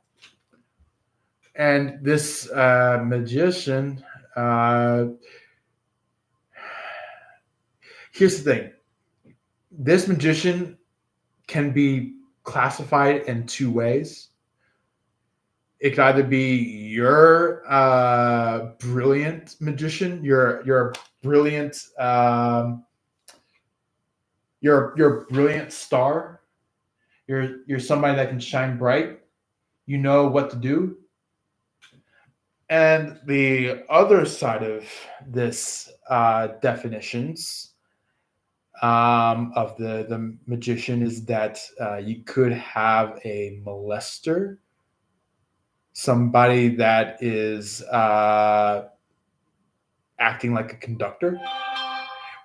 And this magician, here's the thing. This magician can be classified in two ways. It could either be your brilliant magician, your brilliant you're a brilliant star. You're somebody that can shine bright. You know what to do. And the other side of this definitions of the magician is that you could have a molester, somebody that is acting like a conductor,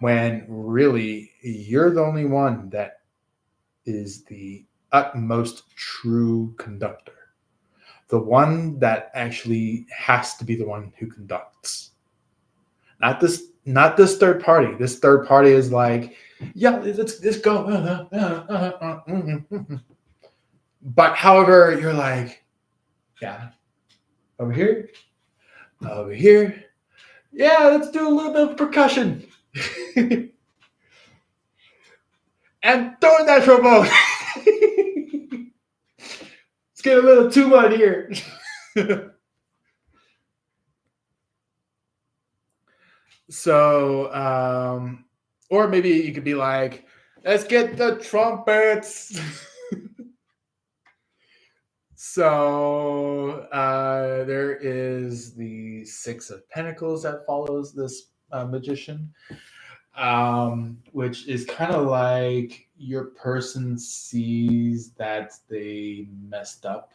when really you're the only one that is the utmost true conductor. The one that actually has to be the one who conducts. Not this third party. This third party is like, yeah, let's go. But however, you're like, yeah, over here. Yeah, let's do a little bit of percussion. And throw that trombone. Let's get a little tuba in here. So, or maybe you could be like, let's get the trumpets. So there is the Six of Pentacles that follows this magician, which is kind of like your person sees that they messed up.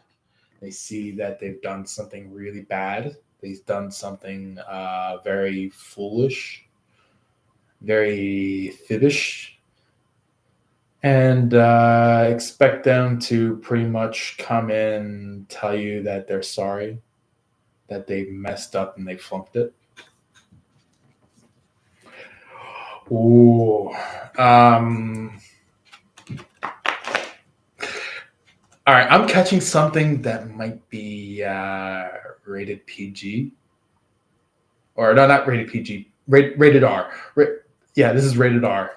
They see that they've done something really bad. They've done something very foolish, very fibbish, and expect them to pretty much come in and tell you that they're sorry, that they messed up and they flunked it. Ooh. All right, I'm catching something that might be rated PG. or no, not rated PG, rated R. Yeah, this is rated R.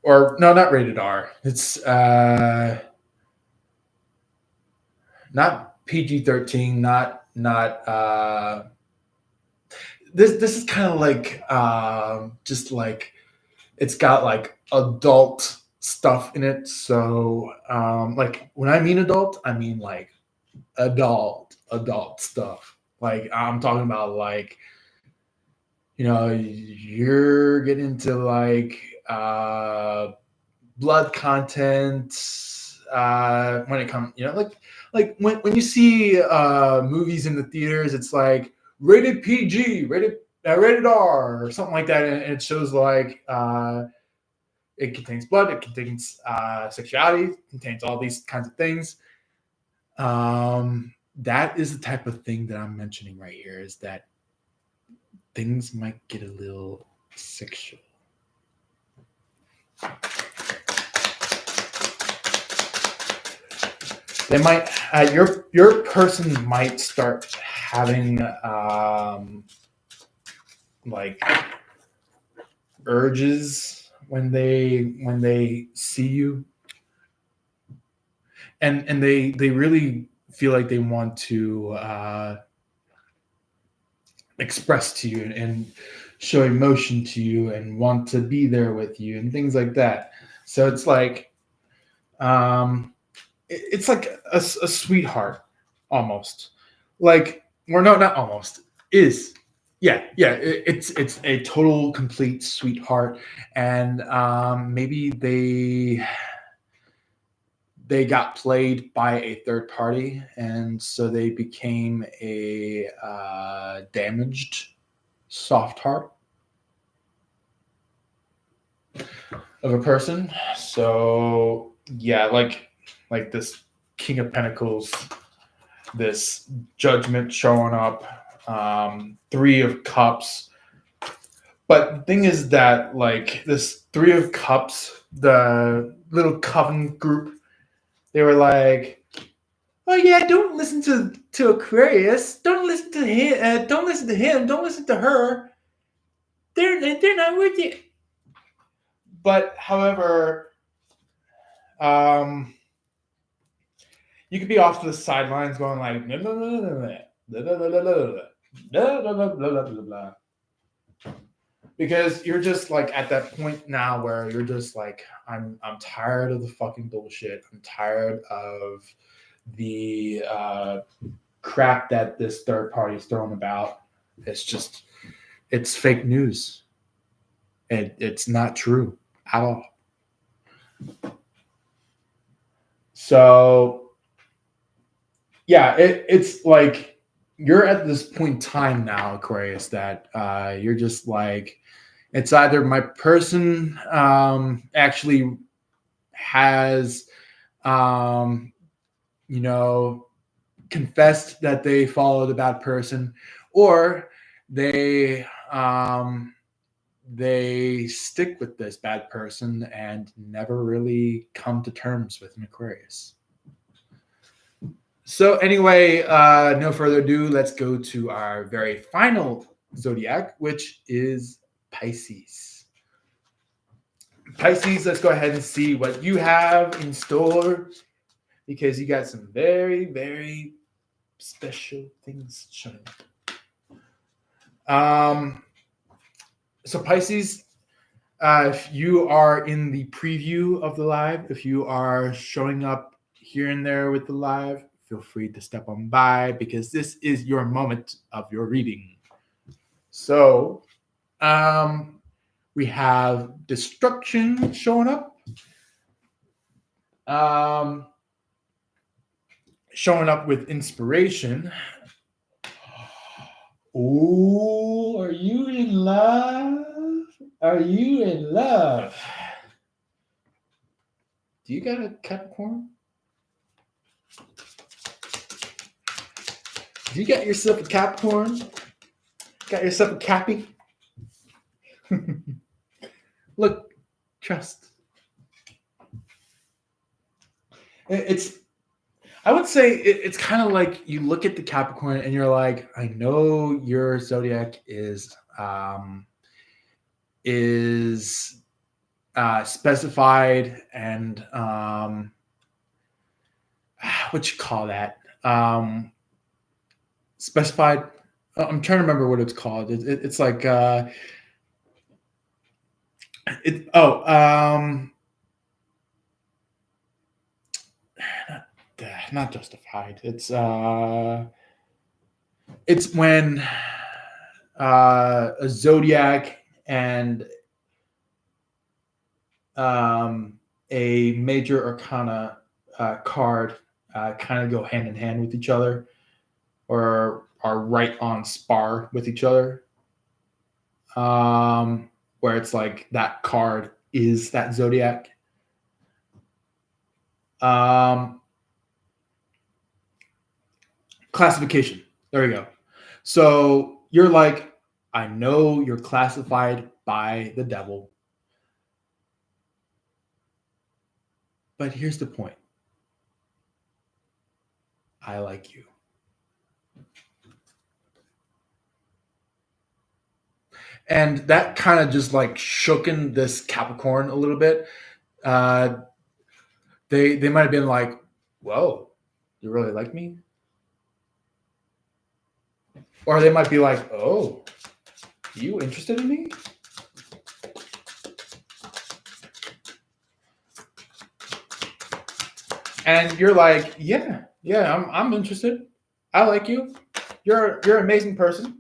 Or no, not rated R. It's not PG-13, not this is kind of like just like it's got like adult stuff in it. So like when I mean adult, I mean like adult stuff. Like I'm talking about like, you know, you're getting into like blood content when it comes, you know, like when you see movies in the theaters, it's like rated PG, rated R, or something like that, and it shows like it contains blood, it contains sexuality, it contains all these kinds of things. That is the type of thing that I'm mentioning right here, is that things might get a little sexual. They might your person might start having like urges when they see you, and they really feel like they want to express to you and show emotion to you and want to be there with you and things like that. So it's like it's like a sweetheart almost, like, or no, not almost, is, yeah, it's a total complete sweetheart. And maybe they got played by a third party, and so they became a damaged soft heart of a person. So yeah, like this King of Pentacles, this Judgment showing up, Three of Cups. But the thing is that like this Three of Cups, the little coven group, they were like, oh yeah, don't listen to Aquarius, don't listen to him, don't listen to him, don't listen to her. They're not with you. But however, you could be off to the sidelines going like blah blah blah blah blah blah blah blah blah, because you're just like at that point now where you're just like, I'm tired of the fucking bullshit. I'm tired of the crap that this third party is throwing about. It's fake news. It's not true at all. So yeah, it's like you're at this point in time now, Aquarius, that you're just like, it's either my person actually has confessed that they followed a bad person, or they stick with this bad person and never really come to terms with an Aquarius. So anyway, no further ado, let's go to our very final zodiac, which is Pisces. Pisces, let's go ahead and see what you have in store, because you got some very, very special things showing up. So Pisces, if you are in the preview of the live, if you are showing up here and there with the live, feel free to step on by, because this is your moment of your reading. So we have destruction showing up. Showing up with inspiration. Oh, are you in love? Are you in love? Do you got a Capricorn? Do you got yourself a Capricorn? Got yourself a Cappy? Look, trust. I would say it's kind of like you look at the Capricorn and you're like, I know your zodiac is specified and what you call that? Specified. I'm trying to remember what it's called. It's like it. Oh, not justified. It's when a zodiac and a major arcana card kind of go hand in hand with each other, or are right on spar with each other. Where it's like that card is that zodiac. Classification. There we go. So you're like, I know you're classified by the devil, but here's the point. I like you. And that kind of just like shooken this Capricorn a little bit. They might have been like, whoa, you really like me? Or they might be like, oh, you interested in me? And you're like, yeah, I'm interested. I like you. You're an amazing person.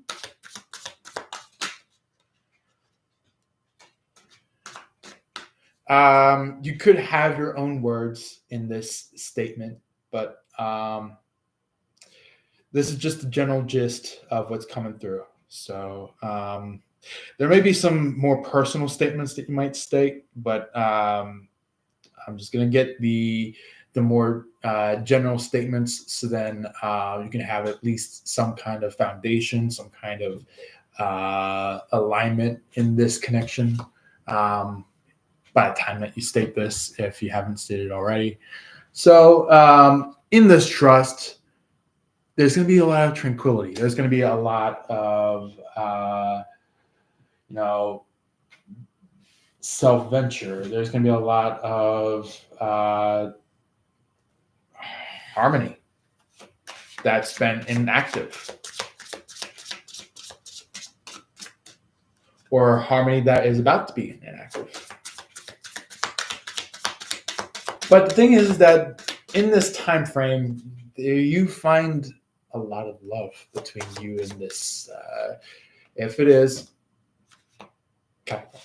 You could have your own words in this statement, but this is just the general gist of what's coming through. So there may be some more personal statements that you might state, but I'm just going to get the more general statements, so then you can have at least some kind of foundation, some kind of alignment in this connection by the time that you state this, if you haven't stated already. So in this trust, there's going to be a lot of tranquility. There's going to be a lot of self-venture. There's going to be a lot of harmony that's been inactive, or harmony that is about to be inactive. But the thing is that in this time frame, you find a lot of love between you and this. If it is Capricorn.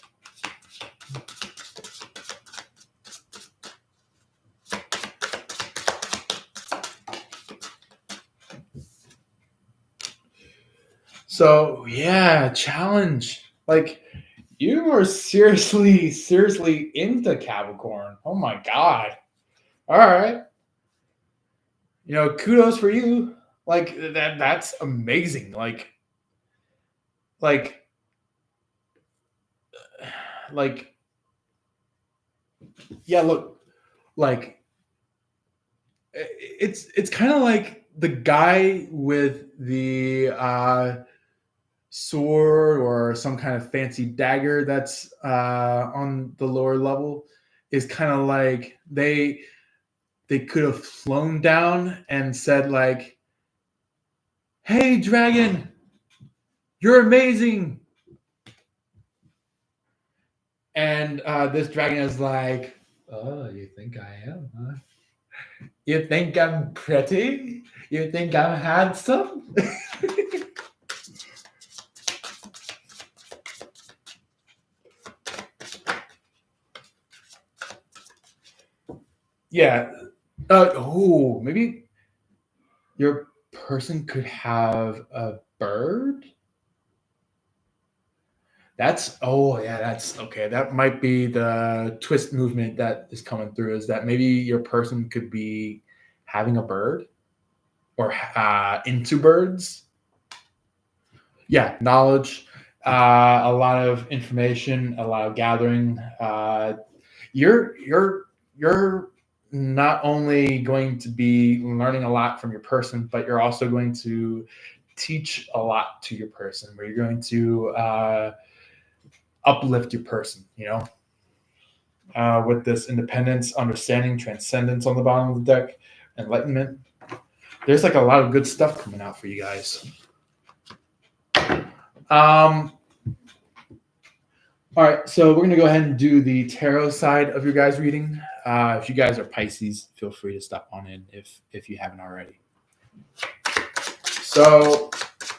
So yeah, challenge. Like, you are seriously into Capricorn. Oh my God. All right. Kudos for you. Like that's amazing. Like yeah, look, like it's kind of like the guy with the sword or some kind of fancy dagger that's on the lower level is kind of like they could have flown down and said like, hey dragon, you're amazing. And this dragon is like, oh, you think I am, huh? You think I'm pretty? You think I'm handsome? Yeah. Maybe your person could have a bird. That's okay. That might be the twist movement that is coming through. Is that maybe your person could be having a bird or into birds? Yeah, knowledge, a lot of information, a lot of gathering. Your not only going to be learning a lot from your person, but you're also going to teach a lot to your person, where you're going to uplift your person, with this independence, understanding, transcendence on the bottom of the deck, enlightenment. There's like a lot of good stuff coming out for you guys. All right, so we're going to go ahead and do the tarot side of your guys' reading. If you guys are Pisces, feel free to stop on in if you haven't already. So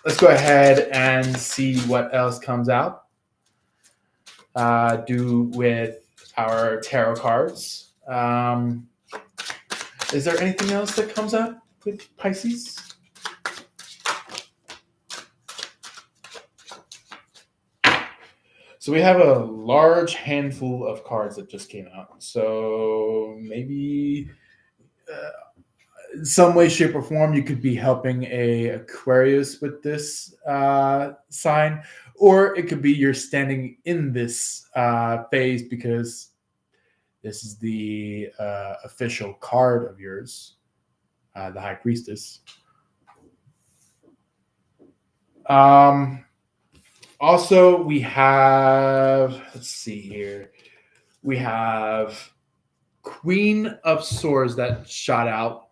let's go ahead and see what else comes out. Do with our tarot cards. Is there anything else that comes out with Pisces? So we have a large handful of cards that just came out. So maybe in some way, shape, or form, you could be helping a Aquarius with this sign, or it could be you're standing in this phase because this is the official card of yours, the High Priestess. Also, we have, let's see here, we have Queen of Swords that shot out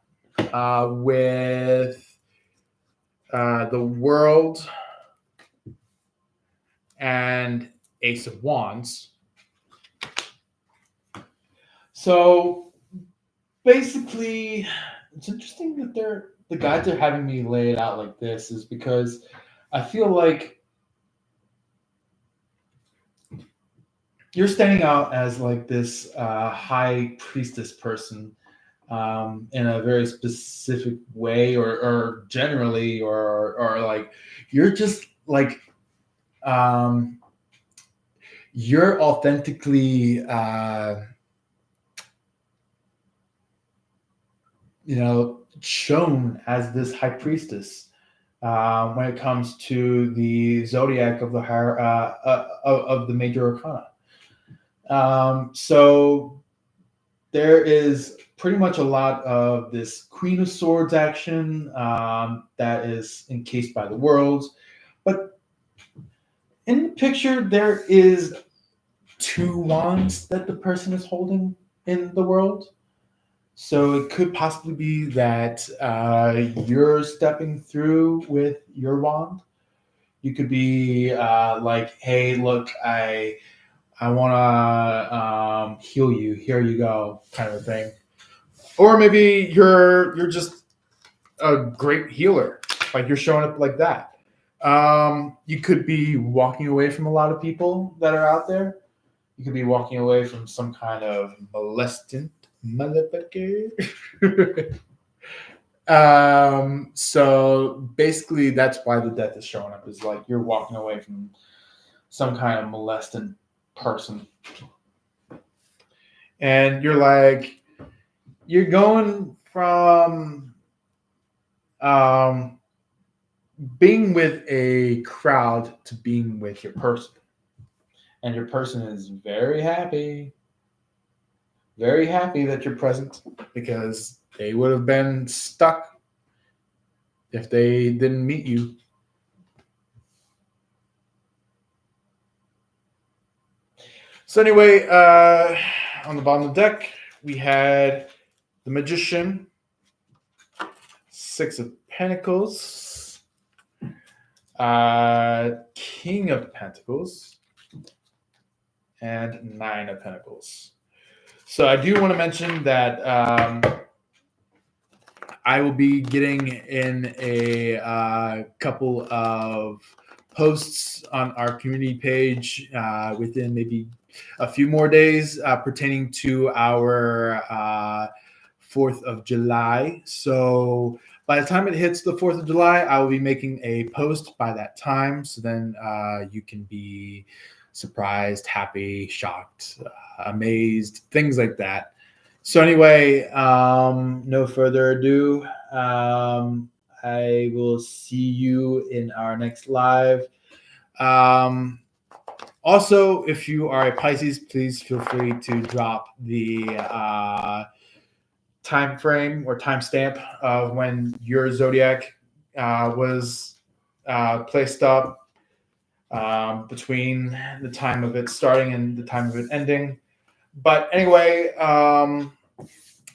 with the World and Ace of Wands. So basically, it's interesting that the guides are having me lay it out like this is because I feel like you're standing out as like this high priestess person in a very specific way, or generally, or like you're just like you're authentically shown as this high priestess when it comes to the zodiac of the of the major arcana. So there is pretty much a lot of this Queen of Swords action that is encased by the worlds. But in the picture, there is 2 wands that the person is holding in the world. So it could possibly be that you're stepping through with your wand. You could be like, hey, look, I want to heal you. Here you go, kind of a thing. Or maybe you're just a great healer, like you're showing up like that. You could be walking away from a lot of people that are out there. You could be walking away from some kind of molestant motherfucker. So basically, that's why the death is showing up. Is like you're walking away from some kind of molestant person, and you're like you're going from being with a crowd to being with your person, and your person is very happy that you're present, because they would have been stuck if they didn't meet you. So anyway, on the bottom of the deck, we had the Magician, 6 of Pentacles, King of Pentacles, and 9 of Pentacles. So I do want to mention that I will be getting in a couple of posts on our community page within maybe a few more days pertaining to our 4th of July. So by the time it hits the 4th of July, I will be making a post by that time. So then you can be surprised, happy, shocked, amazed, things like that. So anyway, no further ado. I will see you in our next live. Also, if you are a Pisces, please feel free to drop the time frame or time stamp of when your zodiac was placed up, between the time of it starting and the time of it ending. But anyway,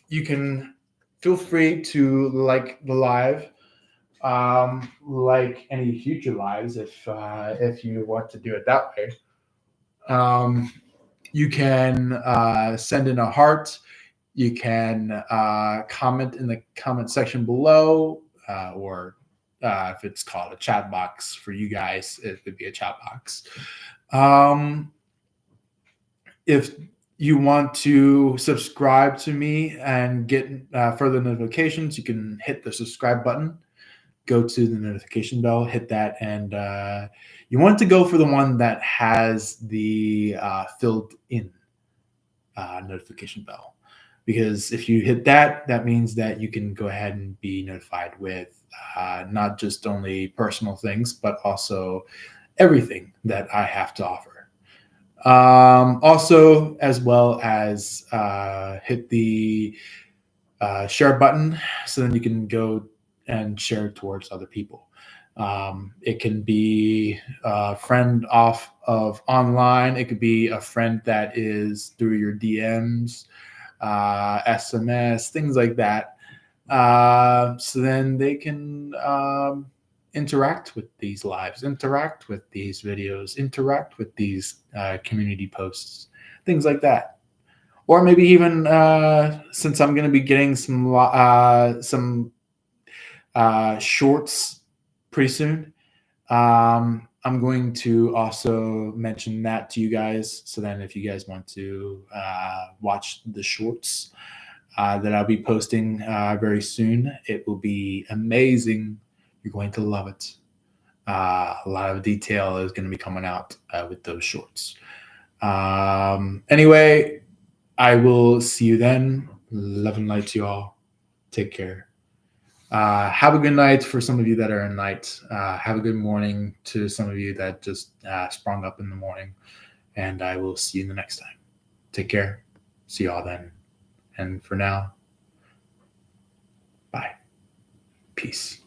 you can feel free to like the live, like any future lives, if you want to do it that way. You can send in a heart. You can comment in the comment section below, or if it's called a chat box for you guys, it would be a chat box. If you want to subscribe to me and get further notifications, you can hit the subscribe button. Go to the notification bell, hit that, and you want to go for the one that has the filled in notification bell. Because if you hit that, that means that you can go ahead and be notified with not just only personal things, but also everything that I have to offer. Also, as well as hit the share button, so then you can go and share it towards other people. It can be a friend off of online. It could be a friend that is through your DMs, SMS, things like that. So then they can interact with these lives, interact with these videos, interact with these community posts, things like that. Or maybe even since I'm going to be getting some shorts pretty soon, I'm going to also mention that to you guys. So then if you guys want to watch the shorts that I'll be posting very soon, it will be amazing. You're going to love it. A lot of detail is going to be coming out with those shorts. Anyway, I will see you then. Love and light to you all. Take care. Have a good night for some of you that are in night. Have a good morning to some of you that just sprung up in the morning. And I will see you the next time. Take care. See you all then. And for now, bye. Peace.